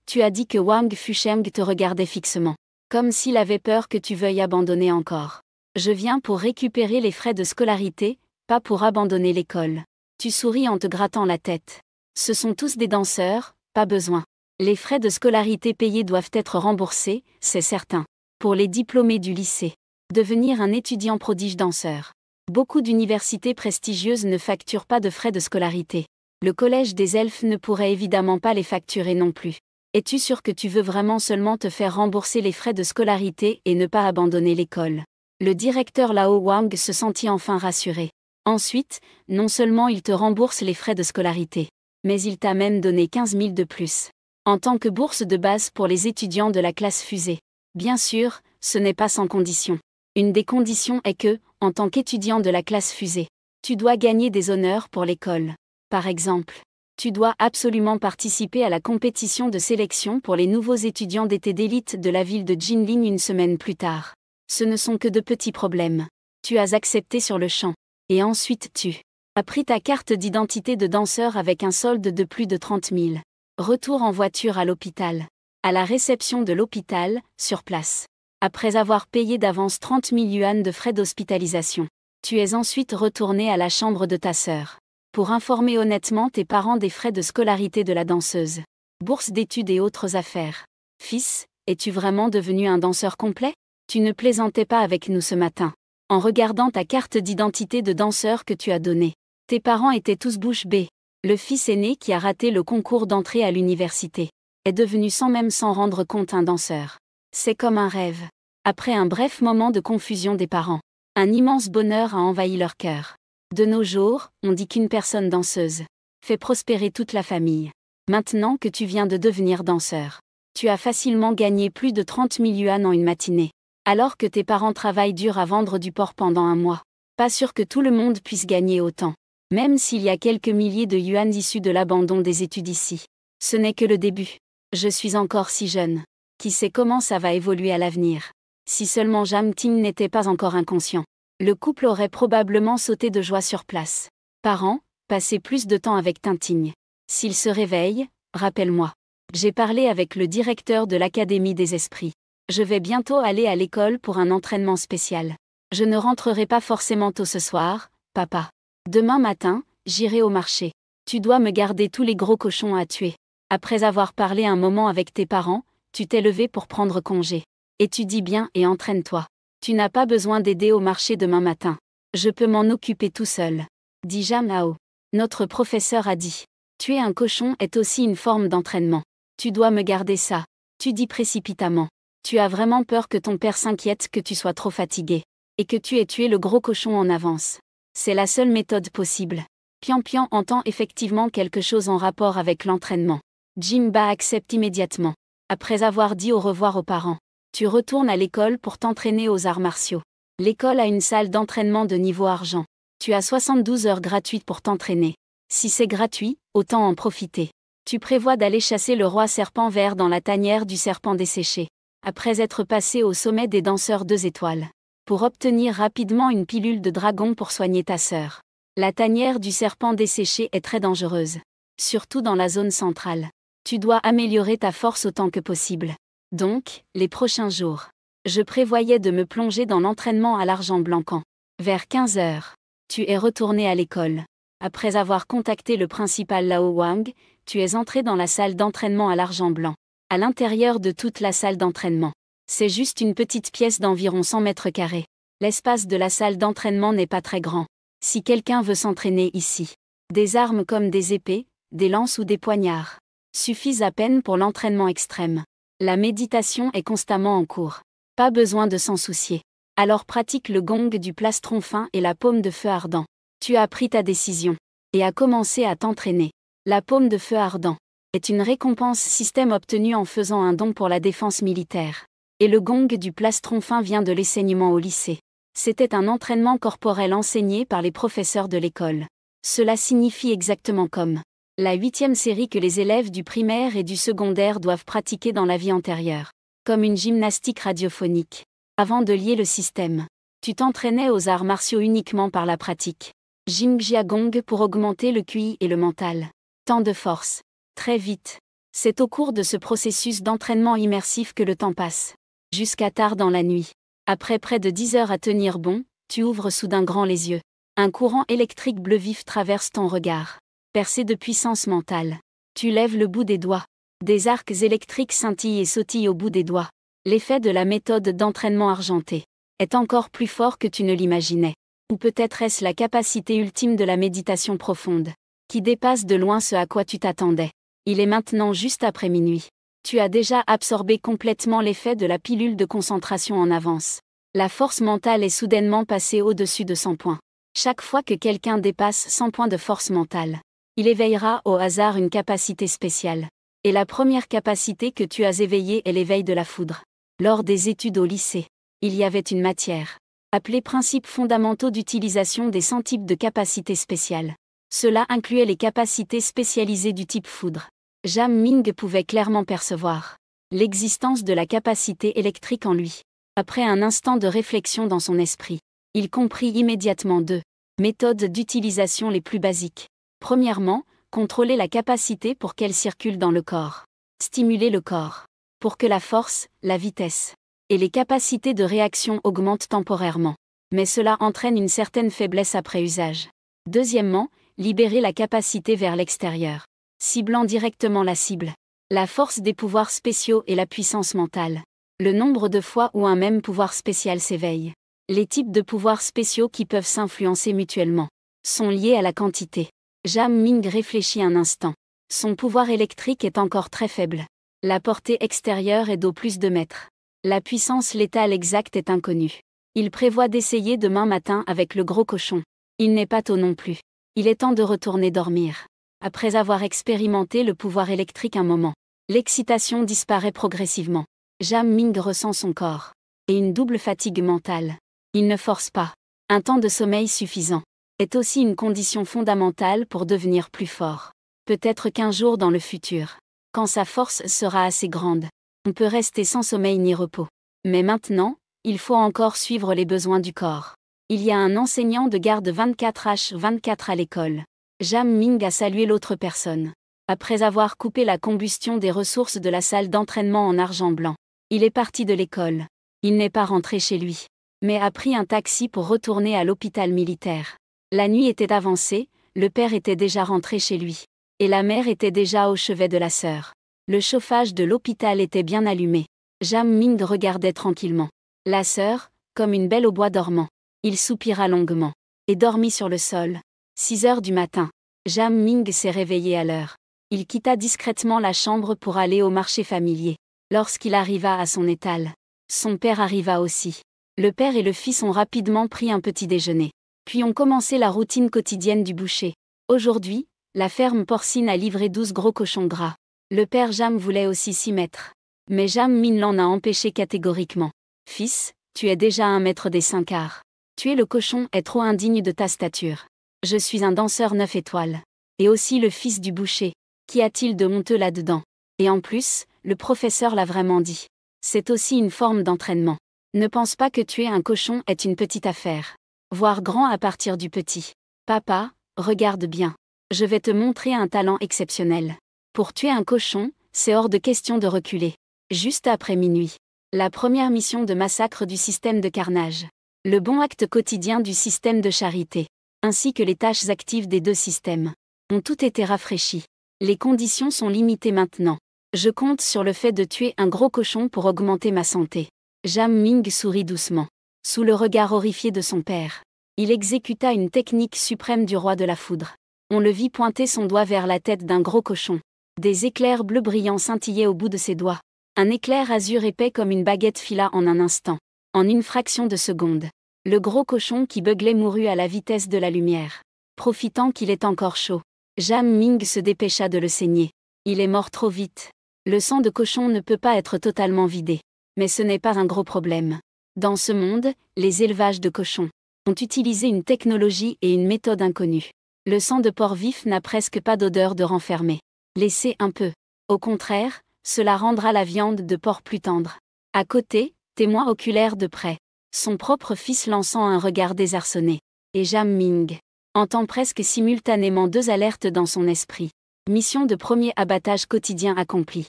Tu as dit que Wang Fusheng te regardait fixement, comme s'il avait peur que tu veuilles abandonner encore. Je viens pour récupérer les frais de scolarité, pas pour abandonner l'école. Tu souris en te grattant la tête. Ce sont tous des danseurs, pas besoin. Les frais de scolarité payés doivent être remboursés, c'est certain. Pour les diplômés du lycée. Devenir un étudiant prodige danseur. Beaucoup d'universités prestigieuses ne facturent pas de frais de scolarité. Le collège des elfes ne pourrait évidemment pas les facturer non plus. Es-tu sûr que tu veux vraiment seulement te faire rembourser les frais de scolarité et ne pas abandonner l'école? Le directeur Lao Wang se sentit enfin rassuré. Ensuite, non seulement il te rembourse les frais de scolarité, mais il t'a même donné 15 000 de plus. En tant que bourse de base pour les étudiants de la classe fusée. Bien sûr, ce n'est pas sans condition. Une des conditions est que, en tant qu'étudiant de la classe fusée, tu dois gagner des honneurs pour l'école. Par exemple, tu dois absolument participer à la compétition de sélection pour les nouveaux étudiants d'été d'élite de la ville de Jinling une semaine plus tard. Ce ne sont que de petits problèmes. Tu as accepté sur le champ. Et ensuite tu as pris ta carte d'identité de danseur avec un solde de plus de 30 000. Retour en voiture à l'hôpital. À la réception de l'hôpital, sur place. Après avoir payé d'avance 30 000 yuan de frais d'hospitalisation, tu es ensuite retourné à la chambre de ta sœur. Pour informer honnêtement tes parents des frais de scolarité de la danseuse. Bourse d'études et autres affaires. Fils, es-tu vraiment devenu un danseur complet? Tu ne plaisantais pas avec nous ce matin. En regardant ta carte d'identité de danseur que tu as donnée. Tes parents étaient tous bouche bée. Le fils aîné qui a raté le concours d'entrée à l'université est devenu sans même s'en rendre compte un danseur. C'est comme un rêve. Après un bref moment de confusion des parents, un immense bonheur a envahi leur cœur. De nos jours, on dit qu'une personne danseuse fait prospérer toute la famille. Maintenant que tu viens de devenir danseur, tu as facilement gagné plus de 30 000 yuan en une matinée, alors que tes parents travaillent dur à vendre du porc pendant un mois. Pas sûr que tout le monde puisse gagner autant. Même s'il y a quelques milliers de yuan issus de l'abandon des études ici. Ce n'est que le début. Je suis encore si jeune. Qui sait comment ça va évoluer à l'avenir. Si seulement Jam Ting n'était pas encore inconscient. Le couple aurait probablement sauté de joie sur place. Parents, passez plus de temps avec Tinting. S'il se réveille, rappelle-moi. J'ai parlé avec le directeur de l'Académie des Esprits. Je vais bientôt aller à l'école pour un entraînement spécial. Je ne rentrerai pas forcément tôt ce soir, papa. Demain matin, j'irai au marché. Tu dois me garder tous les gros cochons à tuer. Après avoir parlé un moment avec tes parents, tu t'es levé pour prendre congé. Étudie bien et entraîne-toi. Tu n'as pas besoin d'aider au marché demain matin. Je peux m'en occuper tout seul. Dit Jam Hao. Notre professeur a dit. Tuer un cochon est aussi une forme d'entraînement. Tu dois me garder ça. Tu dis précipitamment. Tu as vraiment peur que ton père s'inquiète que tu sois trop fatigué. Et que tu aies tué le gros cochon en avance. C'est la seule méthode possible. Pian Pian entend effectivement quelque chose en rapport avec l'entraînement. Jim Ba accepte immédiatement. Après avoir dit au revoir aux parents. Tu retournes à l'école pour t'entraîner aux arts martiaux. L'école a une salle d'entraînement de niveau argent. Tu as 72 heures gratuites pour t'entraîner. Si c'est gratuit, autant en profiter. Tu prévois d'aller chasser le roi serpent vert dans la tanière du serpent desséché. Après être passé au sommet des danseurs 2 étoiles. Pour obtenir rapidement une pilule de dragon pour soigner ta sœur. La tanière du serpent desséché est très dangereuse. Surtout dans la zone centrale. Tu dois améliorer ta force autant que possible. Donc, les prochains jours. Je prévoyais de me plonger dans l'entraînement à l'argent blanc quand. Vers 15 heures. Tu es retourné à l'école. Après avoir contacté le principal Lao Wang, tu es entré dans la salle d'entraînement à l'argent blanc. À l'intérieur de toute la salle d'entraînement. C'est juste une petite pièce d'environ 100 mètres carrés. L'espace de la salle d'entraînement n'est pas très grand. Si quelqu'un veut s'entraîner ici. Des armes comme des épées, des lances ou des poignards. Suffisent à peine pour l'entraînement extrême. La méditation est constamment en cours. Pas besoin de s'en soucier. Alors pratique le gong du plastron fin et la paume de feu ardent. Tu as pris ta décision. Et as commencé à t'entraîner. La paume de feu ardent est une récompense système obtenue en faisant un don pour la défense militaire. Et le gong du plastron fin vient de l'enseignement au lycée. C'était un entraînement corporel enseigné par les professeurs de l'école. Cela signifie exactement comme la 8e série que les élèves du primaire et du secondaire doivent pratiquer dans la vie antérieure. Comme une gymnastique radiophonique. Avant de lier le système. Tu t'entraînais aux arts martiaux uniquement par la pratique. Jingjia Gong pour augmenter le QI et le mental. Temps de force. Très vite. C'est au cours de ce processus d'entraînement immersif que le temps passe. Jusqu'à tard dans la nuit. Après près de 10 heures à tenir bon, tu ouvres soudain grand les yeux. Un courant électrique bleu vif traverse ton regard. Percé de puissance mentale. Tu lèves le bout des doigts. Des arcs électriques scintillent et sautillent au bout des doigts. L'effet de la méthode d'entraînement argenté est encore plus fort que tu ne l'imaginais. Ou peut-être est-ce la capacité ultime de la méditation profonde, qui dépasse de loin ce à quoi tu t'attendais. Il est maintenant juste après minuit. Tu as déjà absorbé complètement l'effet de la pilule de concentration en avance. La force mentale est soudainement passée au-dessus de 100 points. Chaque fois que quelqu'un dépasse 100 points de force mentale, il éveillera au hasard une capacité spéciale. Et la première capacité que tu as éveillée est l'éveil de la foudre. Lors des études au lycée, il y avait une matière, appelée principes fondamentaux d'utilisation des 100 types de capacités spéciales. Cela incluait les capacités spécialisées du type foudre. Jam Ming pouvait clairement percevoir l'existence de la capacité électrique en lui. Après un instant de réflexion dans son esprit, il comprit immédiatement deux méthodes d'utilisation les plus basiques. Premièrement, contrôler la capacité pour qu'elle circule dans le corps. Stimuler le corps. Pour que la force, la vitesse et les capacités de réaction augmentent temporairement. Mais cela entraîne une certaine faiblesse après usage. Deuxièmement, libérer la capacité vers l'extérieur. Ciblant directement la cible. La force des pouvoirs spéciaux et la puissance mentale. Le nombre de fois où un même pouvoir spécial s'éveille. Les types de pouvoirs spéciaux qui peuvent s'influencer mutuellement sont liés à la quantité. Jam Ming réfléchit un instant. Son pouvoir électrique est encore très faible. La portée extérieure est d'au plus de mètres. La puissance létale exacte est inconnue. Il prévoit d'essayer demain matin avec le gros cochon. Il n'est pas tôt non plus. Il est temps de retourner dormir. Après avoir expérimenté le pouvoir électrique un moment, l'excitation disparaît progressivement. Jam Ming ressent son corps. Et une double fatigue mentale. Il ne force pas. Un temps de sommeil suffisant est aussi une condition fondamentale pour devenir plus fort. Peut-être qu'un jour dans le futur, quand sa force sera assez grande, on peut rester sans sommeil ni repos. Mais maintenant, il faut encore suivre les besoins du corps. Il y a un enseignant de garde 24h24 à l'école. Jam Ming a salué l'autre personne. Après avoir coupé la combustion des ressources de la salle d'entraînement en argent blanc, il est parti de l'école. Il n'est pas rentré chez lui, mais a pris un taxi pour retourner à l'hôpital militaire. La nuit était avancée, le père était déjà rentré chez lui, et la mère était déjà au chevet de la sœur. Le chauffage de l'hôpital était bien allumé. Jam Ming regardait tranquillement la sœur, comme une belle au bois dormant. Il soupira longuement et dormit sur le sol. 6 heures du matin. Jam Ming s'est réveillé à l'heure. Il quitta discrètement la chambre pour aller au marché familier. Lorsqu'il arriva à son étal, son père arriva aussi. Le père et le fils ont rapidement pris un petit déjeuner. Puis ont commencé la routine quotidienne du boucher. Aujourd'hui, la ferme porcine a livré 12 gros cochons gras. Le père Jam voulait aussi s'y mettre. Mais Jam Ming l'en a empêché catégoriquement. « Fils, tu es déjà un maître des 5 arts. Tuer le cochon est trop indigne de ta stature. Je suis un danseur 9 étoiles. Et aussi le fils du boucher. Qu'y a-t-il de honteux là-dedans? Et en plus, le professeur l'a vraiment dit. C'est aussi une forme d'entraînement. Ne pense pas que tuer un cochon est une petite affaire. Voir grand à partir du petit. Papa, regarde bien. Je vais te montrer un talent exceptionnel. Pour tuer un cochon, c'est hors de question de reculer. Juste après minuit. La première mission de massacre du système de carnage. Le bon acte quotidien du système de charité, ainsi que les tâches actives des deux systèmes, ont toutes été rafraîchies. Les conditions sont limitées maintenant. Je compte sur le fait de tuer un gros cochon pour augmenter ma santé. Jam Ming sourit doucement. Sous le regard horrifié de son père, il exécuta une technique suprême du roi de la foudre. On le vit pointer son doigt vers la tête d'un gros cochon. Des éclairs bleus brillants scintillaient au bout de ses doigts. Un éclair azur épais comme une baguette fila en un instant. En une fraction de seconde. Le gros cochon qui beuglait mourut à la vitesse de la lumière. Profitant qu'il est encore chaud, Jam Ming se dépêcha de le saigner. Il est mort trop vite. Le sang de cochon ne peut pas être totalement vidé. Mais ce n'est pas un gros problème. Dans ce monde, les élevages de cochons ont utilisé une technologie et une méthode inconnues. Le sang de porc vif n'a presque pas d'odeur de renfermé. Laissez un peu. Au contraire, cela rendra la viande de porc plus tendre. À côté, témoin oculaire de près, son propre fils lançant un regard désarçonné. Et Jam Ming entend presque simultanément 2 alertes dans son esprit. Mission de premier abattage quotidien accomplie.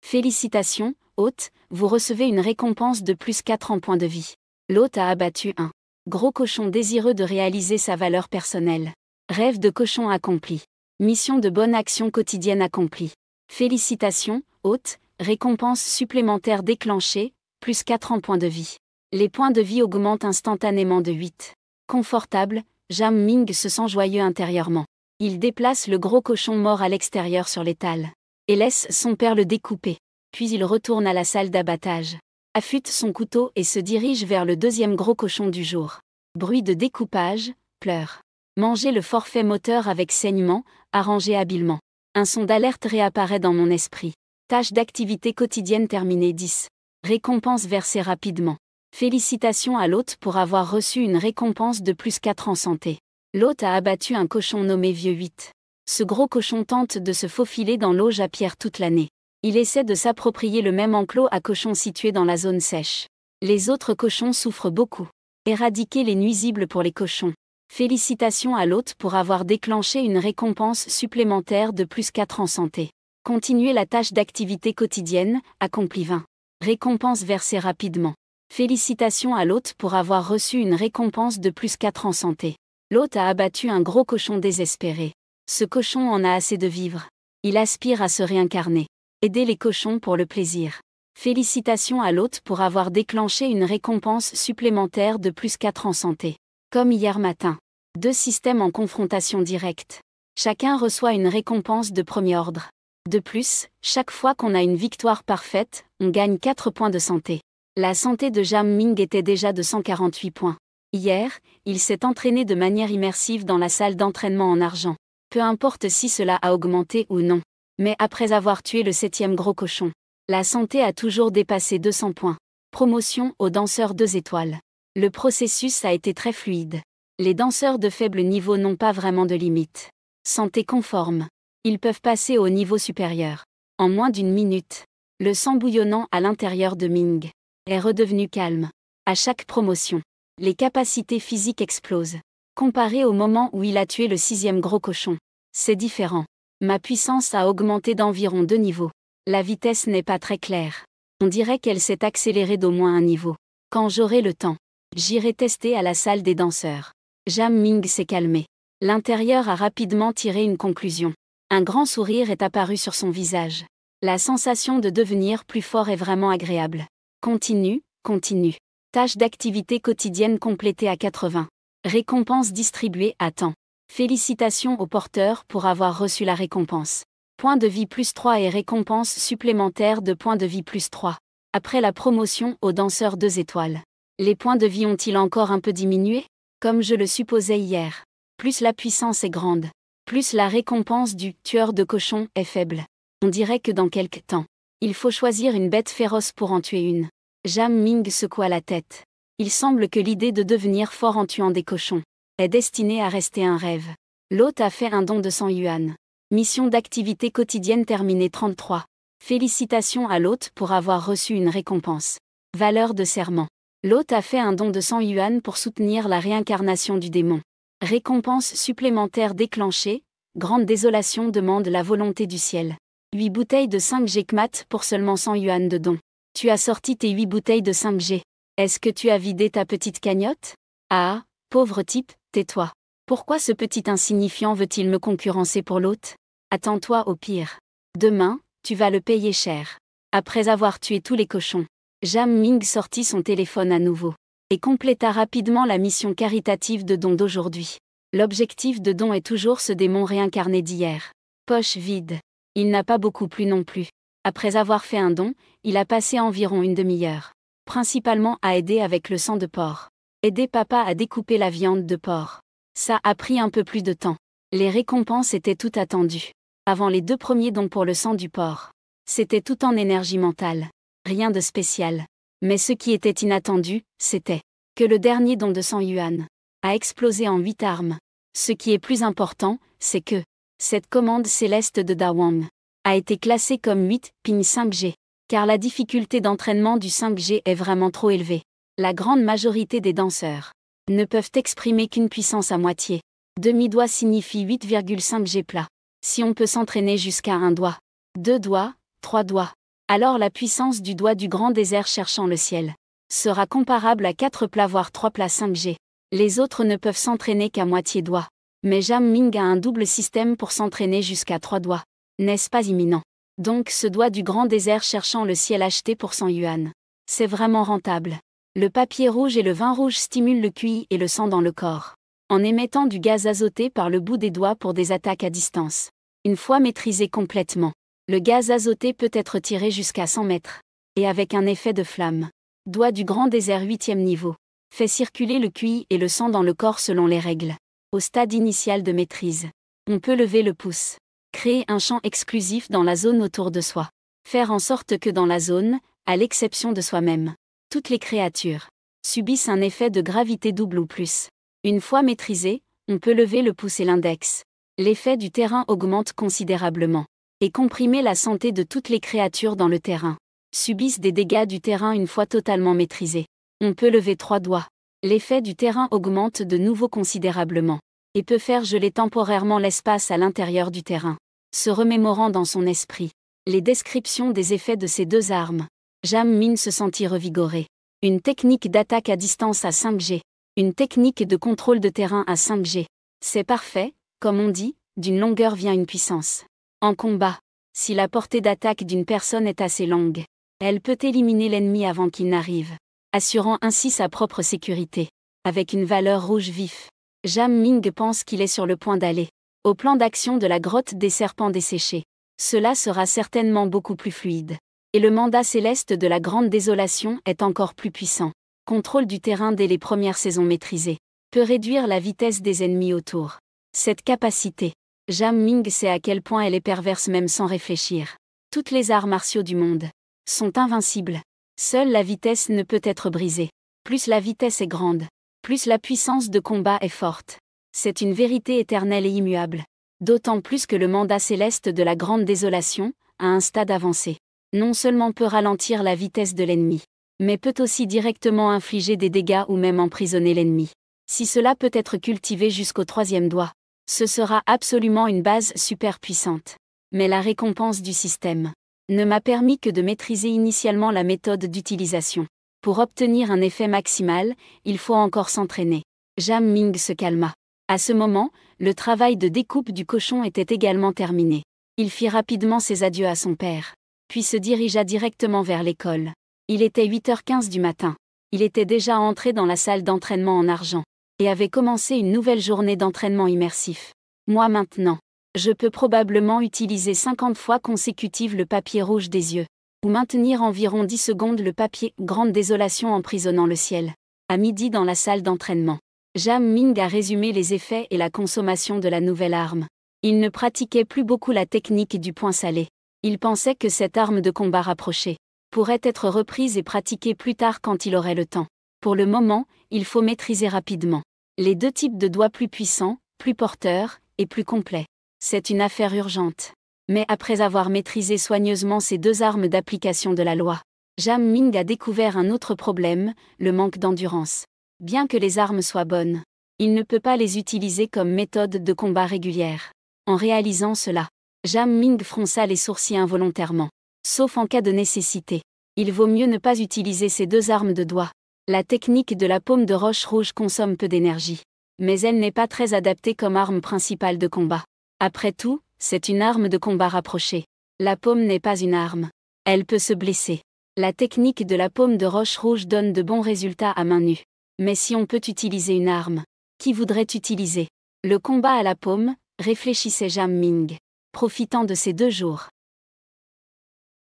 Félicitations, hôte, vous recevez une récompense de plus 4 en points de vie. L'hôte a abattu un gros cochon désireux de réaliser sa valeur personnelle. Rêve de cochon accompli. Mission de bonne action quotidienne accomplie. Félicitations, hôte, récompense supplémentaire déclenchée, plus 4 en points de vie. Les points de vie augmentent instantanément de 8. Confortable, Jam Ming se sent joyeux intérieurement. Il déplace le gros cochon mort à l'extérieur sur l'étal. Et laisse son père le découper. Puis il retourne à la salle d'abattage. Affûte son couteau et se dirige vers le 2e gros cochon du jour. Bruit de découpage, pleurs. Manger le forfait moteur avec saignement, arrangé habilement. Un son d'alerte réapparaît dans mon esprit. Tâche d'activité quotidienne terminée 10. Récompense versée rapidement. Félicitations à l'hôte pour avoir reçu une récompense de plus 4 en santé. L'hôte a abattu un cochon nommé Vieux 8. Ce gros cochon tente de se faufiler dans l'auge à pierre toute l'année. Il essaie de s'approprier le même enclos à cochons situé dans la zone sèche. Les autres cochons souffrent beaucoup. Éradiquer les nuisibles pour les cochons. Félicitations à l'hôte pour avoir déclenché une récompense supplémentaire de plus 4 en santé. Continuer la tâche d'activité quotidienne, accompli 20. Récompense versée rapidement. Félicitations à l'hôte pour avoir reçu une récompense de plus 4 en santé. L'hôte a abattu un gros cochon désespéré. Ce cochon en a assez de vivre. Il aspire à se réincarner. Aider les cochons pour le plaisir. Félicitations à l'hôte pour avoir déclenché une récompense supplémentaire de plus 4 en santé. Comme hier matin. 2 systèmes en confrontation directe. Chacun reçoit une récompense de premier ordre. De plus, chaque fois qu'on a une victoire parfaite, on gagne 4 points de santé. La santé de Jam Ming était déjà de 148 points. Hier, il s'est entraîné de manière immersive dans la salle d'entraînement en argent. Peu importe si cela a augmenté ou non. Mais après avoir tué le 7e gros cochon, la santé a toujours dépassé 200 points. Promotion au danseur 2 étoiles. Le processus a été très fluide. Les danseurs de faible niveau n'ont pas vraiment de limite. Santé conforme. Ils peuvent passer au niveau supérieur. En moins d'une minute, le sang bouillonnant à l'intérieur de Ming est redevenu calme. À chaque promotion, les capacités physiques explosent. Comparé au moment où il a tué le 6e gros cochon, c'est différent. Ma puissance a augmenté d'environ 2 niveaux. La vitesse n'est pas très claire. On dirait qu'elle s'est accélérée d'au moins un niveau. Quand j'aurai le temps, j'irai tester à la salle des danseurs. Jam Ming s'est calmé. L'intérieur a rapidement tiré une conclusion. Un grand sourire est apparu sur son visage. La sensation de devenir plus fort est vraiment agréable. Continue, continue. Tâche d'activité quotidienne complétée à 80. Récompense distribuée à temps. Félicitations aux porteurs pour avoir reçu la récompense. Point de vie plus 3 et récompense supplémentaire de points de vie plus 3. Après la promotion aux danseurs 2 étoiles. Les points de vie ont-ils encore un peu diminué? Comme je le supposais hier. Plus la puissance est grande. Plus la récompense du tueur de cochons est faible. On dirait que dans quelque temps, il faut choisir une bête féroce pour en tuer une. Jam Ming secoua la tête. Il semble que l'idée de devenir fort en tuant des cochons est destinée à rester un rêve. L'hôte a fait un don de 100 yuan. Mission d'activité quotidienne terminée 33. Félicitations à l'hôte pour avoir reçu une récompense. Valeur de serment. L'hôte a fait un don de 100 yuan pour soutenir la réincarnation du démon. Récompense supplémentaire déclenchée. Grande désolation demande la volonté du ciel. 8 bouteilles de 5G Kmat pour seulement 100 yuan de don. Tu as sorti tes 8 bouteilles de 5G. Est-ce que tu as vidé ta petite cagnotte? Ah, pauvre type, tais-toi. Pourquoi ce petit insignifiant veut-il me concurrencer pour l'hôte? Attends-toi au pire. Demain, tu vas le payer cher. Après avoir tué tous les cochons, Jam Ming sortit son téléphone à nouveau et compléta rapidement la mission caritative de don d'aujourd'hui. L'objectif de don est toujours ce démon réincarné d'hier. Poche vide. Il n'a pas beaucoup plu non plus. Après avoir fait un don, il a passé environ une demi-heure. Principalement à aider avec le sang de porc. Aider papa à découper la viande de porc. Ça a pris un peu plus de temps. Les récompenses étaient toutes attendues. Avant les 2 premiers dons pour le sang du porc. C'était tout en énergie mentale. Rien de spécial. Mais ce qui était inattendu, c'était que le dernier don de 100 yuan a explosé en 8 armes. Ce qui est plus important, c'est que cette commande céleste de Da Wang a été classée comme 8 ping 5G. Car la difficulté d'entraînement du 5G est vraiment trop élevée. La grande majorité des danseurs ne peuvent exprimer qu'une puissance à moitié. Demi-doigt signifie 8,5 G plat. Si on peut s'entraîner jusqu'à 1 doigt, 2 doigts, 3 doigts, alors la puissance du doigt du grand désert cherchant le ciel sera comparable à 4 plats voire 3 plats 5G. Les autres ne peuvent s'entraîner qu'à moitié doigt. Mais Jam Ming a un double système pour s'entraîner jusqu'à 3 doigts. N'est-ce pas imminent? Donc ce doigt du grand désert cherchant le ciel acheté pour 100 yuan. C'est vraiment rentable. Le papier rouge et le vin rouge stimulent le QI et le sang dans le corps, en émettant du gaz azoté par le bout des doigts pour des attaques à distance. Une fois maîtrisé complètement, le gaz azoté peut être tiré jusqu'à 100 mètres. Et avec un effet de flamme. Doigt du grand désert 8e niveau. Fait circuler le QI et le sang dans le corps selon les règles. Au stade initial de maîtrise, on peut lever le pouce. Créer un champ exclusif dans la zone autour de soi. Faire en sorte que dans la zone, à l'exception de soi-même, toutes les créatures subissent un effet de gravité double ou plus. Une fois maîtrisé, on peut lever le pouce et l'index. L'effet du terrain augmente considérablement. Et comprimer la santé de toutes les créatures dans le terrain. Subissent des dégâts du terrain une fois totalement maîtrisé. On peut lever 3 doigts. L'effet du terrain augmente de nouveau considérablement. Et peut faire geler temporairement l'espace à l'intérieur du terrain. Se remémorant dans son esprit les descriptions des effets de ces 2 armes, Jam Ming se sentit revigoré. Une technique d'attaque à distance à 5G. Une technique de contrôle de terrain à 5G. C'est parfait, comme on dit, d'une longueur vient une puissance. En combat, si la portée d'attaque d'une personne est assez longue, elle peut éliminer l'ennemi avant qu'il n'arrive, assurant ainsi sa propre sécurité. Avec une valeur rouge vif, Jam Ming pense qu'il est sur le point d'aller au plan d'action de la grotte des serpents desséchés. Cela sera certainement beaucoup plus fluide. Et le mandat céleste de la grande désolation est encore plus puissant. Contrôle du terrain dès les premières saisons maîtrisées. Peut réduire la vitesse des ennemis autour. Cette capacité, Jam Ming sait à quel point elle est perverse même sans réfléchir. Toutes les arts martiaux du monde sont invincibles. Seule la vitesse ne peut être brisée. Plus la vitesse est grande, plus la puissance de combat est forte. C'est une vérité éternelle et immuable. D'autant plus que le mandat céleste de la Grande Désolation, à un stade avancé, non seulement peut ralentir la vitesse de l'ennemi, mais peut aussi directement infliger des dégâts ou même emprisonner l'ennemi. Si cela peut être cultivé jusqu'au 3e doigt, ce sera absolument une base super puissante. Mais la récompense du système ne m'a permis que de maîtriser initialement la méthode d'utilisation. Pour obtenir un effet maximal, il faut encore s'entraîner. Jam Ming se calma. À ce moment, le travail de découpe du cochon était également terminé. Il fit rapidement ses adieux à son père, puis se dirigea directement vers l'école. Il était 8h15 du matin. Il était déjà entré dans la salle d'entraînement en argent, et avait commencé une nouvelle journée d'entraînement immersif. Moi maintenant, je peux probablement utiliser 50 fois consécutives le papier rouge des yeux, ou maintenir environ 10 secondes le papier Grande Désolation emprisonnant le ciel. À midi dans la salle d'entraînement, Jam Ming a résumé les effets et la consommation de la nouvelle arme. Il ne pratiquait plus beaucoup la technique du poing salé. Il pensait que cette arme de combat rapprochée pourrait être reprise et pratiquée plus tard quand il aurait le temps. Pour le moment, il faut maîtriser rapidement les 2 types de doigts plus puissants, plus porteurs, et plus complets. C'est une affaire urgente. Mais après avoir maîtrisé soigneusement ces 2 armes d'application de la loi, Jam Ming a découvert un autre problème, le manque d'endurance. Bien que les armes soient bonnes, il ne peut pas les utiliser comme méthode de combat régulière. En réalisant cela, Jam Ming fronça les sourcils involontairement. Sauf en cas de nécessité. Il vaut mieux ne pas utiliser ces 2 armes de doigts. La technique de la paume de roche rouge consomme peu d'énergie. Mais elle n'est pas très adaptée comme arme principale de combat. Après tout, c'est une arme de combat rapprochée. La paume n'est pas une arme. Elle peut se blesser. La technique de la paume de roche rouge donne de bons résultats à main nue. Mais si on peut utiliser une arme, qui voudrait utiliser le combat à la paume, réfléchissait Jam Ming, profitant de ces 2 jours.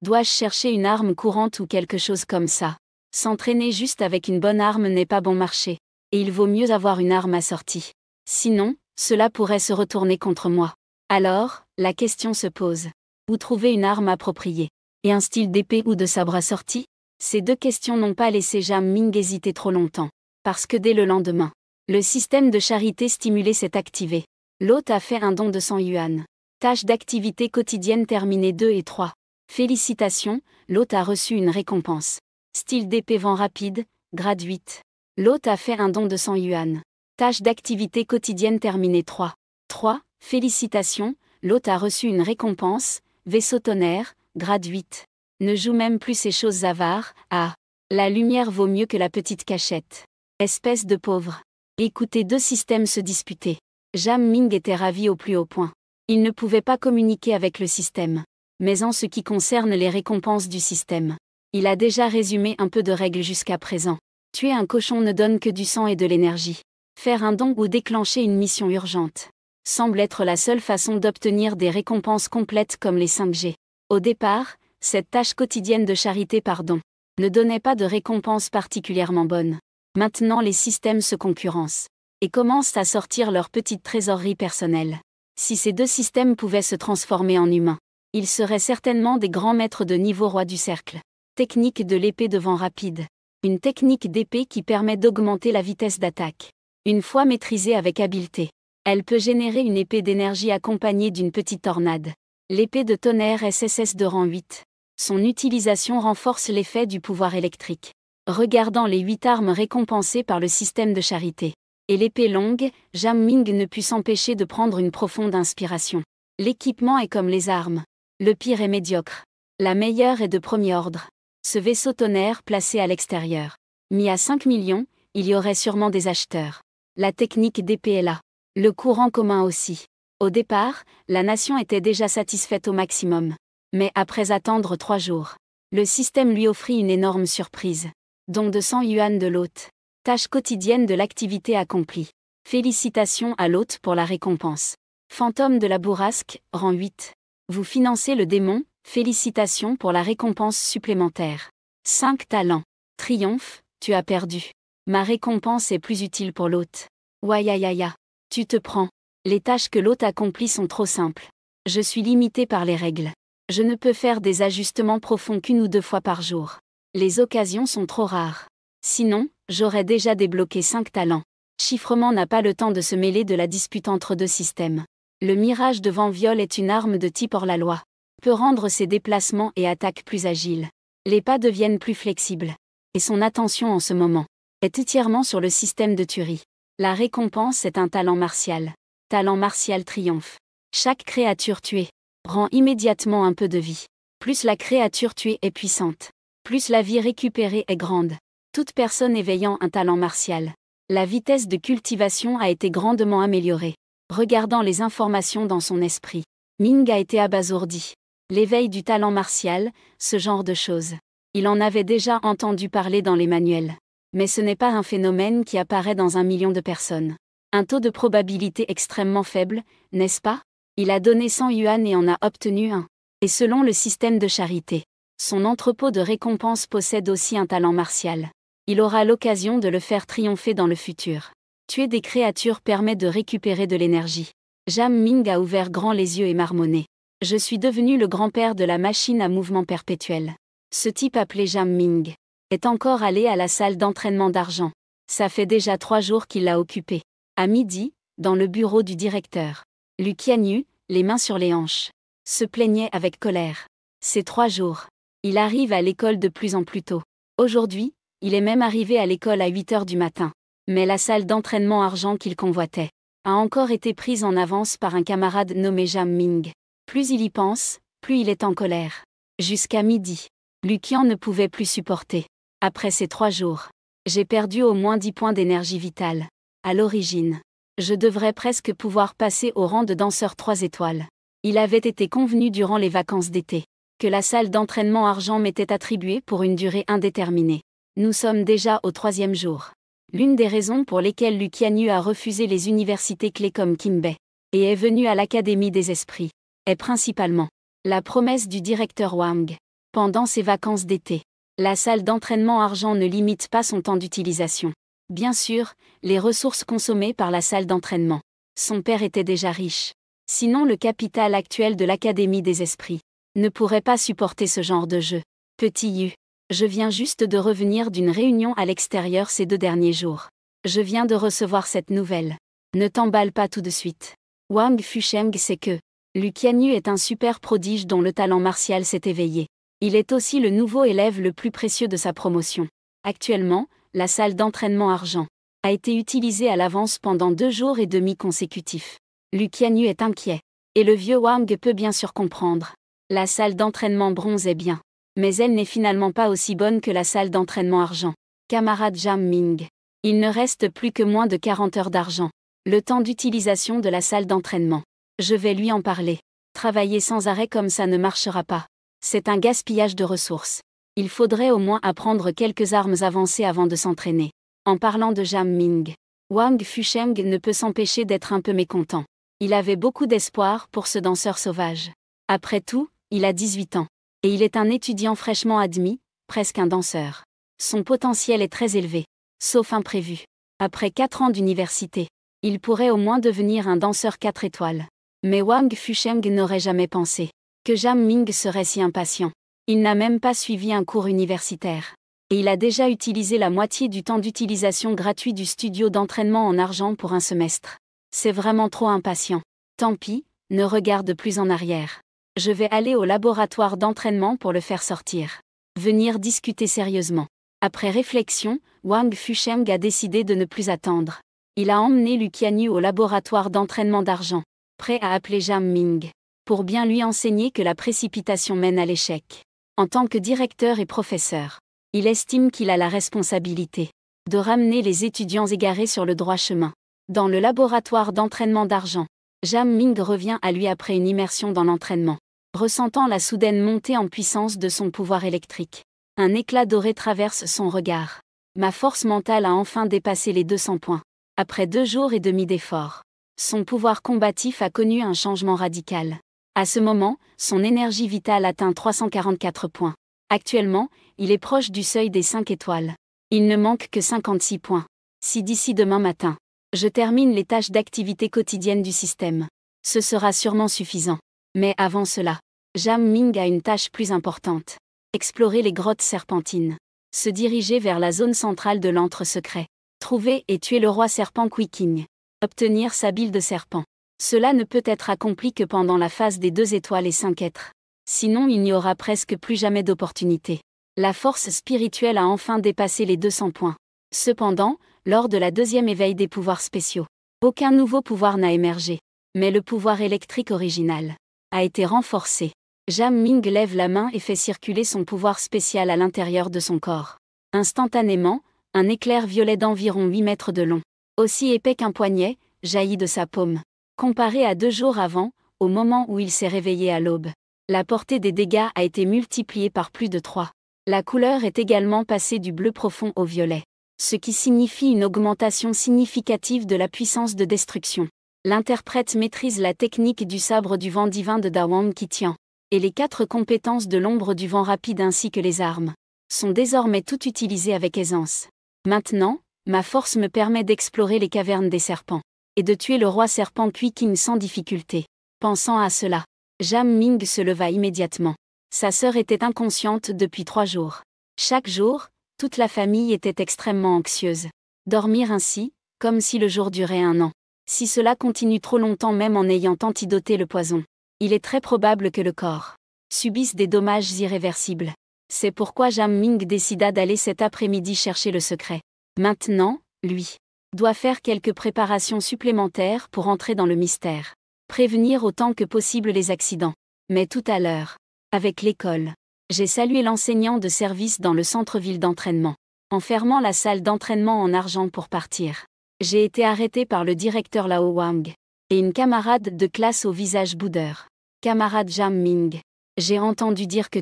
Dois-je chercher une arme courante ou quelque chose comme ça? S'entraîner juste avec une bonne arme n'est pas bon marché, et il vaut mieux avoir une arme assortie. Sinon, cela pourrait se retourner contre moi. Alors, la question se pose. Où trouver une arme appropriée? Et un style d'épée ou de sabre assorti? Ces 2 questions n'ont pas laissé Jam Ming hésiter trop longtemps. Parce que dès le lendemain, le système de charité stimulé s'est activé. L'hôte a fait un don de 100 yuan. Tâche d'activité quotidienne terminée 2 et 3. Félicitations, l'hôte a reçu une récompense. Style d'épée vent rapide, grade 8. L'hôte a fait un don de 100 yuan. Tâche d'activité quotidienne terminée 3. 3. Félicitations, l'hôte a reçu une récompense, vaisseau tonnerre, grade 8. Ne joue même plus ces choses avares. Ah, la lumière vaut mieux que la petite cachette. Espèce de pauvre. Écoutez 2 systèmes se disputer. Jam Ming était ravi au plus haut point. Il ne pouvait pas communiquer avec le système. Mais en ce qui concerne les récompenses du système, il a déjà résumé un peu de règles jusqu'à présent. Tuer un cochon ne donne que du sang et de l'énergie. Faire un don ou déclencher une mission urgente semble être la seule façon d'obtenir des récompenses complètes comme les 5G. Au départ, cette tâche quotidienne de charité par don ne donnait pas de récompense particulièrement bonne. Maintenant les systèmes se concurrencent et commencent à sortir leur petite trésorerie personnelle. Si ces 2 systèmes pouvaient se transformer en humains, ils seraient certainement des grands maîtres de niveau roi du cercle. Technique de l'épée de vent rapide. Une technique d'épée qui permet d'augmenter la vitesse d'attaque. Une fois maîtrisée avec habileté, elle peut générer une épée d'énergie accompagnée d'une petite tornade. L'épée de tonnerre SSS de rang 8. Son utilisation renforce l'effet du pouvoir électrique. Regardant les 8 armes récompensées par le système de charité, et l'épée longue, Jam Ming ne put s'empêcher de prendre une profonde inspiration. L'équipement est comme les armes. Le pire est médiocre. La meilleure est de premier ordre. Ce vaisseau tonnerre placé à l'extérieur. Mis à 5 millions, il y aurait sûrement des acheteurs. La technique d'épée est là. Le courant commun aussi. Au départ, la nation était déjà satisfaite au maximum. Mais après attendre 3 jours, le système lui offrit une énorme surprise. Don de 100 yuan de l'hôte. Tâche quotidienne de l'activité accomplie. Félicitations à l'hôte pour la récompense. Fantôme de la bourrasque, rang 8. Vous financez le démon, félicitations pour la récompense supplémentaire. 5 talents. Triomphe, tu as perdu. Ma récompense est plus utile pour l'hôte. Ouaïaïaïa. Tu te prends. Les tâches que l'hôte accomplit sont trop simples. Je suis limité par les règles. Je ne peux faire des ajustements profonds qu'1 ou 2 fois par jour. Les occasions sont trop rares. Sinon, j'aurais déjà débloqué 5 talents. Chiffrement n'a pas le temps de se mêler de la dispute entre deux systèmes. Le mirage de vent viol est une arme de type hors-la-loi. Peut rendre ses déplacements et attaques plus agiles. Les pas deviennent plus flexibles. Et son attention en ce moment est entièrement sur le système de tuerie. La récompense est un talent martial. Talent martial triomphe. Chaque créature tuée rend immédiatement un peu de vie. Plus la créature tuée est puissante, plus la vie récupérée est grande. Toute personne éveillant un talent martial. La vitesse de cultivation a été grandement améliorée. Regardant les informations dans son esprit, Ming a été abasourdi. L'éveil du talent martial, ce genre de choses. Il en avait déjà entendu parler dans les manuels. Mais ce n'est pas un phénomène qui apparaît dans 1 million de personnes. Un taux de probabilité extrêmement faible, n'est-ce pas? Il a donné 100 yuan et en a obtenu 1. Et selon le système de charité, son entrepôt de récompense possède aussi un talent martial. Il aura l'occasion de le faire triompher dans le futur. Tuer des créatures permet de récupérer de l'énergie. Jam Ming a ouvert grand les yeux et marmonné. Je suis devenu le grand-père de la machine à mouvement perpétuel. Ce type appelé Jam Ming est encore allé à la salle d'entraînement d'argent. Ça fait déjà 3 jours qu'il l'a occupée. À midi, dans le bureau du directeur, Lu Qianyu, les mains sur les hanches, se plaignait avec colère. Ces 3 jours, il arrive à l'école de plus en plus tôt. Aujourd'hui, il est même arrivé à l'école à 8 heures du matin. Mais la salle d'entraînement argent qu'il convoitait a encore été prise en avance par un camarade nommé Jam Ming. Plus il y pense, plus il est en colère. Jusqu'à midi, Lu Qian ne pouvait plus supporter. Après ces 3 jours, j'ai perdu au moins 10 points d'énergie vitale. À l'origine, je devrais presque pouvoir passer au rang de danseur 3 étoiles. Il avait été convenu durant les vacances d'été que la salle d'entraînement argent m'était attribuée pour une durée indéterminée. Nous sommes déjà au 3e jour. L'une des raisons pour lesquelles Lu Qianyu a refusé les universités clés comme Kinbei et est venu à l'Académie des Esprits est principalement la promesse du directeur Wang. Pendant ses vacances d'été, la salle d'entraînement argent ne limite pas son temps d'utilisation. Bien sûr, les ressources consommées par la salle d'entraînement. Son père était déjà riche. Sinon le capital actuel de l'Académie des Esprits ne pourrait pas supporter ce genre de jeu. Petit Yu. Je viens juste de revenir d'une réunion à l'extérieur ces 2 derniers jours. Je viens de recevoir cette nouvelle. Ne t'emballe pas tout de suite. Wang Fusheng sait que Lu Qianyu est un super prodige dont le talent martial s'est éveillé. Il est aussi le nouveau élève le plus précieux de sa promotion. Actuellement, la salle d'entraînement argent a été utilisée à l'avance pendant 2 jours et demi consécutifs. Lu Qianyu est inquiet. Et le vieux Wang peut bien sûr comprendre. La salle d'entraînement bronze est bien. Mais elle n'est finalement pas aussi bonne que la salle d'entraînement argent. Camarade Jam Ming. Il ne reste plus que moins de 40 heures d'argent. Le temps d'utilisation de la salle d'entraînement. Je vais lui en parler. Travailler sans arrêt comme ça ne marchera pas. C'est un gaspillage de ressources. Il faudrait au moins apprendre quelques armes avancées avant de s'entraîner. En parlant de Jam Ming, Wang Fusheng ne peut s'empêcher d'être un peu mécontent. Il avait beaucoup d'espoir pour ce danseur sauvage. Après tout, il a 18 ans. Et il est un étudiant fraîchement admis, presque un danseur. Son potentiel est très élevé, sauf imprévu. Après 4 ans d'université, il pourrait au moins devenir un danseur 4 étoiles. Mais Wang Fusheng n'aurait jamais pensé que Jam Ming serait si impatient. Il n'a même pas suivi un cours universitaire. Et il a déjà utilisé la moitié du temps d'utilisation gratuit du studio d'entraînement en argent pour un semestre. C'est vraiment trop impatient. Tant pis, ne regarde plus en arrière. Je vais aller au laboratoire d'entraînement pour le faire sortir. Venir discuter sérieusement. Après réflexion, Wang Fusheng a décidé de ne plus attendre. Il a emmené Lu Qianyu au laboratoire d'entraînement d'argent, prêt à appeler Jam Ming, pour bien lui enseigner que la précipitation mène à l'échec. En tant que directeur et professeur, il estime qu'il a la responsabilité de ramener les étudiants égarés sur le droit chemin. Dans le laboratoire d'entraînement d'argent, Jam Ming revient à lui après une immersion dans l'entraînement. Ressentant la soudaine montée en puissance de son pouvoir électrique. Un éclat doré traverse son regard. Ma force mentale a enfin dépassé les 200 points. Après 2 jours et demi d'efforts, son pouvoir combatif a connu un changement radical. À ce moment, son énergie vitale atteint 344 points. Actuellement, il est proche du seuil des 5 étoiles. Il ne manque que 56 points. Si d'ici demain matin, je termine les tâches d'activité quotidienne du système, ce sera sûrement suffisant. Mais avant cela, Jam Ming a une tâche plus importante. Explorer les grottes serpentines. se diriger vers la zone centrale de l'antre secret. Trouver et tuer le roi serpent Quiking. Obtenir sa bile de serpent. Cela ne peut être accompli que pendant la phase des 2 étoiles et 5 êtres. Sinon il n'y aura presque plus jamais d'opportunité. La force spirituelle a enfin dépassé les 200 points. Cependant, lors de la 2e éveil des pouvoirs spéciaux, aucun nouveau pouvoir n'a émergé. Mais le pouvoir électrique original a été renforcé. Jam Ming lève la main et fait circuler son pouvoir spécial à l'intérieur de son corps. Instantanément, un éclair violet d'environ 8 mètres de long, aussi épais qu'un poignet, jaillit de sa paume. Comparé à 2 jours avant, au moment où il s'est réveillé à l'aube, la portée des dégâts a été multipliée par plus de 3. La couleur est également passée du bleu profond au violet, ce qui signifie une augmentation significative de la puissance de destruction. L'interprète maîtrise la technique du sabre du vent divin de Dawang Qitian, et les 4 compétences de l'ombre du vent rapide ainsi que les armes sont désormais toutes utilisées avec aisance. Maintenant, ma force me permet d'explorer les cavernes des serpents et de tuer le roi serpent Quiking sans difficulté. Pensant à cela, Jam Ming se leva immédiatement. Sa sœur était inconsciente depuis 3 jours. Chaque jour, toute la famille était extrêmement anxieuse. Dormir ainsi, comme si le jour durait 1 an. Si cela continue trop longtemps même en ayant antidoté le poison, il est très probable que le corps subisse des dommages irréversibles. C'est pourquoi Jam Ming décida d'aller cet après-midi chercher le secret. Maintenant, lui doit faire quelques préparations supplémentaires pour entrer dans le mystère. Prévenir autant que possible les accidents. Mais tout à l'heure, avec l'école, j'ai salué l'enseignant de service dans le centre-ville d'entraînement. En fermant la salle d'entraînement en argent pour partir, j'ai été arrêté par le directeur Lao Wang et une camarade de classe au visage boudeur. Camarade Jam Ming, j'ai entendu dire que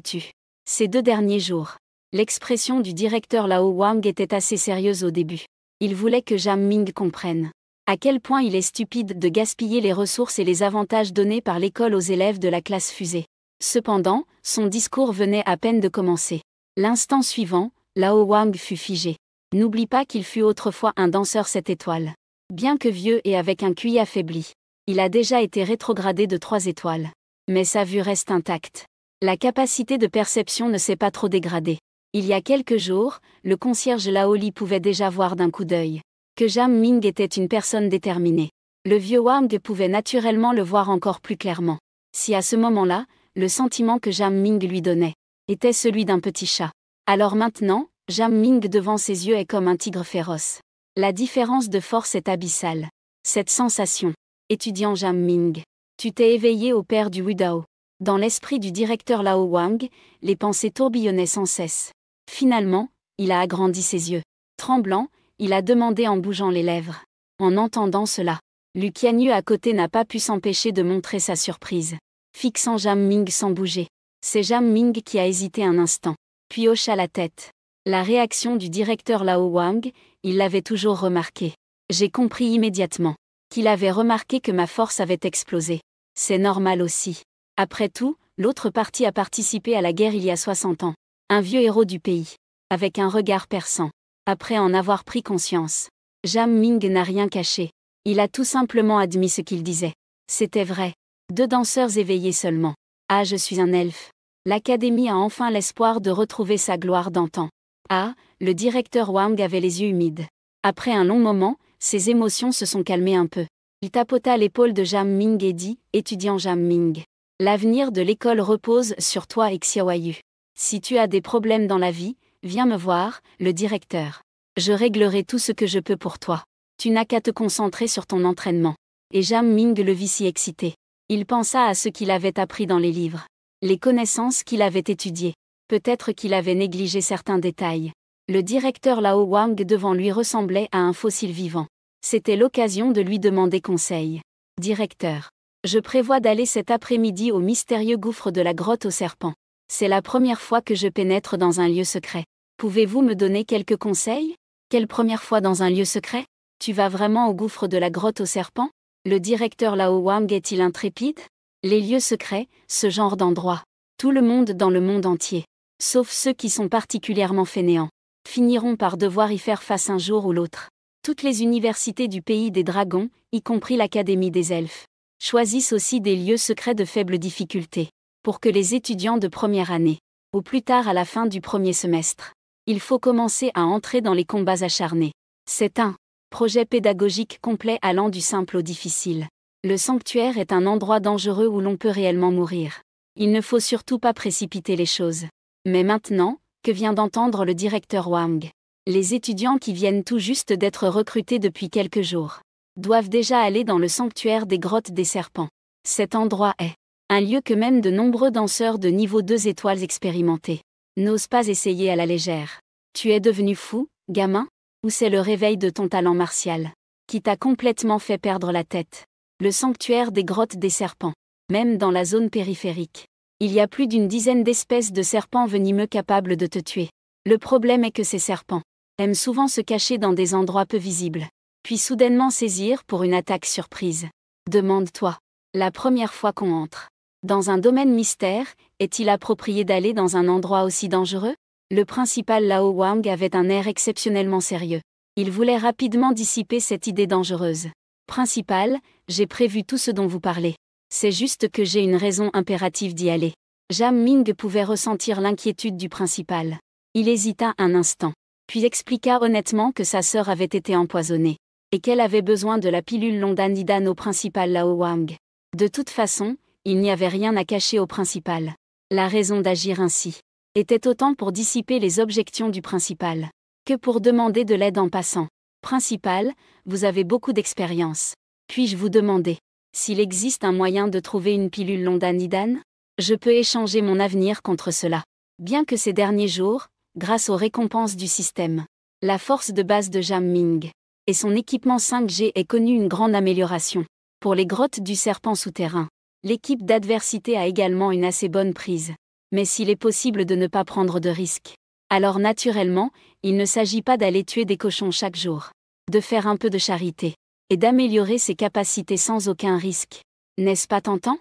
ces 2 derniers jours, l'expression du directeur Lao Wang était assez sérieuse au début. Il voulait que Jam Ming comprenne à quel point il est stupide de gaspiller les ressources et les avantages donnés par l'école aux élèves de la classe fusée. Cependant, son discours venait à peine de commencer. L'instant suivant, Lao Wang fut figé. N'oublie pas qu'il fut autrefois un danseur 7 étoiles. Bien que vieux et avec un QI affaibli, il a déjà été rétrogradé de 3 étoiles. Mais sa vue reste intacte. La capacité de perception ne s'est pas trop dégradée. Il y a quelques jours, le concierge Lao Li pouvait déjà voir d'un coup d'œil que Jam Ming était une personne déterminée. Le vieux Wang pouvait naturellement le voir encore plus clairement. Si à ce moment-là, le sentiment que Jam Ming lui donnait était celui d'un petit chat, alors maintenant, Jam Ming devant ses yeux est comme un tigre féroce. La différence de force est abyssale. Cette sensation. Étudiant Jam Ming, tu t'es éveillé au père du Wudao. Dans l'esprit du directeur Lao Wang, les pensées tourbillonnaient sans cesse. Finalement, il a agrandi ses yeux. Tremblant, il a demandé en bougeant les lèvres. En entendant cela, Lu Qianyu à côté n'a pas pu s'empêcher de montrer sa surprise. Fixant Jam Ming sans bouger. C'est Jam Ming qui a hésité un instant, puis hocha la tête. La réaction du directeur Lao Wang, il l'avait toujours remarqué. J'ai compris immédiatement qu'il avait remarqué que ma force avait explosé. C'est normal aussi. Après tout, l'autre partie a participé à la guerre il y a 60 ans. Un vieux héros du pays. Avec un regard perçant. Après en avoir pris conscience, Jam Ming n'a rien caché. Il a tout simplement admis ce qu'il disait. C'était vrai. 2 danseurs éveillés seulement. Ah, je suis un elfe. L'académie a enfin l'espoir de retrouver sa gloire d'antan. Ah, le directeur Wang avait les yeux humides. Après un long moment, ses émotions se sont calmées un peu. Il tapota l'épaule de Jam Ming et dit, étudiant Jam Ming. L'avenir de l'école repose sur toi et Xiaoyu. Si tu as des problèmes dans la vie, viens me voir, le directeur. Je réglerai tout ce que je peux pour toi. Tu n'as qu'à te concentrer sur ton entraînement. Et Jam Ming le vit si excité. Il pensa à ce qu'il avait appris dans les livres. Les connaissances qu'il avait étudiées. Peut-être qu'il avait négligé certains détails. Le directeur Lao Wang devant lui ressemblait à un fossile vivant. C'était l'occasion de lui demander conseil. Directeur. Je prévois d'aller cet après-midi au mystérieux gouffre de la grotte aux serpents. C'est la première fois que je pénètre dans un lieu secret. Pouvez-vous me donner quelques conseils? Quelle première fois dans un lieu secret? Tu vas vraiment au gouffre de la grotte aux serpents? Le directeur Lao Wang est-il intrépide? Les lieux secrets, ce genre d'endroit. Tout le monde dans le monde entier, sauf ceux qui sont particulièrement fainéants, finiront par devoir y faire face un jour ou l'autre. Toutes les universités du pays des dragons, y compris l'Académie des elfes, choisissent aussi des lieux secrets de faible difficulté, pour que les étudiants de première année, ou plus tard à la fin du premier semestre, Il faut commencer à entrer dans les combats acharnés. C'est un projet pédagogique complet allant du simple au difficile. Le sanctuaire est un endroit dangereux où l'on peut réellement mourir. Il ne faut surtout pas précipiter les choses. Mais maintenant, que vient d'entendre le directeur Wang? Les étudiants qui viennent tout juste d'être recrutés depuis quelques jours doivent déjà aller dans le sanctuaire des grottes des serpents. Cet endroit est un lieu que même de nombreux danseurs de niveau 2 étoiles expérimentés n'osent pas essayer à la légère. Tu es devenu fou, gamin? Ou c'est le réveil de ton talent martial qui t'a complètement fait perdre la tête? Le sanctuaire des grottes des serpents. Même dans la zone périphérique, il y a plus d'une dizaine d'espèces de serpents venimeux capables de te tuer. Le problème est que ces serpents aiment souvent se cacher dans des endroits peu visibles, puis soudainement saisir pour une attaque surprise. Demande-toi, la première fois qu'on entre dans un domaine mystère, est-il approprié d'aller dans un endroit aussi dangereux? Le principal Lao Wang avait un air exceptionnellement sérieux. Il voulait rapidement dissiper cette idée dangereuse. Principal, j'ai prévu tout ce dont vous parlez. C'est juste que j'ai une raison impérative d'y aller. Jam Ming pouvait ressentir l'inquiétude du principal. Il hésita un instant, puis expliqua honnêtement que sa sœur avait été empoisonnée, et qu'elle avait besoin de la pilule Londan au principal Lao Wang. De toute façon, il n'y avait rien à cacher au principal. La raison d'agir ainsi était autant pour dissiper les objections du principal que pour demander de l'aide en passant. Principal, vous avez beaucoup d'expérience. Puis-je vous demander s'il existe un moyen de trouver une pilule Londan? Je peux échanger mon avenir contre cela. Bien que ces derniers jours, grâce aux récompenses du système, la force de base de Jam Ming et son équipement 5G ait connu une grande amélioration. Pour les grottes du serpent souterrain, l'équipe d'adversité a également une assez bonne prise. Mais s'il est possible de ne pas prendre de risques, alors naturellement, il ne s'agit pas d'aller tuer des cochons chaque jour, de faire un peu de charité, et d'améliorer ses capacités sans aucun risque. N'est-ce pas tentant?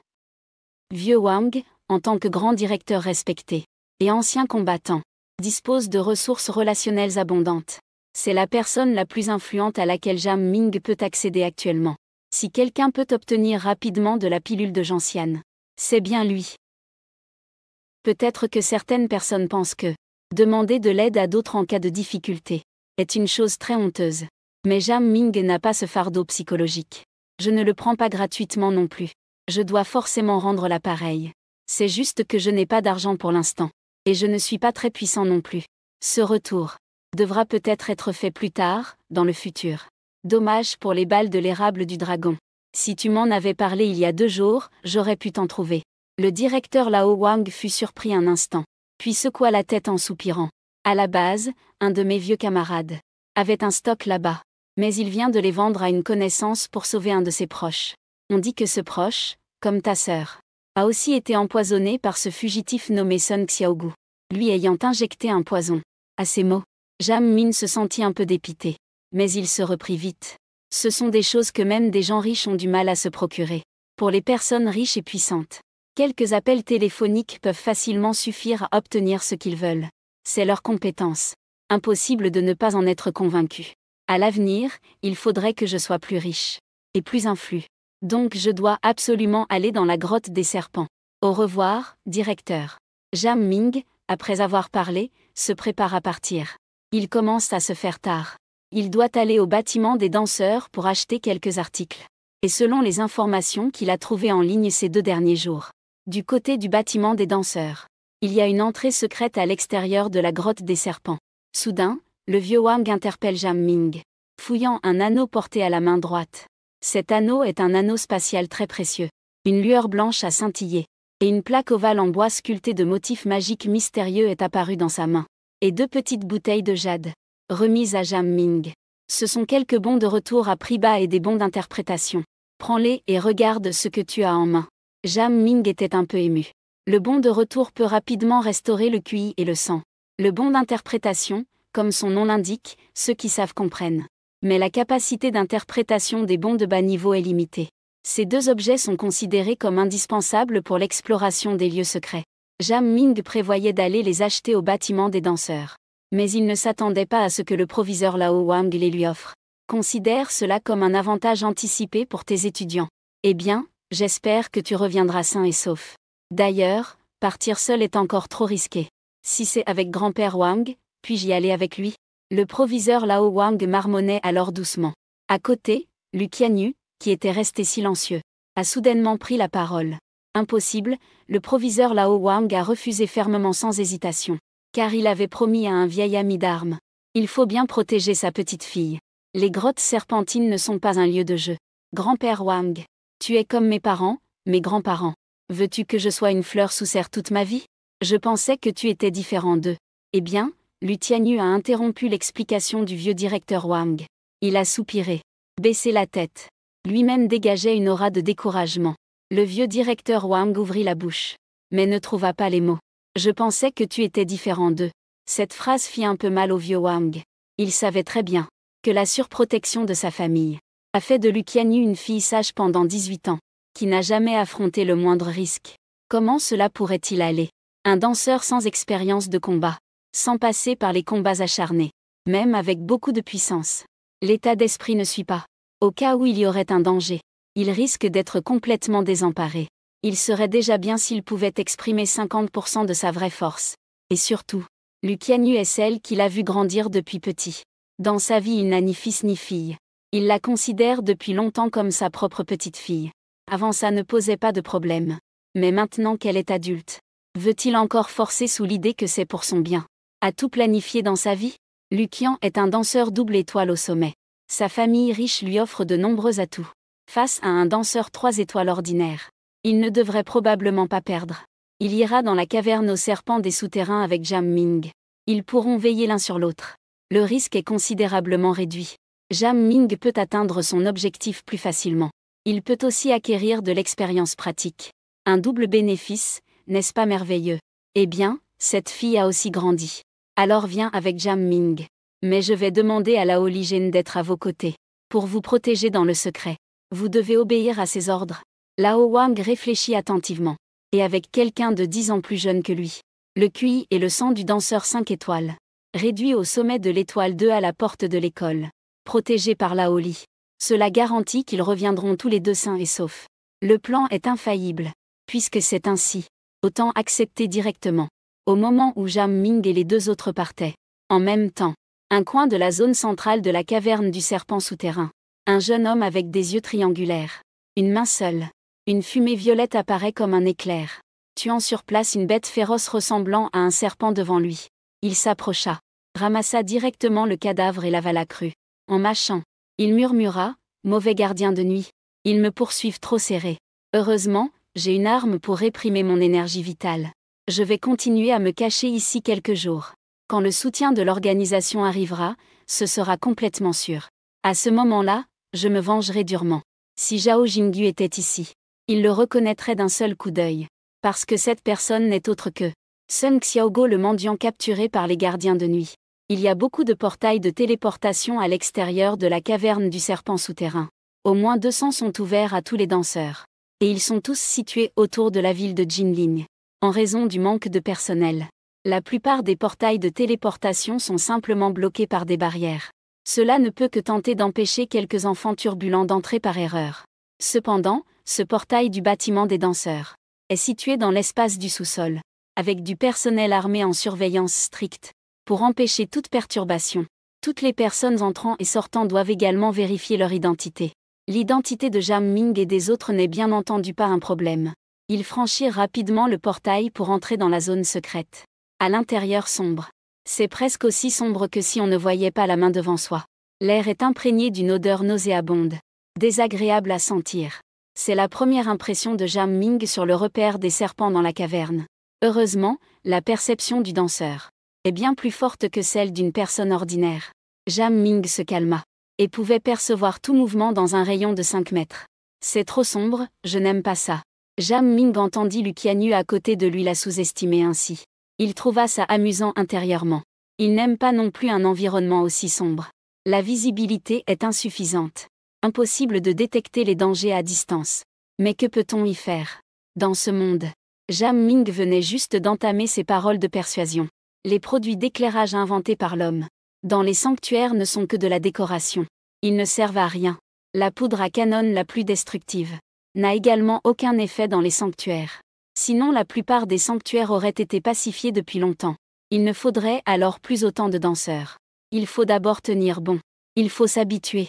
Vieux Wang, en tant que grand directeur respecté et ancien combattant, dispose de ressources relationnelles abondantes. C'est la personne la plus influente à laquelle Jam Ming peut accéder actuellement. Si quelqu'un peut obtenir rapidement de la pilule de Gentiane, c'est bien lui. Peut-être que certaines personnes pensent que demander de l'aide à d'autres en cas de difficulté est une chose très honteuse. Mais Jam Ming n'a pas ce fardeau psychologique. Je ne le prends pas gratuitement non plus. Je dois forcément rendre l'appareil. C'est juste que je n'ai pas d'argent pour l'instant. Et je ne suis pas très puissant non plus. Ce retour devra peut-être être fait plus tard, dans le futur. Dommage pour les balles de l'érable du dragon. Si tu m'en avais parlé il y a 2 jours, j'aurais pu t'en trouver. Le directeur Lao Wang fut surpris un instant, puis secoua la tête en soupirant. À la base, un de mes vieux camarades avait un stock là-bas, mais il vient de les vendre à une connaissance pour sauver un de ses proches. On dit que ce proche, comme ta sœur, a aussi été empoisonné par ce fugitif nommé Sun Xiaogu, lui ayant injecté un poison. À ces mots, Jam Ming se sentit un peu dépité, mais il se reprit vite. Ce sont des choses que même des gens riches ont du mal à se procurer. Pour les personnes riches et puissantes, quelques appels téléphoniques peuvent facilement suffire à obtenir ce qu'ils veulent. C'est leur compétence. Impossible de ne pas en être convaincu. À l'avenir, il faudrait que je sois plus riche et plus influent. Donc je dois absolument aller dans la grotte des serpents. Au revoir, directeur. Jam Ming, après avoir parlé, se prépare à partir. Il commence à se faire tard. Il doit aller au bâtiment des danseurs pour acheter quelques articles. Et selon les informations qu'il a trouvées en ligne ces 2 derniers jours, du côté du bâtiment des danseurs, il y a une entrée secrète à l'extérieur de la grotte des serpents. Soudain, le vieux Wang interpelle Jam Ming, fouillant un anneau porté à la main droite. Cet anneau est un anneau spatial très précieux. Une lueur blanche a scintillé, et une plaque ovale en bois sculptée de motifs magiques mystérieux est apparue dans sa main. Et 2 petites bouteilles de jade, remises à Jam Ming. Ce sont quelques bons de retour à prix bas et des bons d'interprétation. Prends-les et regarde ce que tu as en main. Jam Ming était un peu ému. Le bon de retour peut rapidement restaurer le QI et le sang. Le bon d'interprétation, comme son nom l'indique, ceux qui savent comprennent. Mais la capacité d'interprétation des bons de bas niveau est limitée. Ces 2 objets sont considérés comme indispensables pour l'exploration des lieux secrets. Jam Ming prévoyait d'aller les acheter au bâtiment des danseurs. Mais il ne s'attendait pas à ce que le proviseur Lao Wang les lui offre. Considère cela comme un avantage anticipé pour tes étudiants. Eh bien, j'espère que tu reviendras sain et sauf. D'ailleurs, partir seul est encore trop risqué. Si c'est avec grand-père Wang, Puis-je y aller avec lui? Le proviseur Lao Wang marmonnait alors doucement. À côté, Lu Qianyu, qui était resté silencieux, a soudainement pris la parole. Impossible, le proviseur Lao Wang a refusé fermement sans hésitation. Car il avait promis à un vieil ami d'armes. Il faut bien protéger sa petite fille. Les grottes serpentines ne sont pas un lieu de jeu. Grand-père Wang, tu es comme mes parents, mes grands-parents. Veux-tu que je sois une fleur sous serre toute ma vie? Je pensais que tu étais différent d'eux. Eh bien, Lu Qianyu a interrompu l'explication du vieux directeur Wang. Il a soupiré, baissé la tête. Lui-même dégageait une aura de découragement. Le vieux directeur Wang ouvrit la bouche, mais ne trouva pas les mots. Je pensais que tu étais différent d'eux. Cette phrase fit un peu mal au vieux Wang. Il savait très bien que la surprotection de sa famille a fait de Lu Qianyu une fille sage pendant 18 ans, qui n'a jamais affronté le moindre risque. Comment cela pourrait-il aller? Un danseur sans expérience de combat, sans passer par les combats acharnés, même avec beaucoup de puissance. L'état d'esprit ne suit pas. Au cas où il y aurait un danger, il risque d'être complètement désemparé. Il serait déjà bien s'il pouvait exprimer 50% de sa vraie force. Et surtout, Lu Qianyu est celle qu'il a vu grandir depuis petit. Dans sa vie, il n'a ni fils ni fille. Il la considère depuis longtemps comme sa propre petite fille. Avant, ça ne posait pas de problème. Mais maintenant qu'elle est adulte, veut-il encore forcer sous l'idée que c'est pour son bien? A tout planifié dans sa vie? Lu Qian est un danseur double étoile au sommet. Sa famille riche lui offre de nombreux atouts. Face à un danseur 3 étoiles ordinaire, il ne devrait probablement pas perdre. Il ira dans la caverne aux serpents des souterrains avec Jam Ming. Ils pourront veiller l'un sur l'autre. Le risque est considérablement réduit. Jam Ming peut atteindre son objectif plus facilement. Il peut aussi acquérir de l'expérience pratique. Un double bénéfice, n'est-ce pas merveilleux? Eh bien, cette fille a aussi grandi. Alors viens avec Jam Ming. Mais je vais demander à Lao Ligen d'être à vos côtés. Pour vous protéger dans le secret. Vous devez obéir à ses ordres. Lao Wang réfléchit attentivement. Et avec quelqu'un de 10 ans plus jeune que lui. Le QI et le sang du danseur 5 étoiles. Réduit au sommet de l'étoile 2 à la porte de l'école. Protégé par Lao Li. Cela garantit qu'ils reviendront tous les deux sains et saufs. Le plan est infaillible. Puisque c'est ainsi, autant accepter directement. Au moment où Jam Ming et les deux autres partaient. En même temps, un coin de la zone centrale de la caverne du serpent souterrain. Un jeune homme avec des yeux triangulaires. Une main seule. Une fumée violette apparaît comme un éclair, tuant sur place une bête féroce ressemblant à un serpent devant lui. Il s'approcha, ramassa directement le cadavre et l'avala cru. En mâchant, il murmura, « Mauvais gardien de nuit. Ils me poursuivent trop serré. Heureusement, j'ai une arme pour réprimer mon énergie vitale. Je vais continuer à me cacher ici quelques jours. Quand le soutien de l'organisation arrivera, ce sera complètement sûr. À ce moment-là, je me vengerai durement. Si Zhao Jingyu était ici, il le reconnaîtrait d'un seul coup d'œil. Parce que cette personne n'est autre que Sun Xiaogo, le mendiant capturé par les gardiens de nuit. Il y a beaucoup de portails de téléportation à l'extérieur de la caverne du serpent souterrain. Au moins 200 sont ouverts à tous les danseurs. Et ils sont tous situés autour de la ville de Jinling. En raison du manque de personnel, la plupart des portails de téléportation sont simplement bloqués par des barrières. Cela ne peut que tenter d'empêcher quelques enfants turbulents d'entrer par erreur. Cependant, ce portail du bâtiment des danseurs est situé dans l'espace du sous-sol, avec du personnel armé en surveillance stricte, pour empêcher toute perturbation. Toutes les personnes entrant et sortant doivent également vérifier leur identité. L'identité de Jam Ming et des autres n'est bien entendu pas un problème. Ils franchirent rapidement le portail pour entrer dans la zone secrète. À l'intérieur sombre. C'est presque aussi sombre que si on ne voyait pas la main devant soi. L'air est imprégné d'une odeur nauséabonde. Désagréable à sentir. C'est la première impression de Jam Ming sur le repère des serpents dans la caverne. Heureusement, la perception du danseur est bien plus forte que celle d'une personne ordinaire. Jam Ming se calma et pouvait percevoir tout mouvement dans un rayon de 5 mètres. C'est trop sombre, je n'aime pas ça. Jam Ming entendit Lu Qianyu à côté de lui la sous-estimer ainsi. Il trouva ça amusant intérieurement. Il n'aime pas non plus un environnement aussi sombre. La visibilité est insuffisante. Impossible de détecter les dangers à distance. Mais que peut-on y faire? Dans ce monde, Jam Ming venait juste d'entamer ses paroles de persuasion. Les produits d'éclairage inventés par l'homme dans les sanctuaires ne sont que de la décoration. Ils ne servent à rien. La poudre à canon la plus destructive n'a également aucun effet dans les sanctuaires. Sinon la plupart des sanctuaires auraient été pacifiés depuis longtemps. Il ne faudrait alors plus autant de danseurs. Il faut d'abord tenir bon. Il faut s'habituer.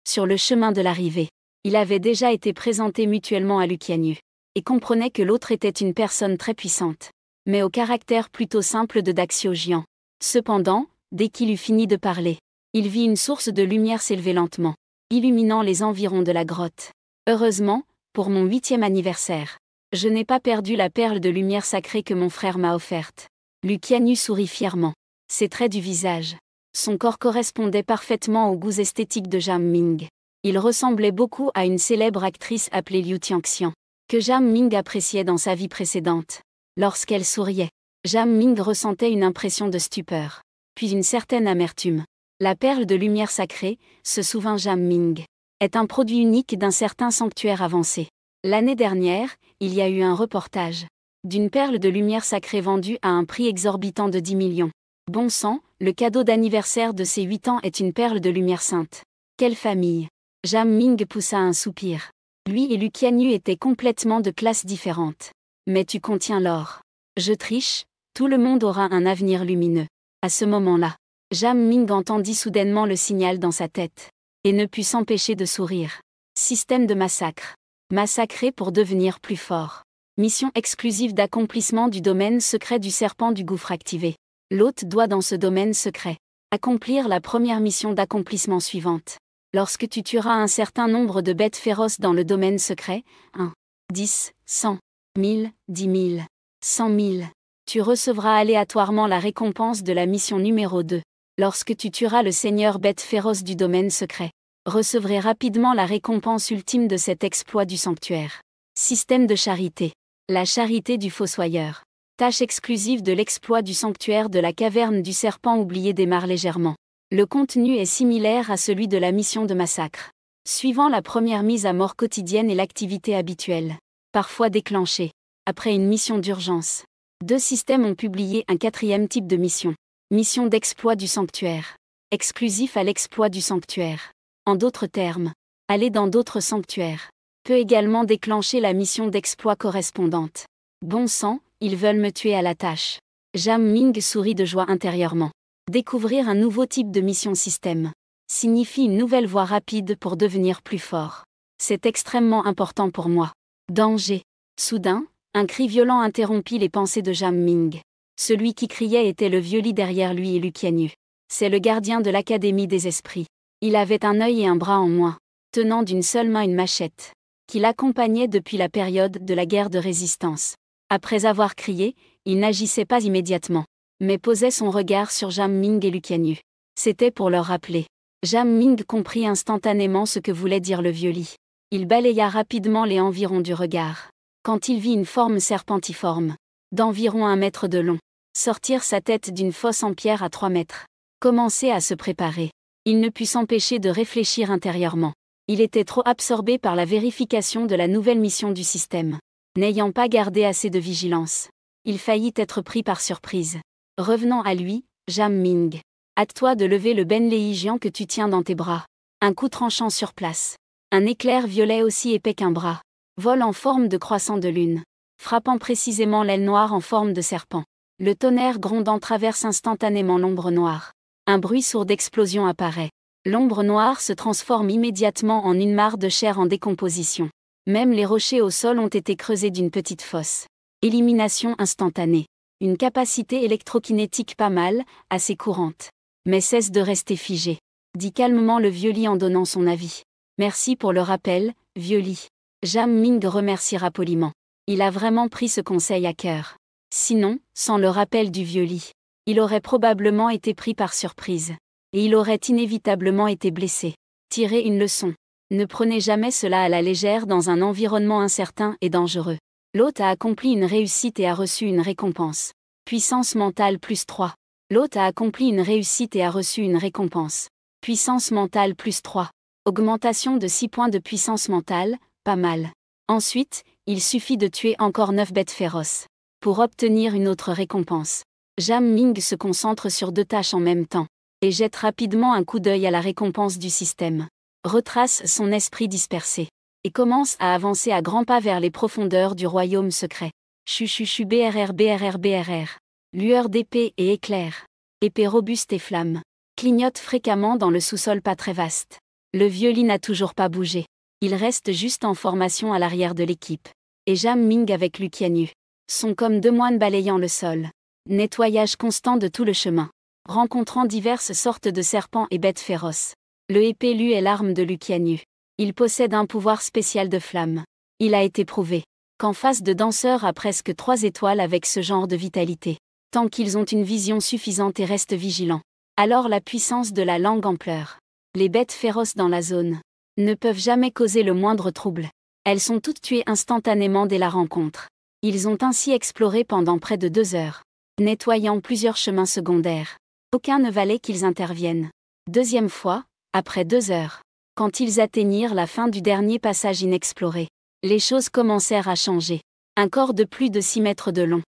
Sur le chemin de l'arrivée, il avait déjà été présenté mutuellement à Lucianu, et comprenait que l'autre était une personne très puissante, mais au caractère plutôt simple de Daxiogyan. Cependant, dès qu'il eut fini de parler, il vit une source de lumière s'élever lentement, illuminant les environs de la grotte. Heureusement, pour mon 8e anniversaire, je n'ai pas perdu la perle de lumière sacrée que mon frère m'a offerte. Lucianu sourit fièrement. Ses traits du visage. Son corps correspondait parfaitement aux goûts esthétiques de Jam Ming. Il ressemblait beaucoup à une célèbre actrice appelée Liu Tianxian, que Jam Ming appréciait dans sa vie précédente. Lorsqu'elle souriait, Jam Ming ressentait une impression de stupeur, puis une certaine amertume. La perle de lumière sacrée, se souvint Jam Ming, est un produit unique d'un certain sanctuaire avancé. L'année dernière, il y a eu un reportage d'une perle de lumière sacrée vendue à un prix exorbitant de 10 millions. Bon sang, le cadeau d'anniversaire de ses 8 ans est une perle de lumière sainte. Quelle famille! Jam Ming poussa un soupir. Lui et Lucianu étaient complètement de classes différentes. Mais tu contiens l'or. Je triche, tout le monde aura un avenir lumineux. À ce moment-là, Jam Ming entendit soudainement le signal dans sa tête, et ne put s'empêcher de sourire. Système de massacre. Massacrer pour devenir plus fort. Mission exclusive d'accomplissement du domaine secret du serpent du gouffre activé. L'hôte doit dans ce domaine secret accomplir la première mission d'accomplissement suivante. Lorsque tu tueras un certain nombre de bêtes féroces dans le domaine secret, 1, 10, 100, 1000, 10 000, 100 000, tu recevras aléatoirement la récompense de la mission numéro 2. Lorsque tu tueras le seigneur bête féroce du domaine secret, recevrai rapidement la récompense ultime de cet exploit du sanctuaire. Système de charité. La charité du fossoyeur. Tâche exclusive de l'exploit du sanctuaire de la caverne du serpent oublié démarre légèrement. Le contenu est similaire à celui de la mission de massacre. Suivant la première mise à mort quotidienne et l'activité habituelle, parfois déclenchée, après une mission d'urgence. 2 systèmes ont publié un 4e type de mission. Mission d'exploit du sanctuaire. Exclusif à l'exploit du sanctuaire. En d'autres termes, aller dans d'autres sanctuaires peut également déclencher la mission d'exploit correspondante. Bon sang, ils veulent me tuer à la tâche. Jam Ming sourit de joie intérieurement. Découvrir un nouveau type de mission système signifie une nouvelle voie rapide pour devenir plus fort. C'est extrêmement important pour moi. Danger. Soudain, un cri violent interrompit les pensées de Jam Ming. Celui qui criait était le vieux lit derrière lui et Lucianu. C'est le gardien de l'Académie des Esprits. Il avait un œil et un bras en moins, tenant d'une seule main une machette, qui l'accompagnait depuis la période de la guerre de résistance. Après avoir crié, il n'agissait pas immédiatement, mais posait son regard sur Jam Ming et Lucianu. C'était pour leur rappeler. Jam Ming comprit instantanément ce que voulait dire le vieux lit. Il balaya rapidement les environs du regard. Quand il vit une forme serpentiforme, d'environ 1 mètre de long, sortir sa tête d'une fosse en pierre à 3 mètres, commencer à se préparer, il ne put s'empêcher de réfléchir intérieurement. Il était trop absorbé par la vérification de la nouvelle mission du système. N'ayant pas gardé assez de vigilance, il faillit être pris par surprise. Revenant à lui, Jam Ming. Hâte-toi de lever le Ben Léigian que tu tiens dans tes bras. Un coup tranchant sur place. Un éclair violet aussi épais qu'un bras. Vole en forme de croissant de lune, frappant précisément l'aile noire en forme de serpent. Le tonnerre grondant traverse instantanément l'ombre noire. Un bruit sourd d'explosion apparaît. L'ombre noire se transforme immédiatement en une mare de chair en décomposition. Même les rochers au sol ont été creusés d'une petite fosse. Élimination instantanée. Une capacité électrokinétique pas mal, assez courante. Mais cesse de rester figée, dit calmement le vieux lit en donnant son avis. Merci pour le rappel, vieux lit. Jam Ming remerciera poliment. Il a vraiment pris ce conseil à cœur. Sinon, sans le rappel du vieux lit, il aurait probablement été pris par surprise. Et il aurait inévitablement été blessé. Tirez une leçon. Ne prenez jamais cela à la légère dans un environnement incertain et dangereux. L'hôte a accompli une réussite et a reçu une récompense. Puissance mentale plus 3. L'hôte a accompli une réussite et a reçu une récompense. Puissance mentale plus 3. Augmentation de 6 points de puissance mentale, pas mal. Ensuite, il suffit de tuer encore 9 bêtes féroces pour obtenir une autre récompense. Jam Ming se concentre sur 2 tâches en même temps et jette rapidement un coup d'œil à la récompense du système. Retrace son esprit dispersé et commence à avancer à grands pas vers les profondeurs du royaume secret. Chuchuchu BRR BRR BRR. Lueur d'épée et éclairs. Épée robuste et flamme. Clignote fréquemment dans le sous-sol pas très vaste. Le vieux lit n'a toujours pas bougé. Il reste juste en formation à l'arrière de l'équipe. Et Jam Ming avec Lu Qianyu sont comme deux moines balayant le sol. Nettoyage constant de tout le chemin. Rencontrant diverses sortes de serpents et bêtes féroces. Le épée Lu est l'arme de Lu Qianyu. Il possède un pouvoir spécial de flamme. Il a été prouvé qu'en face de danseurs à presque 3 étoiles avec ce genre de vitalité, tant qu'ils ont une vision suffisante et restent vigilants, alors la puissance de la langue en pleure. Les bêtes féroces dans la zone ne peuvent jamais causer le moindre trouble. Elles sont toutes tuées instantanément dès la rencontre. Ils ont ainsi exploré pendant près de 2 heures, nettoyant plusieurs chemins secondaires. Aucun ne valait qu'ils interviennent. Deuxième fois, après 2 heures, quand ils atteignirent la fin du dernier passage inexploré, les choses commencèrent à changer. Un corps de plus de 6 mètres de long.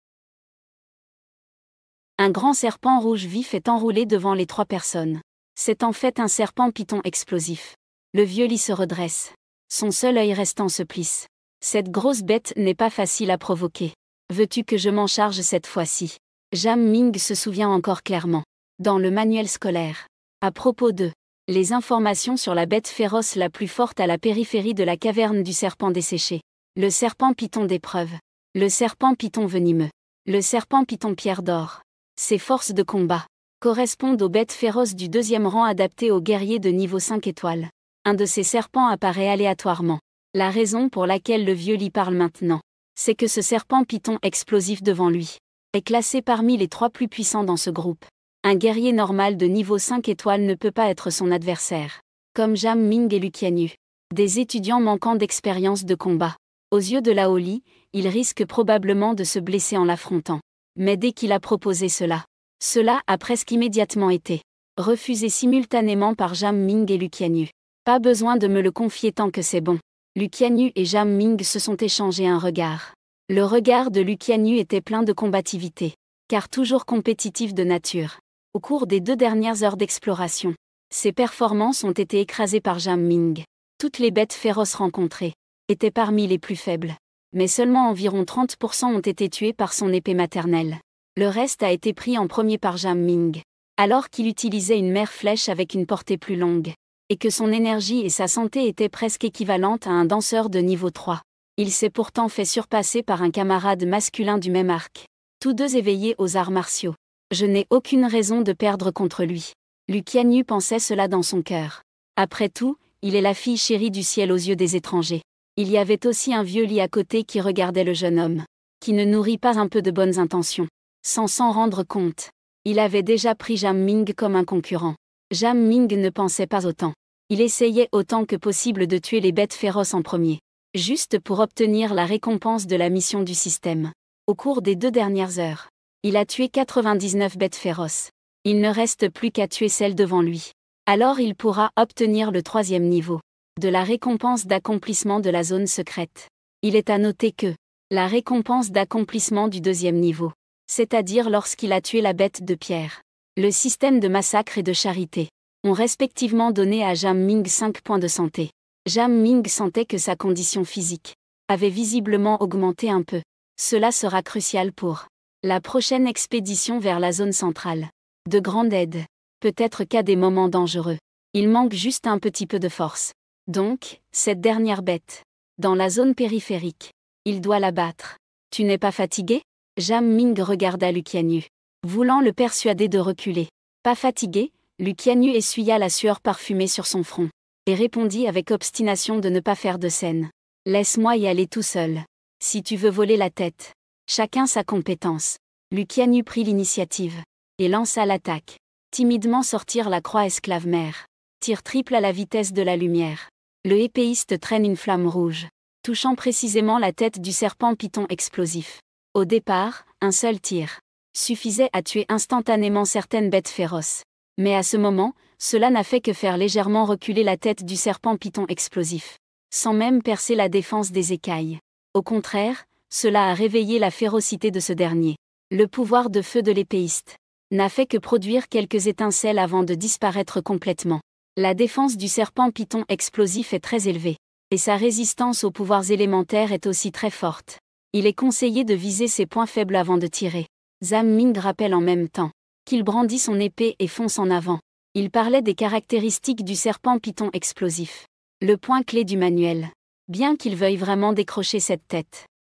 Un grand serpent rouge vif est enroulé devant les 3 personnes. C'est en fait un serpent python explosif. Le vieux lit se redresse. Son seul œil restant se plisse. Cette grosse bête n'est pas facile à provoquer. Veux-tu que je m'en charge cette fois-ci? Jam Ming se souvient encore clairement. Dans le manuel scolaire. À propos de les informations sur la bête féroce la plus forte à la périphérie de la caverne du serpent desséché. Le serpent python d'épreuve. Le serpent python venimeux. Le serpent python pierre d'or. Ses forces de combat correspondent aux bêtes féroces du 2e rang adaptées aux guerriers de niveau 5 étoiles. Un de ces serpents apparaît aléatoirement. La raison pour laquelle le vieux lit parle maintenant, c'est que ce serpent python explosif devant lui est classé parmi les 3 plus puissants dans ce groupe. Un guerrier normal de niveau 5 étoiles ne peut pas être son adversaire. Comme Jam Ming et Lu Qianyu. Des étudiants manquant d'expérience de combat. Aux yeux de Lao Li, il risque probablement de se blesser en l'affrontant. Mais dès qu'il a proposé cela a presque immédiatement été refusé simultanément par Jam Ming et Lu Qianyu. Pas besoin de me le confier tant que c'est bon. Lu Qianyu et Jam Ming se sont échangés un regard. Le regard de Lu Qianyu était plein de combativité, car toujours compétitif de nature. Au cours des 2 dernières heures d'exploration, ses performances ont été écrasées par Jam Ming. Toutes les bêtes féroces rencontrées étaient parmi les plus faibles. Mais seulement environ 30% ont été tuées par son épée maternelle. Le reste a été pris en premier par Jam Ming, alors qu'il utilisait une mère flèche avec une portée plus longue, et que son énergie et sa santé étaient presque équivalentes à un danseur de niveau 3. Il s'est pourtant fait surpasser par un camarade masculin du même arc. Tous 2 éveillés aux arts martiaux. Je n'ai aucune raison de perdre contre lui. Lu Qianyu pensait cela dans son cœur. Après tout, il est la fille chérie du ciel aux yeux des étrangers. Il y avait aussi un vieux lit à côté qui regardait le jeune homme, qui ne nourrit pas un peu de bonnes intentions. Sans s'en rendre compte, il avait déjà pris Jam Ming comme un concurrent. Jam Ming ne pensait pas autant. Il essayait autant que possible de tuer les bêtes féroces en premier, juste pour obtenir la récompense de la mission du système. Au cours des 2 dernières heures, il a tué 99 bêtes féroces. Il ne reste plus qu'à tuer celle devant lui. Alors il pourra obtenir le 3e niveau de la récompense d'accomplissement de la zone secrète. Il est à noter que la récompense d'accomplissement du 2e niveau, c'est-à-dire lorsqu'il a tué la bête de pierre, le système de massacre et de charité, ont respectivement donné à Jam Ming 5 points de santé. Jam Ming sentait que sa condition physique avait visiblement augmenté un peu. Cela sera crucial pour la prochaine expédition vers la zone centrale. De grande aide. Peut-être qu'à des moments dangereux, il manque juste un petit peu de force. Donc, cette dernière bête, dans la zone périphérique, il doit la battre. Tu n'es pas fatigué? Jam Ming regarda Lu Qianyu, voulant le persuader de reculer. Pas fatigué, Lu Qianyu essuya la sueur parfumée sur son front, et répondit avec obstination de ne pas faire de scène. Laisse-moi y aller tout seul. Si tu veux voler la tête. Chacun sa compétence. Lu Qianyu prit l'initiative, et lança l'attaque. Timidement sortir la croix esclave-mère. Tir triple à la vitesse de la lumière. Le épéiste traîne une flamme rouge, touchant précisément la tête du serpent python explosif. Au départ, un seul tir suffisait à tuer instantanément certaines bêtes féroces. Mais à ce moment, cela n'a fait que faire légèrement reculer la tête du serpent python explosif, sans même percer la défense des écailles. Au contraire, cela a réveillé la férocité de ce dernier. Le pouvoir de feu de l'épéiste n'a fait que produire quelques étincelles avant de disparaître complètement. La défense du serpent python explosif est très élevée, et sa résistance aux pouvoirs élémentaires est aussi très forte. Il est conseillé de viser ses points faibles avant de tirer. Zhang Ming rappelle en même temps qu'il brandit son épée et fonce en avant. Il parlait des caractéristiques du serpent python explosif. Le point clé du manuel. Bien qu'il veuille vraiment décrocher cette tête,